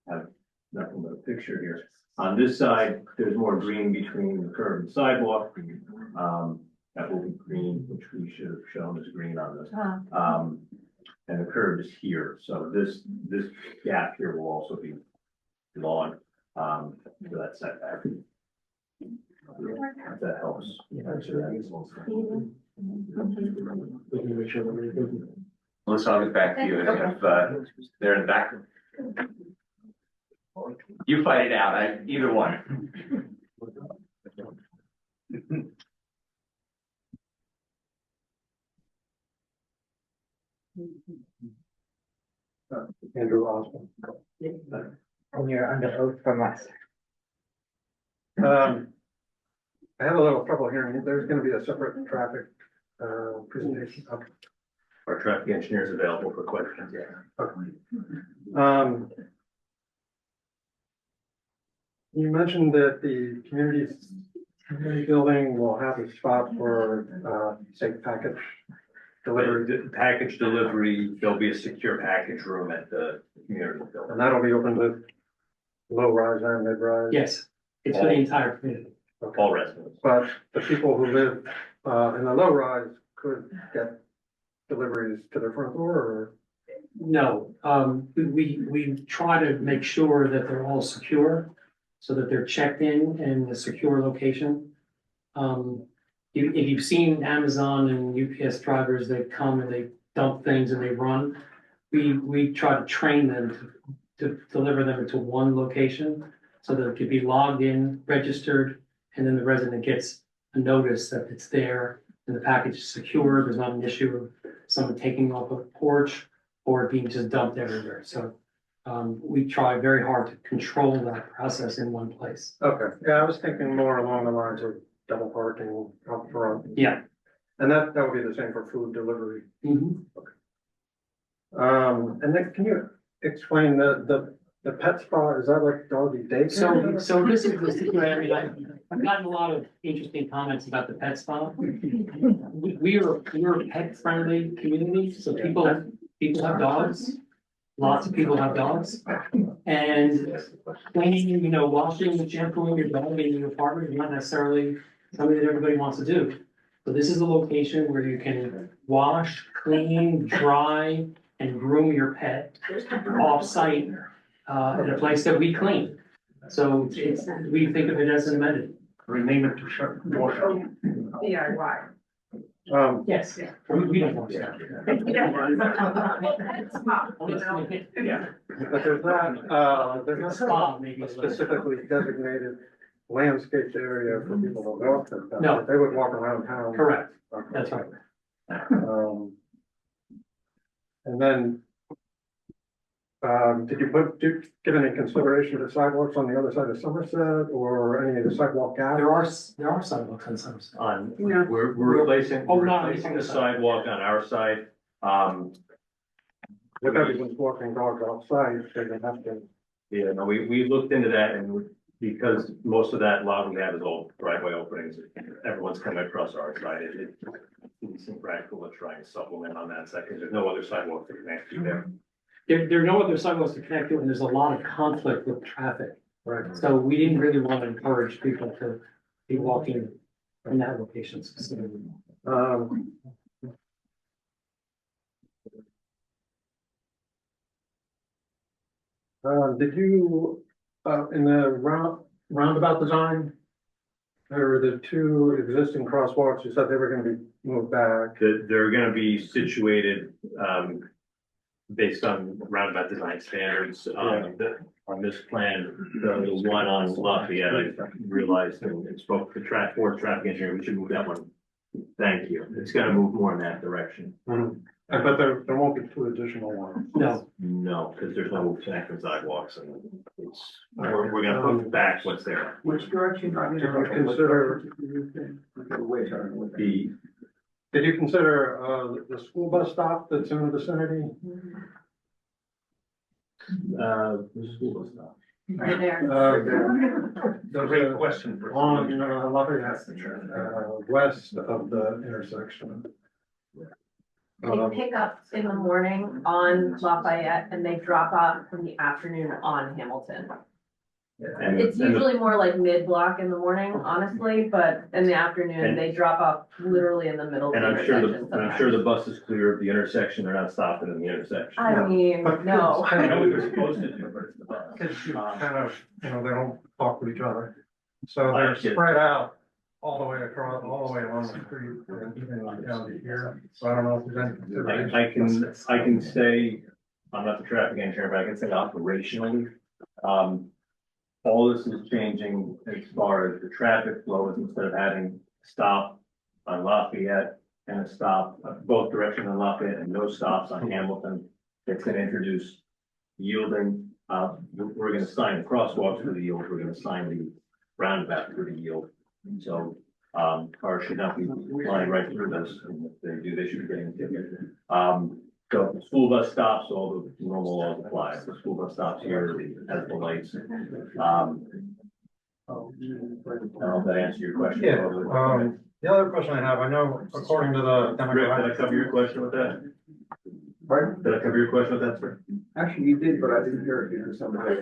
have nothing but a picture here. On this side, there's more green between the curb and sidewalk. That will be green, which we should have shown as green on this. And the curb is here, so this gap here will also be lawn, for that setback. If that helps. Melissa, I'll get back to you if they're in the back. You fight it out, either one. Andrew Osborne. And you're under oath from us. I have a little trouble hearing. There's gonna be a separate traffic, presentation. Okay. Our traffic engineer is available for questions, yeah. Okay. You mentioned that the community building will have a spot for, say, package delivery, The package delivery, there'll be a secure package room at the community building. and that'll be open to low rise and mid rise. Yes, it's for the entire community. All residents. But the people who live, in the low rise could get deliveries to their front door, or? No, we try to make sure that they're all secure, so that they're checked in a secure location. If you've seen Amazon and UPS drivers, they come and they dump things and they run. We try to train them to deliver them to one location, so that it could be logged in, registered, and then the resident gets a notice that it's there and the package is secure. There's not an issue of someone taking off a porch or it being just dumped everywhere. So we try very hard to control that process in one place. Okay, yeah, I was thinking more along the lines of double parking up front. Yeah. And that would be the same for food delivery. Mhm. And then can you explain the pet spa, is that like doggy daycare? So this is where, I mean, I've gotten a lot of interesting comments about the pet spa. We're a pet friendly community, so people have dogs. Lots of people have dogs. And cleaning, washing, shampooing your dog in your apartment is not necessarily something that everybody wants to do. So this is a location where you can wash, clean, dry, and groom your pet off-site at a place that we clean. So we think of it as an amenity. Rename it to short. DIY. Yes, we don't want Yeah. Yeah. But there's not Spa, maybe. a specifically designated landscaped area for people to walk their pets. No. They would walk around town. Correct, Okay. that's right. And then, did you give any consideration to sidewalks on the other side of Somerset or any of the sidewalk gaps? There are sidewalks on Somerset. We're replacing, Oh, we're not on replacing the Somerset. sidewalk on our side. If everyone's walking dogs outside, they're gonna have to. Yeah, no, we looked into that and because most of that lot we have is all driveway openings, everyone's coming across our side. It seems practical to try and supplement on that side because there's no other sidewalk to connect to there. There are no other sidewalks to connect to, and there's a lot of conflict with traffic. Right. So we didn't really want to encourage people to be walking in that location specifically. Did you, in the roundabout design, there were the two existing crosswalks, you said they were gonna be moved back. They're gonna be situated, based on roundabout design standards, on this plan, the one on Lafayette, I realized and spoke to the traffic engineer, we should move that one. Thank you, it's gonna move more in that direction. But there won't be two additional ones. No, because there's no connecting sidewalks and we're gonna put back what's there. Which direction are you? Did you consider, did you consider, the school bus stop that's in the vicinity? The school is not. Right there. Great question. On, Lafayette, west of the intersection. They pick up in the morning on Lafayette and they drop off in the afternoon on Hamilton. It's usually more like mid-block in the morning, honestly, but in the afternoon, they drop off literally in the middle of And the I'm sure intersection I'm sure the bus is clear of the intersection, they're not stopping in the intersection. I mean, no. I know what they're supposed to do, but it's the bus. Kind of, they don't talk to each other. So they're spread out all the way across, all the way along the street and even down to here. So I don't know if there's any consideration. I can say, I'm not the traffic engineer, but I can say operationally, all this is changing as far as the traffic flow is instead of having a stop on Lafayette and a stop both directions on Lafayette and no stops on Hamilton. It's gonna introduce yielding, we're gonna sign the crosswalks for the yield, we're gonna sign the roundabout for the yield. So, cars should not be flying right through those, and if they do, they should be getting a ticket. So if the school bus stops, all the normal laws apply. If the school bus stops here, it has the lights. I don't know if that answers your question. Yeah, the other question I have, I know according to the Rick, did I demographics. cover your question with that? Pardon? Did I cover your question with that, sir? Actually, you did, but I didn't hear it because somebody.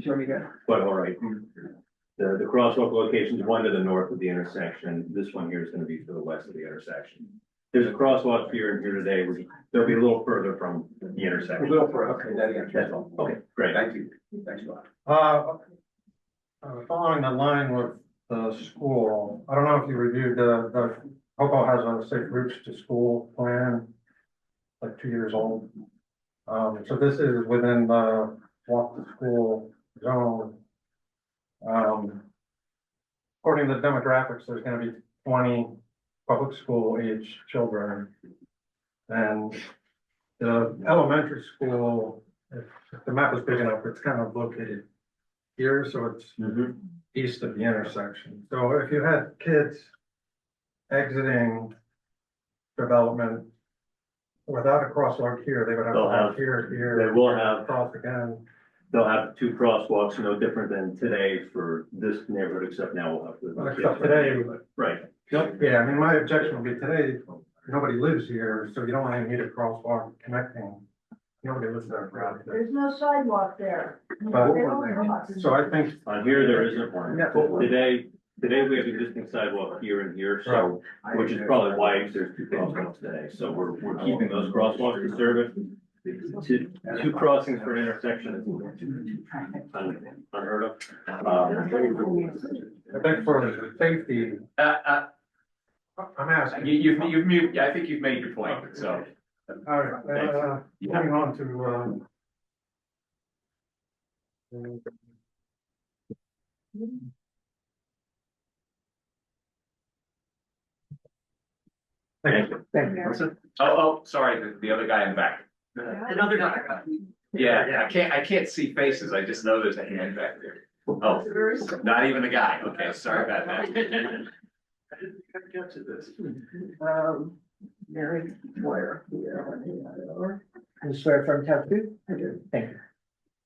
Show me again. But all right. The crosswalk location is one to the north of the intersection. This one here is gonna be to the west of the intersection. There's a crosswalk here and here today, they'll be a little further from the intersection. A little further, okay, that That's all. Okay, great. Thank you, thanks a lot. Following the line with the school, I don't know if you reviewed the Hopewell has a safe routes to school plan, like 2 years old. So this is within the walk to school zone. According to the demographics, there's gonna be 20 public school age children. And the elementary school, if the map is big enough, it's kind of located here, so it's east of the intersection. So if you had kids exiting development without a crosswalk here, they would have to They'll walk have- here, they will have- cross again. They'll have 2 crosswalks, no different than today for this neighborhood, except now we'll have to. Except today. Right. Yeah, I mean, my objection would be today, nobody lives here, so you don't really need a crosswalk connecting. Nobody lives there. There's no sidewalk there. But- They don't cross. So I think. On here, there isn't one. Yeah. Today we have existing sidewalk here and here, so, which is probably why there's 2 crosswalks today. So we're keeping those crosswalks to serve it. 2 crossings for an intersection is unheard of. I think for safety, I'm asking. You've moved, I think you've made your point, so. All right, moving on to, Thank you. Thank you. Oh, sorry, the other guy in the back. Another guy. Yeah, I can't see faces, I just know there's a hand back there. Oh, not even a guy, okay, sorry about that. I didn't get to this. Mary Moyer. You swear from testimony? I do. Thank you.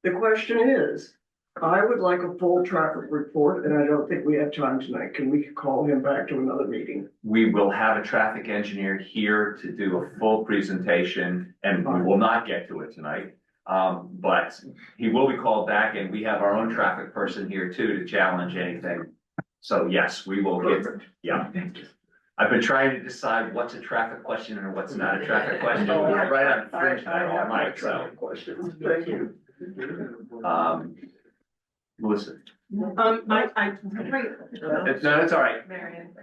The question is, I would like a full traffic report, and I don't think we have time tonight. Can we call him back to another meeting? We will have a traffic engineer here to do a full presentation, and we will not get to it tonight. But he will be called back, and we have our own traffic person here too to challenge anything. So yes, we will get, yeah. I've been trying to decide what's a traffic question and what's not a traffic question. We're right on fringe tonight all night, so. Questions, thank you. Melissa. I. No, that's all right. Marion.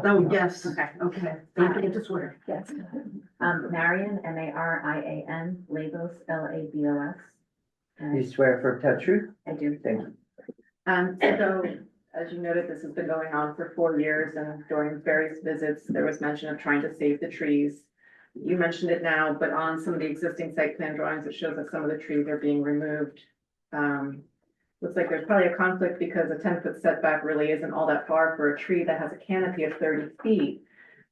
Oh, yes. Okay. Don't get to swear. Yes. Marion, Marian, Labos, Labos. You swear for tell truth? I do. Thank you. So, as you noted, this has been going on for 4 years, and during various visits, there was mention of trying to save the trees. You mentioned it now, but on some of the existing site plan drawings, it shows that some of the trees are being removed. Looks like there's probably a conflict because a 10-foot setback really isn't all that far for a tree that has a canopy of 30 feet.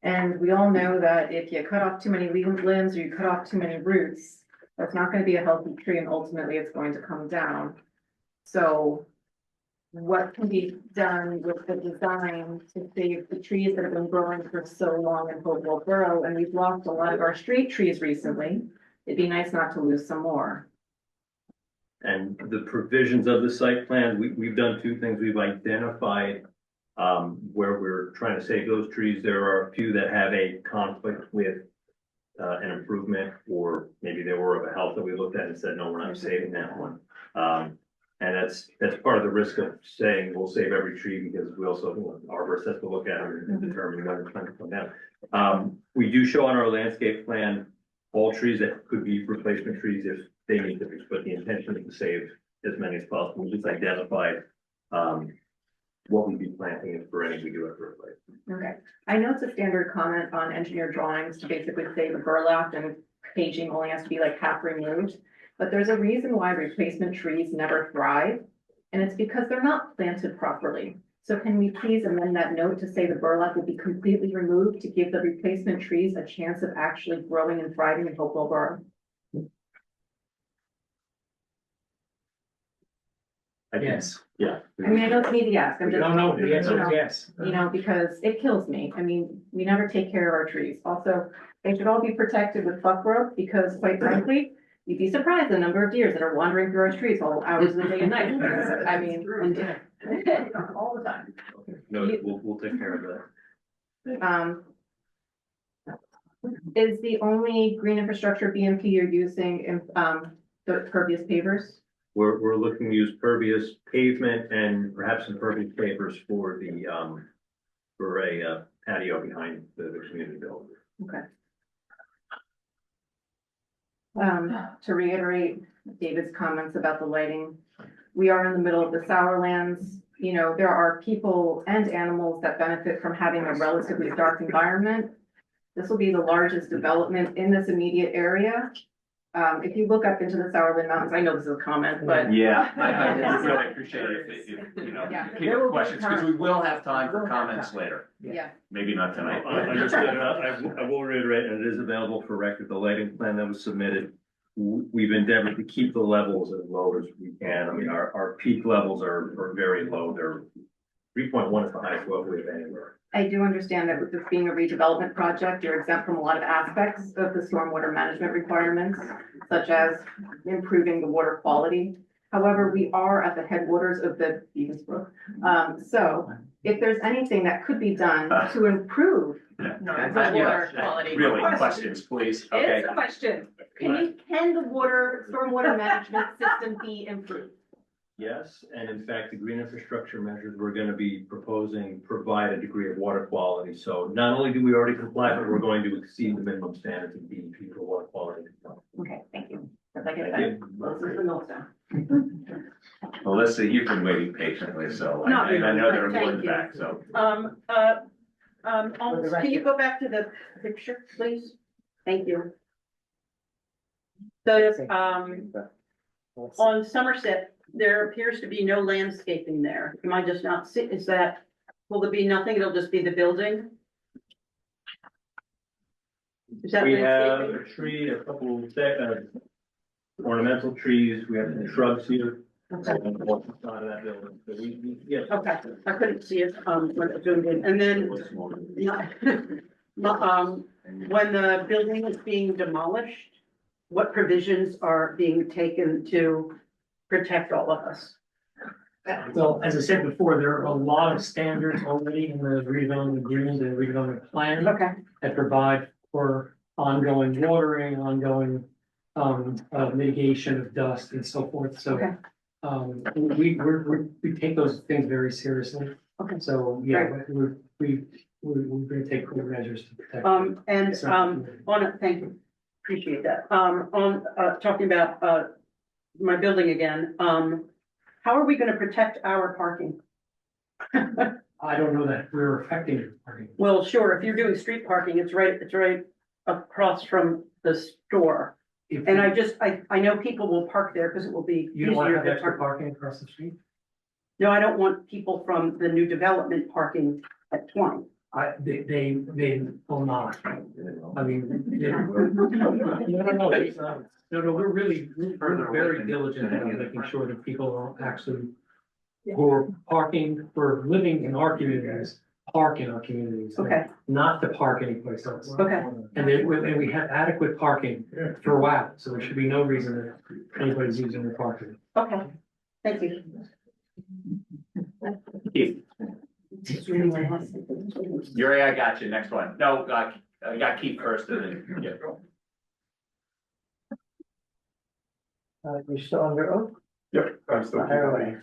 And we all know that if you cut off too many limbs or you cut off too many roots, that's not going to be a healthy tree, and ultimately it's going to come down. So what can be done with the design to save the trees that have been growing for so long in Hopewell Borough? And we've lost a lot of our street trees recently. It'd be nice not to lose some more. And the provisions of the site plan, we've done 2 things. We've identified where we're trying to save those trees. There are a few that have a conflict with an improvement, or maybe they were of a health that we looked at and said, no, we're not saving that one. And that's part of the risk of saying we'll save every tree, because we also, arborists have to look at it and determine when it's going to come down. We do show on our landscape plan all trees that could be replacement trees if they need to be, but the intention is to save as many as possible. We just identified what we'd be planting for any we do have to replace. Okay, I know it's a standard comment on engineer drawings to basically say the burlap and paging only has to be like half removed. But there's a reason why replacement trees never thrive, and it's because they're not planted properly. So can we please amend that note to say the burlap will be completely removed to give the replacement trees a chance of actually growing and thriving in Hopewell Borough? Yes. Yeah. I mean, I don't need to ask, I'm just. No, the answer you know, is yes. You know, because it kills me. I mean, we never take care of our trees. Also, they should all be protected with buckrope, because quite frankly, you'd be surprised the number of deers that are wandering through our trees all hours of the day and night. I mean, All the time. No, we'll take care of that. Is the only green infrastructure BMP you're using in, the pervious pavers? We're looking to use pervious pavement and perhaps some pervious pavers for the, for a patio behind the community building. Okay. To reiterate David's comments about the lighting, we are in the middle of the Sourlands. You know, there are people and animals that benefit from having a relatively dark environment. This will be the largest development in this immediate area. If you look up into the Sourland Mountains, I know this is a comment, but. Yeah, I really appreciate it if, you know, Yeah. keep your questions, because we will have time for comments later. Yeah. Maybe not tonight. Understood. I will reiterate, and it is available for record, the lighting plan that was submitted. We've endeavored to keep the levels as low as we can. I mean, our peak levels are very low. They're 3.1 is the highest level we've anywhere. I do understand that with this being a redevelopment project, you're exempt from a lot of aspects of the stormwater management requirements, such as improving the water quality. However, we are at the headwaters of the Stevens Brook. So if there's anything that could be done to improve the water quality. Really, questions, please. Okay. It's a question. Can the water, stormwater management system be improved? Yes, and in fact, the green infrastructure measures we're going to be proposing provide a degree of water quality. So not only do we already comply, but we're going to exceed the minimum standards of DEP for water quality. Okay, thank you. If I get that, those are the notes down. Melissa, you've been waiting patiently, so I know they're important back, so. Can you go back to the picture, please? Thank you. The, on Somerset, there appears to be no landscaping there. Am I just not see, is that, will there be nothing? It'll just be the building? Is that We have landscaping? a tree, a couple of ornamental trees. We have some shrubs here. Okay. On the side of that building. So yes. Okay, I couldn't see it, when it was zoomed in, and then, when the building is being demolished, what provisions are being taken to protect all of us? Well, as I said before, there are a lot of standards already in the redevelopment agreement and redevelopment plan. Okay. That provide for ongoing watering, ongoing, mitigation of dust and so forth, so. Okay. We take those things very seriously. Okay. So, yeah, we're gonna take cool measures to protect. Thank you, appreciate that. Talking about, my building again, how are we gonna protect our parking? I don't know that we're affecting your parking. Well, sure, if you're doing street parking, it's right across from the store. And I know people will park there because it will be You don't want to easier have to extra park. parking across the street? No, I don't want people from the new development parking at 20. They will not. I mean, no, it's not. No, we're very diligent about making sure that people are actually who are parking, for living in our communities, park in our communities. Okay. Not to park anyplace else. Okay. And we have adequate parking throughout, so there should be no reason that anybody's using the parking. Okay, thank you. Keith. Yuri, I got you. Next one. No, I got Keith first and then, yeah. You're still under oath? Yep, I'm still. Fire away.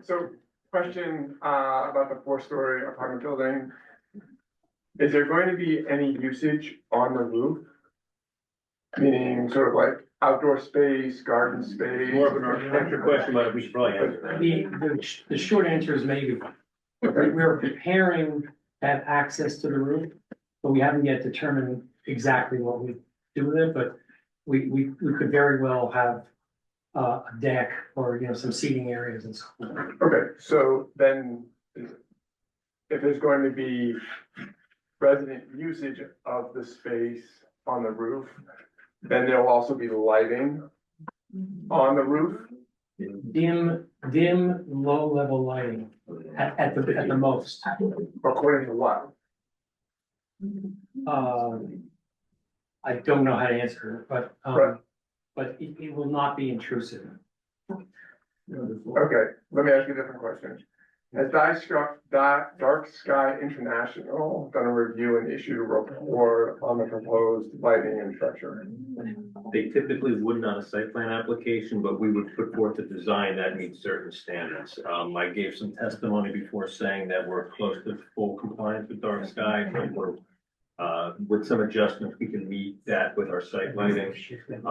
So question, about the 4-story apartment building. Is there going to be any usage on the roof? Meaning sort of like outdoor space, garden space? More of an architecture question, but we should probably answer that. The short answer is maybe. We're preparing to have access to the roof, but we haven't yet determined exactly what we do with it, but we could very well have a deck or, some seating areas and so forth. Okay, so then if there's going to be resident usage of the space on the roof, then there will also be lighting on the roof? Dim, low-level lighting at the most. According to what? I don't know how to answer it, but, Right. but it will not be intrusive. Okay, let me ask you a different question. Has Dark Sky International done a review and issued a report on the proposed lighting and structure? They typically wouldn't on a site plan application, but we would put forth a design that meets certain standards. I gave some testimony before saying that we're close to full compliance with dark sky, and we're, with some adjustments, we can meet that with our site lighting, and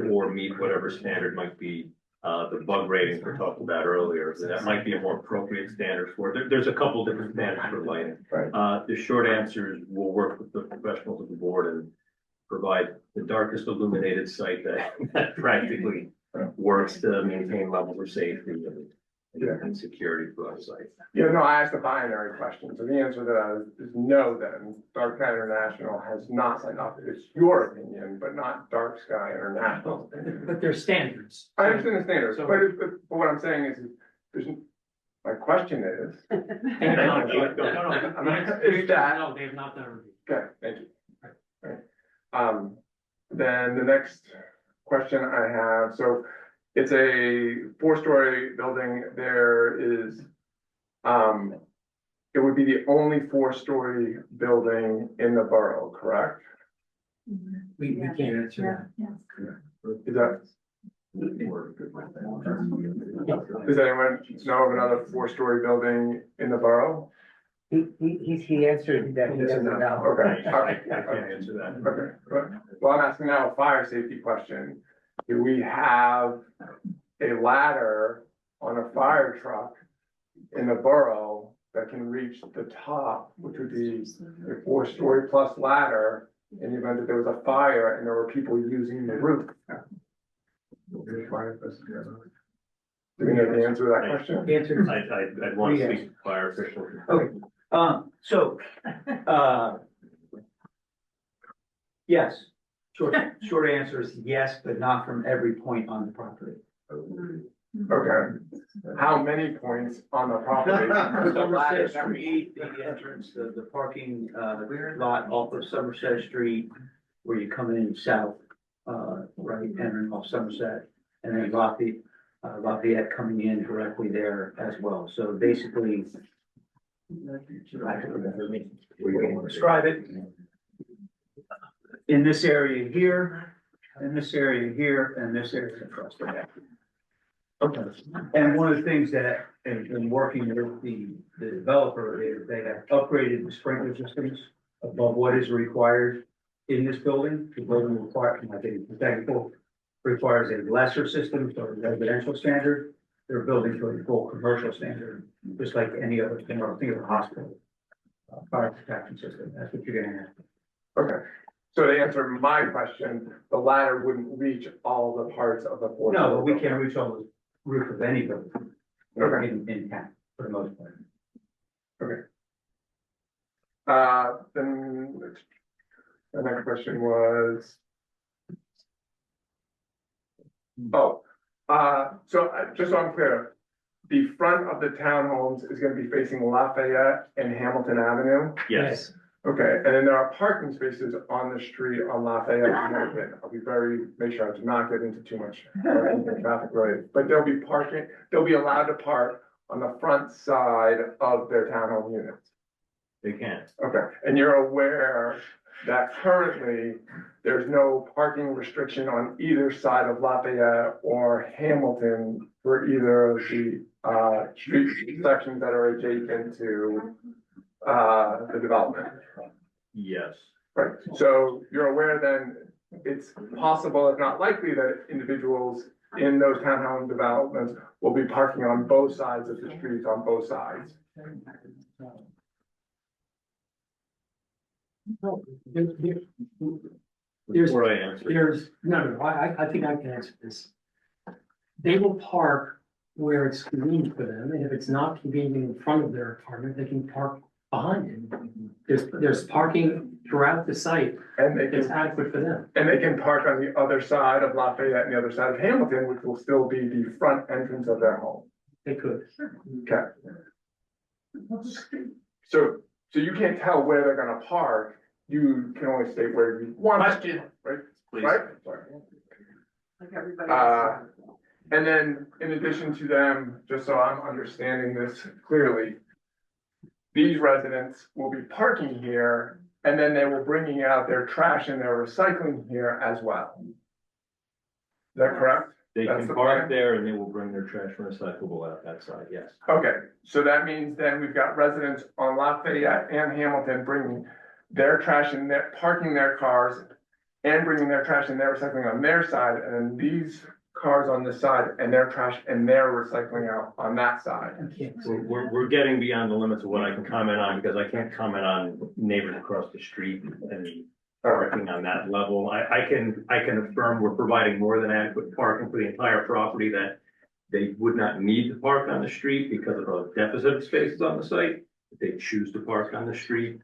or meet whatever standard might be, the bug ratings we talked about earlier. So that miuld be a more appropriate standard for it. There's a couple different standards for lighting. Right. The short answer is we'll work with the professionals of the board and provide the darkest illuminated site that practically works to maintain levels of safety and security for our site. Yeah, no, I asked a binary question, so the answer to that is no then. Dark Sky International has not signed off. It's your opinion, but not Dark Sky International. But there's standards. I understand the standards, So- but what I'm saying is, there's, my question is. No, Is that, no, they have not done a review. okay, thank you. Right. Then the next question I have, so it's a 4-story building. There is, it would be the only 4-story building in the borough, correct? We can't answer Is that, does anyone know of another 4-story building in the borough? He answered that he doesn't know. Okay. I can't answer that. Okay, well, I'm asking now a fire safety question. Do we have a ladder on a fire truck in the borough that can reach the top, which would be a 4-story plus ladder in the event that there was a fire and there were people using the roof? Do we know the answer to that question? I'd want to speak to fire officials. Okay, so, yes, short answer is yes, but not from every point on the property. Okay, how many points on the property? Somerset Street, the entrance, the parking, lot off of Somerset Street, where you come in south, right, entering off Somerset, and then Lafayette coming in directly there as well. So basically, I don't remember we can describe it. In this area here, in this area here, and this area across the back. Okay. And one of the things that, in working with the developer, is they have upgraded the sprinkler systems above what is required in this building. The building requires, I think, the technical requires a lesser system, so a residential standard. They're building to a full commercial standard, just like any other thing, or think of a hospital. Fire protection system, that's what you're gonna have. Okay, so to answer my question, the ladder wouldn't reach all the parts of the 4-story. No, but we can't reach all the roof of any building. Okay. In town, for the most part. Okay. Then the next question was. Just so I'm clear, the front of the townhomes is gonna be facing Lafayette and Hamilton Avenue? Yes. Okay, and then there are parking spaces on the street on Lafayette and Hamilton. I'll be make sure I do not get into too much traffic related, but they'll be allowed to park on the front side of their townhome units. They can. Okay, and you're aware that currently there's no parking restriction on either side of Lafayette or Hamilton for either of the street sections that are adjacent to the development. Yes. Right, so you're aware then it's possible, if not likely, that individuals in those townhome developments will be parking on both sides of the streets on both sides. Before I answer. I think I can answer this. They will park where it's convenient for them, and if it's not convenient in front of their apartment, they can park behind it. There's parking throughout the site, and it's adequate for them. And they can park on the other side of Lafayette and the other side of Hamilton, which will still be the front entrance of their home. They could. Okay. So you can't tell where they're gonna park, you can only state where you want. Question. Right? Please. Right? Like everybody else. And then in addition to them, just so I'm understanding this clearly, these residents will be parking here and then they will bringing out their trash and their recycling here as well. Is that correct? They That's can the park plan? there and they will bring their trash and recyclable out that side, yes. Okay, so that means then we've got residents on Lafayette and Hamilton bringing their trash and their, parking their cars and bringing their trash and their recycling on their side, and then these cars on this side and their trash and their recycling out on that side. We're getting beyond the limits of what I can comment on, because I can't comment on neighbors across the street and parking on that level. I can affirm we're providing more than adequate parking for the entire property, that they would not need to park on the street because of a deficit of spaces on the site. If they choose to park on the street,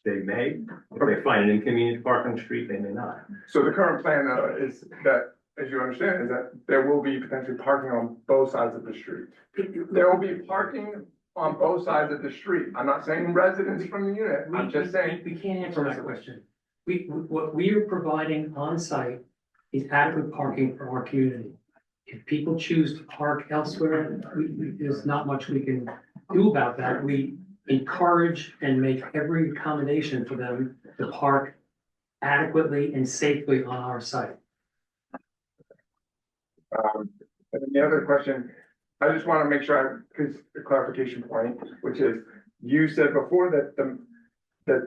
they may. If they find it inconvenient to park on the street, they may not. So the current plan though is that, as you understand, is that there will be potentially parking on both sides of the street. There will be parking on both sides of the street. I'm not saying residents from the unit, I'm just saying. We can't answer that question. What we are providing on site is adequate parking for our community. If people choose to park elsewhere, there's not much we can do about that. We encourage and make every accommodation for them to park adequately and safely on our site. And then the other question, I just want to make sure, because the clarification point, which is, you said before that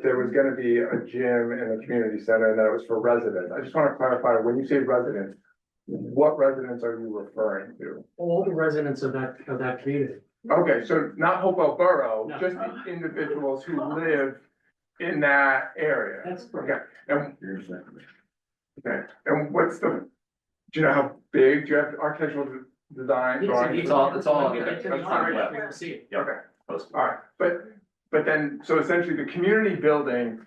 there was gonna be a gym in the community center and that it was for residents. I just want to clarify, when you say residents, what residents are you referring to? All the residents of that community. Okay, so not Hopewell Borough, No. just the individuals who live in that area. That's Okay, and, okay, and what's the, do you know how big, do you have architectural design? drawings? It's all We'll get to the That's fine. audience, we'll see it. Okay, all right, but then, so essentially the community building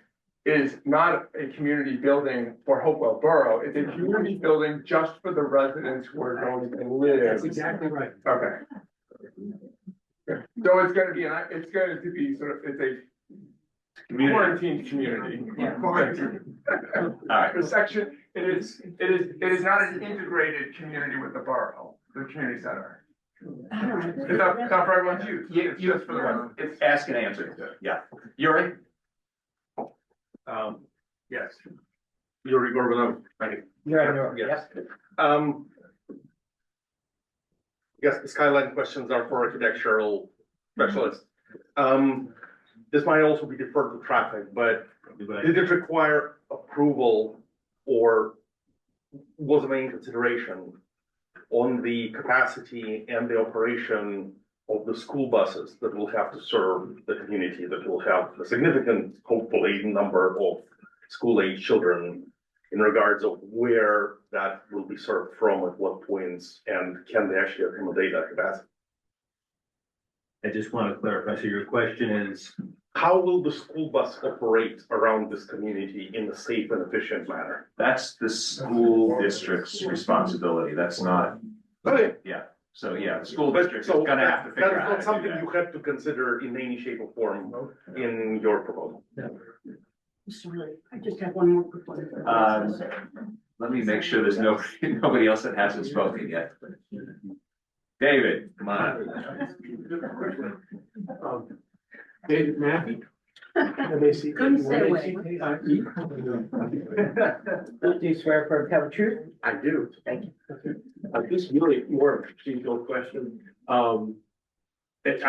is not a community building for Hopewell Borough, it's a community building just for the residents who are going to live. That's exactly right. Okay. Okay. So it's gonna be, it's going to be sort of, it's a quarantined community. Yeah. Quarantined. All right, the section, it is not an integrated community with the borough, the community center. It's not for everyone's use, it's just for the residents. It's ask and answer, yeah. Yuri? Yes. Yuri Gorbanov, thank you. Yes. Yes, the skyline questions are for architectural specialists. This might also be deferred to traffic, but did it require approval or was a main consideration on the capacity and the operation of the school buses that will have to serve the community, that will have a significant, hopefully, number of school-age children, in regards of where that will be served from, at what points, and can they actually accommodate that capacity? I just want to clarify, so your question is, How will the school bus operate around this community in a safe and efficient manner? That's the school district's responsibility, that's not, Okay. yeah, so yeah, the school district is gonna have to figure out. That's not something you have to consider in any shape or form in your proposal. Sorry, I just have one more quick one. Let me make sure there's nobody else that hasn't spoken yet. David, come on. David Mackey. MAC. Couldn't stay away. Do you swear for tell the truth? I do. Thank you. This is really more of a procedural question. I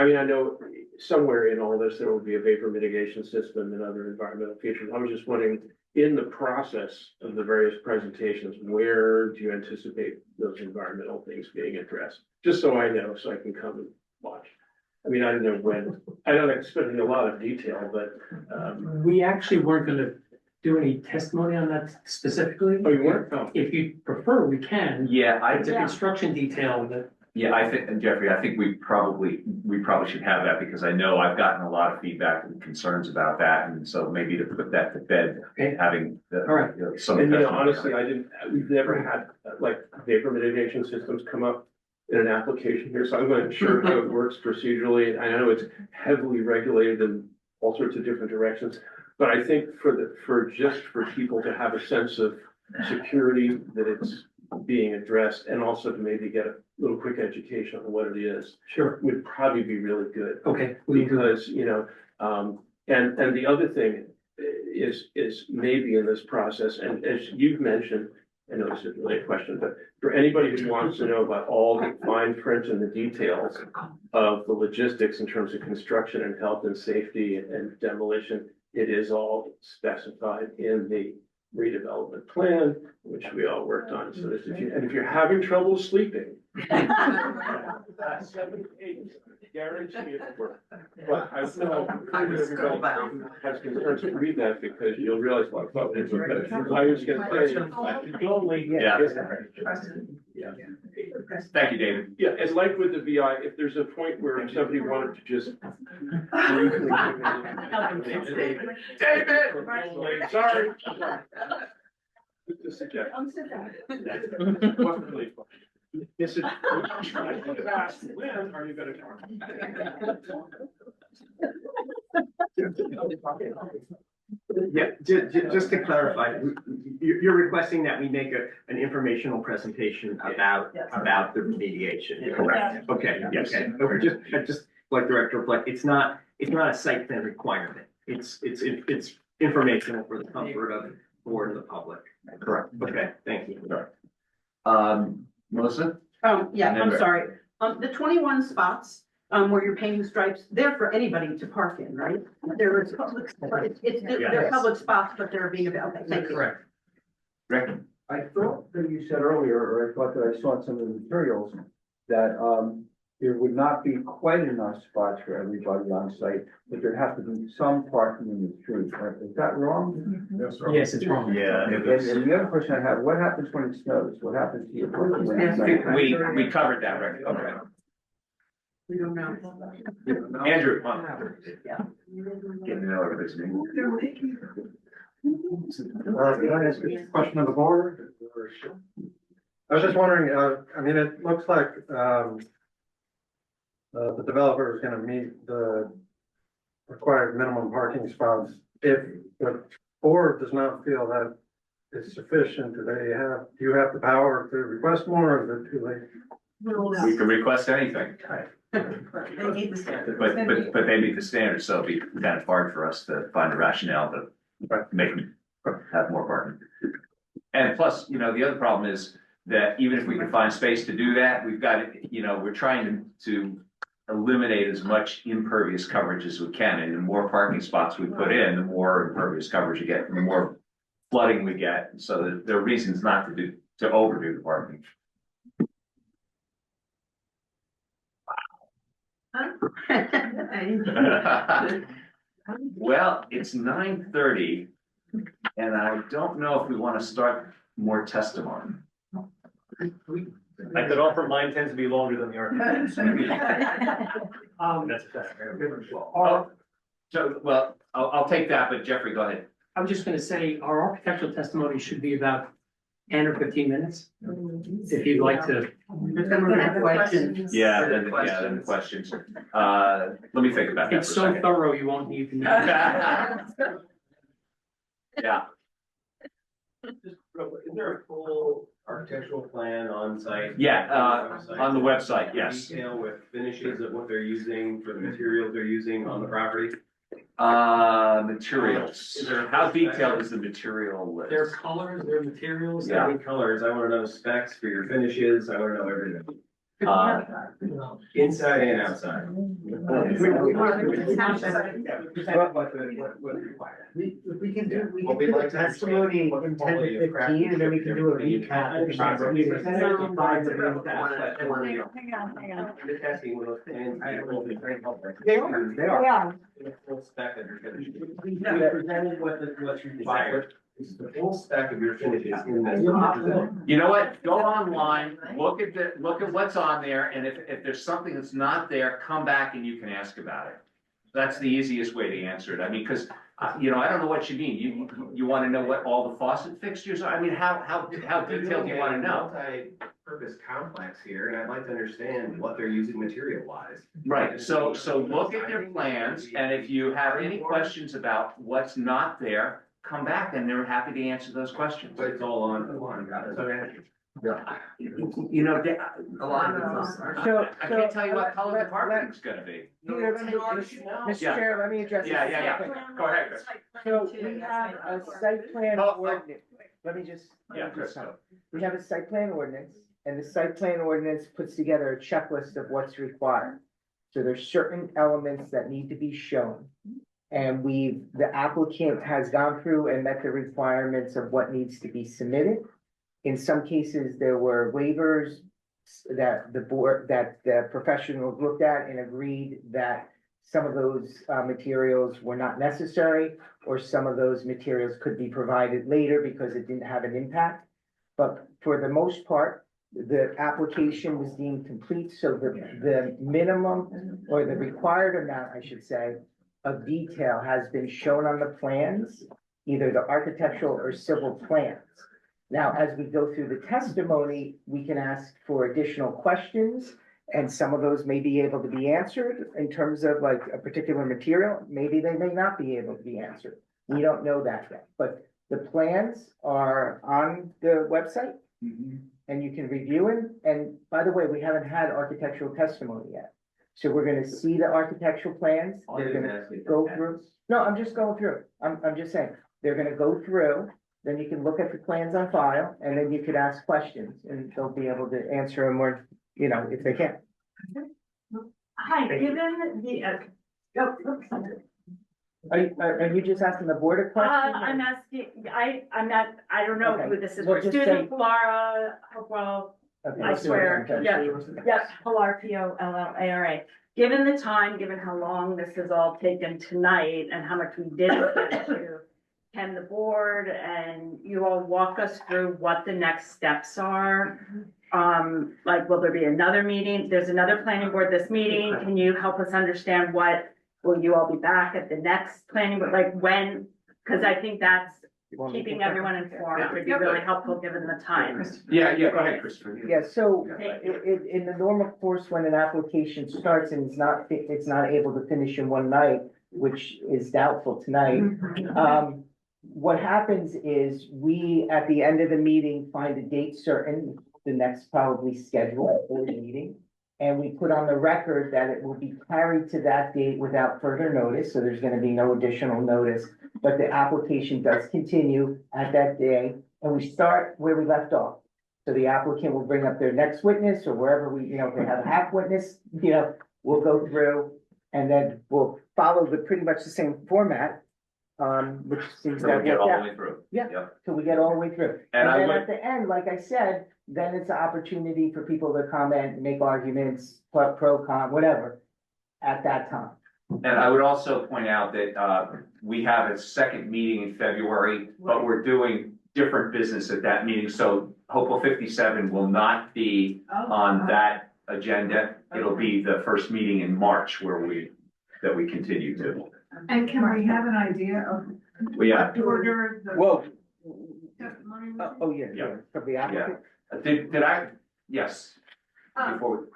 mean, I know somewhere in all this, there will be a vapor mitigation system and other environmental features. I was just wondering, in the process of the various presentations, where do you anticipate those environmental things being addressed? Just so I know, so I can come and watch. I mean, I don't know when, I don't expect a lot of detail, but, We actually weren't gonna do any testimony on that specifically. oh, you weren't? Oh. If you prefer, we can. Yeah, It's a construction detail that, yeah, I think, and Jeffrey, I think we probably should have that, because I know I've gotten a lot of feedback and concerns about that, and so maybe to put that to bed, Okay. having the. All right. you know, some. And you know, testimony. honestly, we've never had like vapor mitigation systems come up in an application here, so I'm not sure how it works procedurally. I know it's heavily regulated in all sorts of different directions, but I think for people to have a sense of security, that it's being addressed, and also to maybe get a little quick education on what it is, Sure. would probably be really good. Okay. Because, and the other thing is maybe in this process, and as you've mentioned, I know this isn't really a question, but for anybody who wants to know about all the fine print and the details of the logistics in terms of construction and health and safety and demolition, it is all specified in the redevelopment plan, which we all worked on. So that if you're having trouble sleeping, 7 pages, guarantee it'll work. But I know everybody has concerns to read that because you'll realize what it's about. I was gonna say, you only. Yeah. Thank you, David. Yeah, and like with the VI, if there's a point where somebody wanted to just briefly. David! Sorry. Just a suggestion. Wasn't really fun. This is. I could have asked, when are you gonna talk? Yeah, just to clarify, you're requesting that we make an informational presentation about the remediation, correct? Okay, okay, just like Director reflect, it's not a site plan requirement. It's informational for the comfort of the board and the public. Correct. Okay, thank you. Melissa? Yeah, And then I'm Rick. sorry. The 21 spots, where you're painting stripes, they're for anybody to park in, right? There is public, they're public spots, but they're being available. Okay, thank you. Correct. Rick? I thought that you said earlier, or I thought that I saw in some of the materials, that, there would not be quite enough spots for everybody on site, but there have to be some parking in the street. Is that wrong? Yes, it's wrong. Yeah. And the other question I have, what happens when it snows? What happens to your parking? when it snows? We covered that, Rick. Okay. We don't know. Andrew, come on. Getting to know everybody's name. Can I ask a question of the board? I was just wondering, I mean, it looks like, the developer is gonna meet the required minimum parking spots. If the board does not feel that it's sufficient, do you have the power to request more, or is it too late? We can request anything, They need the standard. but they meet the standards, so it'd be kind of hard for us to find a rationale to make them have more parking. And plus, the other problem is that even if we can find space to do that, we've got, we're trying to eliminate as much impervious coverage as we can, and the more parking spots we put in, the more impervious coverage you get, and the more flooding we get, so there are reasons not to overdo the parking. Well, it's 9:30, and I don't know if we want to start more testimony. I could offer mine tends to be longer than the architect's. That's a fact. So, well, I'll take that, but Jeffrey, go ahead. I was just gonna say, our architectural testimony should be about 10 or 15 minutes. If you'd like to. Questions. Yeah, then the questions. Let me think about that It's for a so second. thorough, you won't need to. Yeah. Is there a full architectural plan on site? Yeah, on the website, yes. Detail with finishes of what they're using for the materials they're using on the property? Materials. How detailed is the material list? Their colors, their materials. Yeah. Any colors, I wanna know specs for your finishes, I wanna know everything. Inside and outside. If we can do, we can do a testimony in 10 to 15, and then we can do a recap. Hang on. I'm just asking when those plans. They are. Full spec of your finishes. We presented what's required. It's the full spec of your finishes in this. You know what? Go online, look at what's on there, and if there's something that's not there, come back and you can ask about it. That's the easiest way to answer it. I mean, because, I don't know what you mean. You want to know what all the faucet fixtures are? I mean, how detailed do you want to know? Multi-purpose complex here, and I'd like to understand what they're using material wise. Right, so look at their plans, and if you have any questions about what's not there, come back and they're happy to answer those questions. But it's all on, got it. You know, A lot of those are. So- I can't so tell you what color the let- carpeting's gonna be. Peter, let me, Mr. Chair, let me address this. Yeah. Go ahead, Chris. So we have a site plan Oh, oh. ordinance, let me just. Yeah, Chris, go. We have a site plan ordinance, and the site plan ordinance puts together a checklist of what's required. So there's certain elements that need to be shown. And the applicant has gone through and met the requirements of what needs to be submitted. In some cases, there were waivers that the professionals looked at and agreed that some of those materials were not necessary, or some of those materials could be provided later because it didn't have an impact. But for the most part, the application was deemed complete, so the minimum or the required amount, I should say, of detail has been shown on the plans, either the architectural or civil plans. Now, as we go through the testimony, we can ask for additional questions, and some of those may be able to be answered in terms of like a particular material. Maybe they may not be able to be answered. We don't know that yet, but the plans are on the website and you can review it. And by the way, we haven't had architectural testimony yet. So we're gonna see the architectural plans. They're gonna go through. No, I'm just going through. I'm just saying, they're gonna go through. Then you can look at the plans on file, and then you could ask questions, and they'll be able to answer them more, if they can. Hi, given the, Are you just asking the board a question? I'm asking, I'm not, I don't know who this is. Well, just Student say- Laura, Hopewell, Okay, I let's do it swear, again. yes, Pilar, Polllara. Given the time, given how long this has all taken tonight and how much we didn't get to, can the board and you all walk us through what the next steps are? Like, will there be another meeting? There's another planning board this meeting. Can you help us understand will you all be back at the next planning, but like when? Cause I think that's keeping everyone informed would be really helpful given the time. Yeah, go ahead, Christopher. Yeah, so Thank you. in the normal course, when an application starts and it's not able to finish in one night, which is doubtful tonight. What happens is we, at the end of the meeting, find a date certain, the next probably scheduled board meeting. And we put on the record that it will be carried to that date without further notice, so there's gonna be no additional notice. But the application does continue at that day, and we start where we left off. So the applicant will bring up their next witness, or wherever if they have a half witness, we'll go through. And then we'll follow pretty much the same format, which seems So to we have get worked all the out. way through. Yeah, Yep. till we get all the way through. And I then would- at the end, like I said, then it's an opportunity for people to comment, make arguments, pro, con, whatever, at that time. And I would also point out that we have a second meeting in February, but we're doing different business at that meeting. So Hopewell 57 will not be on that agenda. It'll be the first meeting in March that we continue to. and can we have an idea of what order the Well, testimony was? oh, yeah, from the applicant. Did I? Yes. Before,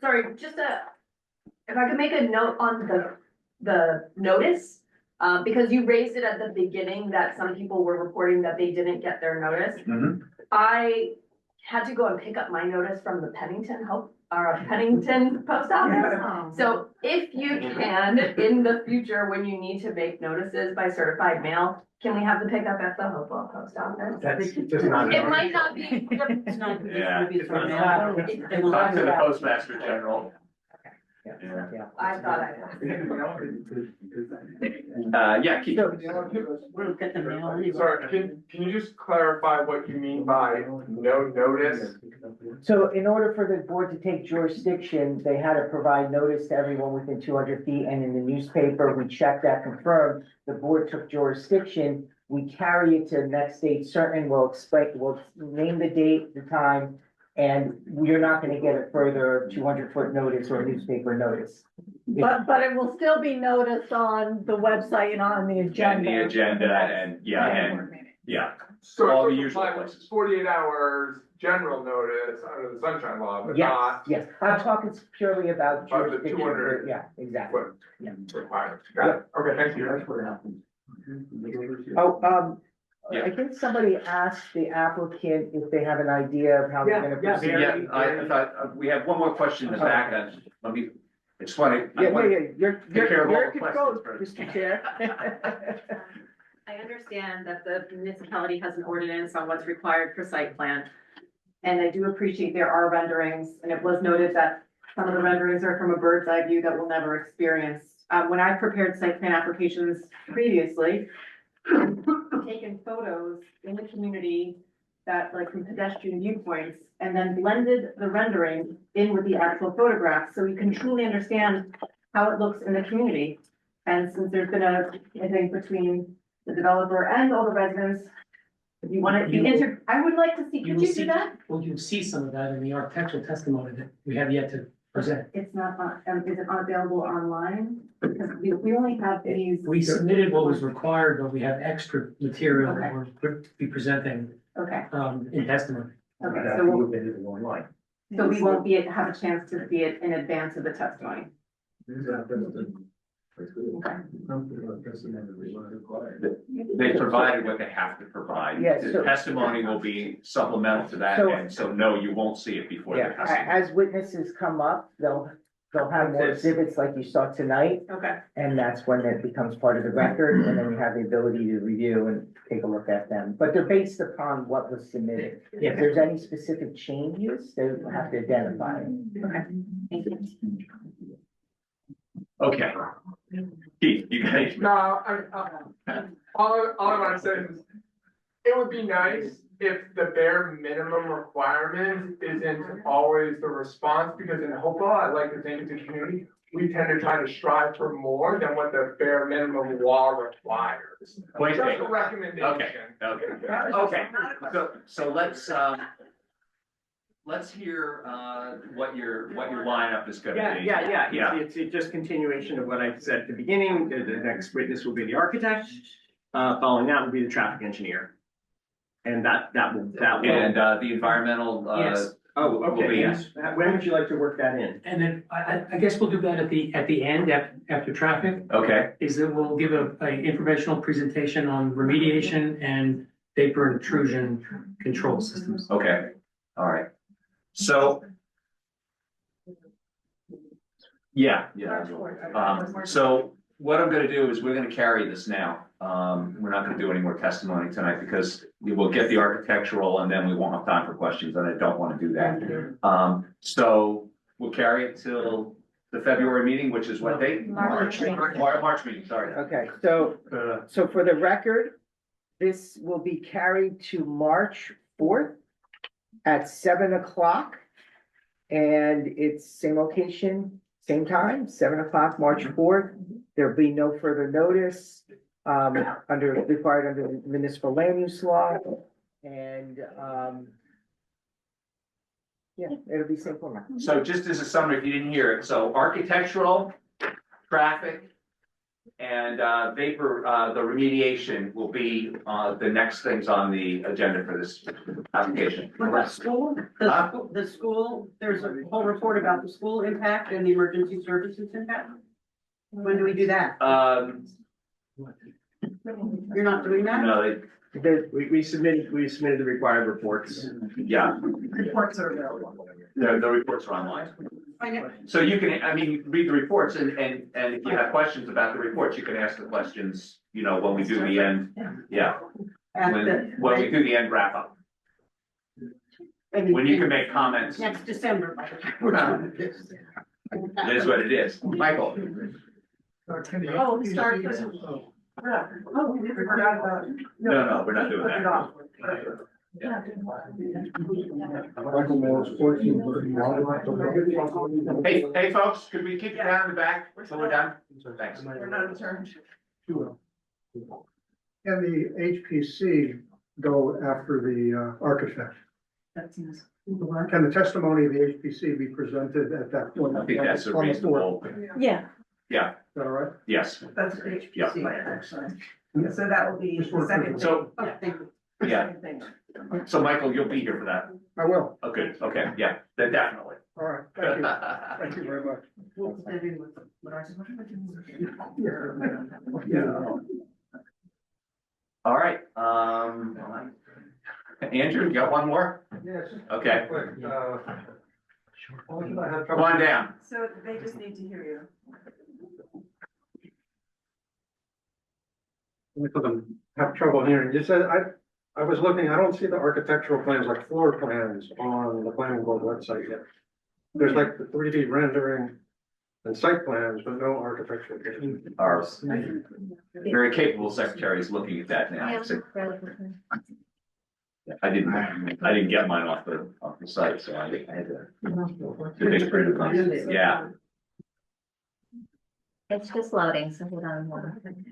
Sorry, if I could make a note on the notice, because you raised it at the beginning that some people were reporting that they didn't get their notice. I had to go and pick up my notice from the Pennington post office. So if you can, in the future, when you need to make notices by certified mail, can we have the pickup at the Hopewell post office? That's just not. It might not be. It's not Yeah. distributed from It's now. not- It's not to the Postmaster General. Yeah. I thought I. Keep. We'll get the mail. Sorry, can you just clarify what you mean by no notice? So in order for the board to take jurisdiction, they had to provide notice to everyone within 200 feet, and in the newspaper, we checked that, confirmed, the board took jurisdiction. We carry it to the next date certain, we'll name the date, the time, and you're not gonna get a further 200-foot notice or newspaper notice. But it will still be noticed on the website and on the And agenda. the agenda and So all the it's usual like places. 48 hours general notice under the sunshine law, but not Yes, I'm talking purely about Of the jurisdiction. 200. Yeah, exactly. what Yeah. required. Got it. Okay, thank you. Oh, I think somebody asked the applicant if they have an idea of how they're gonna proceed. Yeah, I thought, we have one more question in the back, let me, I just want to. You're Take care of all in the control, questions Mr. Chair. I understand that the municipality has an ordinance on what's required for site plan. And I do appreciate there are renderings, and it was noted that some of the renderings are from a bird's eye view that we'll never experience. When I prepared site plan applications previously, taken photos in the community that like from pedestrian viewpoints and then blended the rendering in with the actual photographs, so we can truly understand how it looks in the community. And since there's been I think between the developer and all the residents, if you want to I would like to see, could you do that? Well, you'll see some of that in the architectural testimony that we have yet to present. It's not, is it unavailable online? Because we only have these. We submitted what was required, but we have extra material that we're going to be presenting, Okay, in testimony. okay, so we won't have a chance to see it in advance of the testimony. They provided what they have to provide. Yeah, The so- testimony will be supplemental to that, and so no, you won't see it before the Yeah, testimony. as witnesses come up, they'll have more exhibits like you saw tonight, Okay, and that's when it becomes part of the record, and then you have the ability to review and take a look at them. But they're based upon what was submitted. If there's any specific changes, they will have to identify it. okay, thank you. Okay. Keith, you guys. No, all I wanna say is, it would be nice if the bare minimum requirement isn't always the response, because in Hopewell, I like to think as a community, we tend to try to strive for more than what the bare minimum law requires. Point Just a taken. recommendation. Okay, so let's hear, what your lineup is gonna be. Yeah, it's just continuation of what I said at the beginning. The next witness will be the architect. Following that will be the traffic engineer. And that will. And, the environmental, Yes. Oh, will okay, be- yes. When would you like to work that in? And then I guess we'll do that at the end, after traffic, Okay, is that we'll give a informational presentation on remediation and vapor intrusion control systems. okay, all right. So. Yeah. So what I'm gonna do is we're gonna carry this now. We're not gonna do any more testimony tonight because we will get the architectural and then we won't have time for questions, and I don't wanna do that. So we'll carry it till the February meeting, which is what date? March. March meeting, sorry. Okay, so for the record, this will be carried to March 4th at 7 o'clock. And it's same location, same time, 7 o'clock, March 4th. There'll be no further notice, required under the municipal land use law. And, yeah, it'll be same format. So just as a summary, if you didn't hear it, so architectural, traffic, and vapor, the remediation will be the next things on the agenda for this application. What about school? The school, there's a whole report about the school impact and the emergency services impact. When do we do that? You're not doing that? No, We submitted the required reports. yeah, Reports are available. the reports are online. So you can, read the reports and if you have questions about the reports, you can ask the questions, when we do the end, yeah. When we do the end wrap up, when you can make comments. Next December. It is what it is. Michael? Oh, we start this. Oh, we never forgot about it. No, we're not doing that. Hey, folks, could we kick it down in the back until we're done? Thanks. We're not adjourned. Can the HPC go after the architect? Can the testimony of the HPC be presented at that point? I think that's a On the reasonable, Yeah. yeah, Is that all right? yes. That's HPC, actually. So that will be the second. So, Yeah, thank you. yeah, so Michael, you'll be here for that. I will. Oh, good, okay, yeah, then definitely. All right, thank you. Thank you very much. Yeah. All right, Andrew, you got one more? Yeah, it's just Okay. quick, I had Come trouble- on down. So they just need to hear you. Have trouble hearing. You said, I was looking, I don't see the architectural plans, like floor plans on the planning board website yet. There's like the 3D rendering and site plans, but no architectural. Our very capable secretary is looking at that now. So I didn't get mine off the site, so I had to. The big print of mine. Yeah. It's just loading, so hold on one second.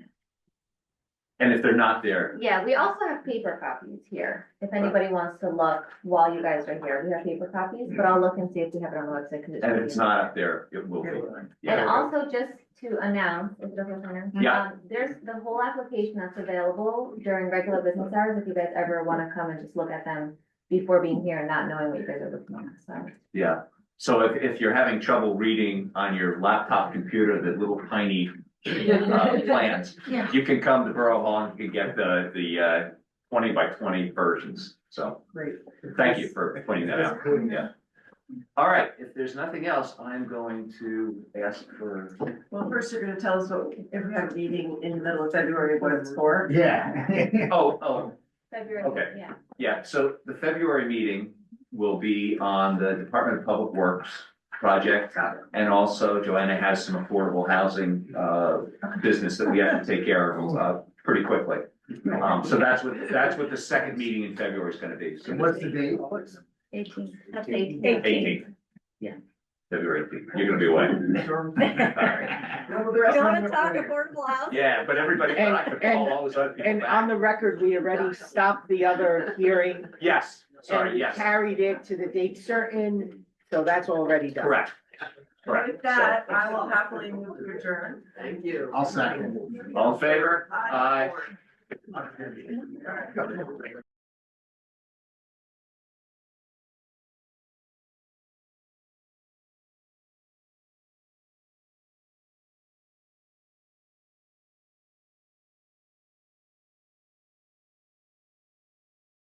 And if they're not there, Yeah, we also have paper copies here. If anybody wants to look while you guys are here, we have paper copies, but I'll look and see if we have it on the website. 'cause and if it's not up there, it will be. And Yeah. also just to announce, is it okay, Tanner? Yeah. There's the whole application that's available during regular business hours, if you guys ever wanna come and just look at them before being here and not knowing what you guys are looking at, so. Yeah. So if you're having trouble reading on your laptop computer, the little tiny plans, Yeah. you can come to Borough Hall and you can get the 20 by 20 versions. So Great. thank you for pointing that out. Yeah. All right, if there's nothing else, I'm going to ask for. Well, first you're gonna tell us what, if we have a meeting in the middle of February, what it's for. Yeah. Oh, February, Okay. yeah. yeah. So the February meeting will be on the Department of Public Works project. And also Joanna has some affordable housing business that we have to take care of pretty quickly. So that's what the second meeting in February is gonna be. So What's the date? 18th, that's 18th. 18th. Yeah. February 18th. You're gonna be away. You wanna talk affordable housing? Yeah, but everybody, I could call all those other people And back. on the record, we already stopped the other hearing. Yes, sorry, and yes, Carried it to the date certain, so that's already done. correct. Correct. With that, I will happily move to adjourn. Thank you. I'll second. All in favor? Aye.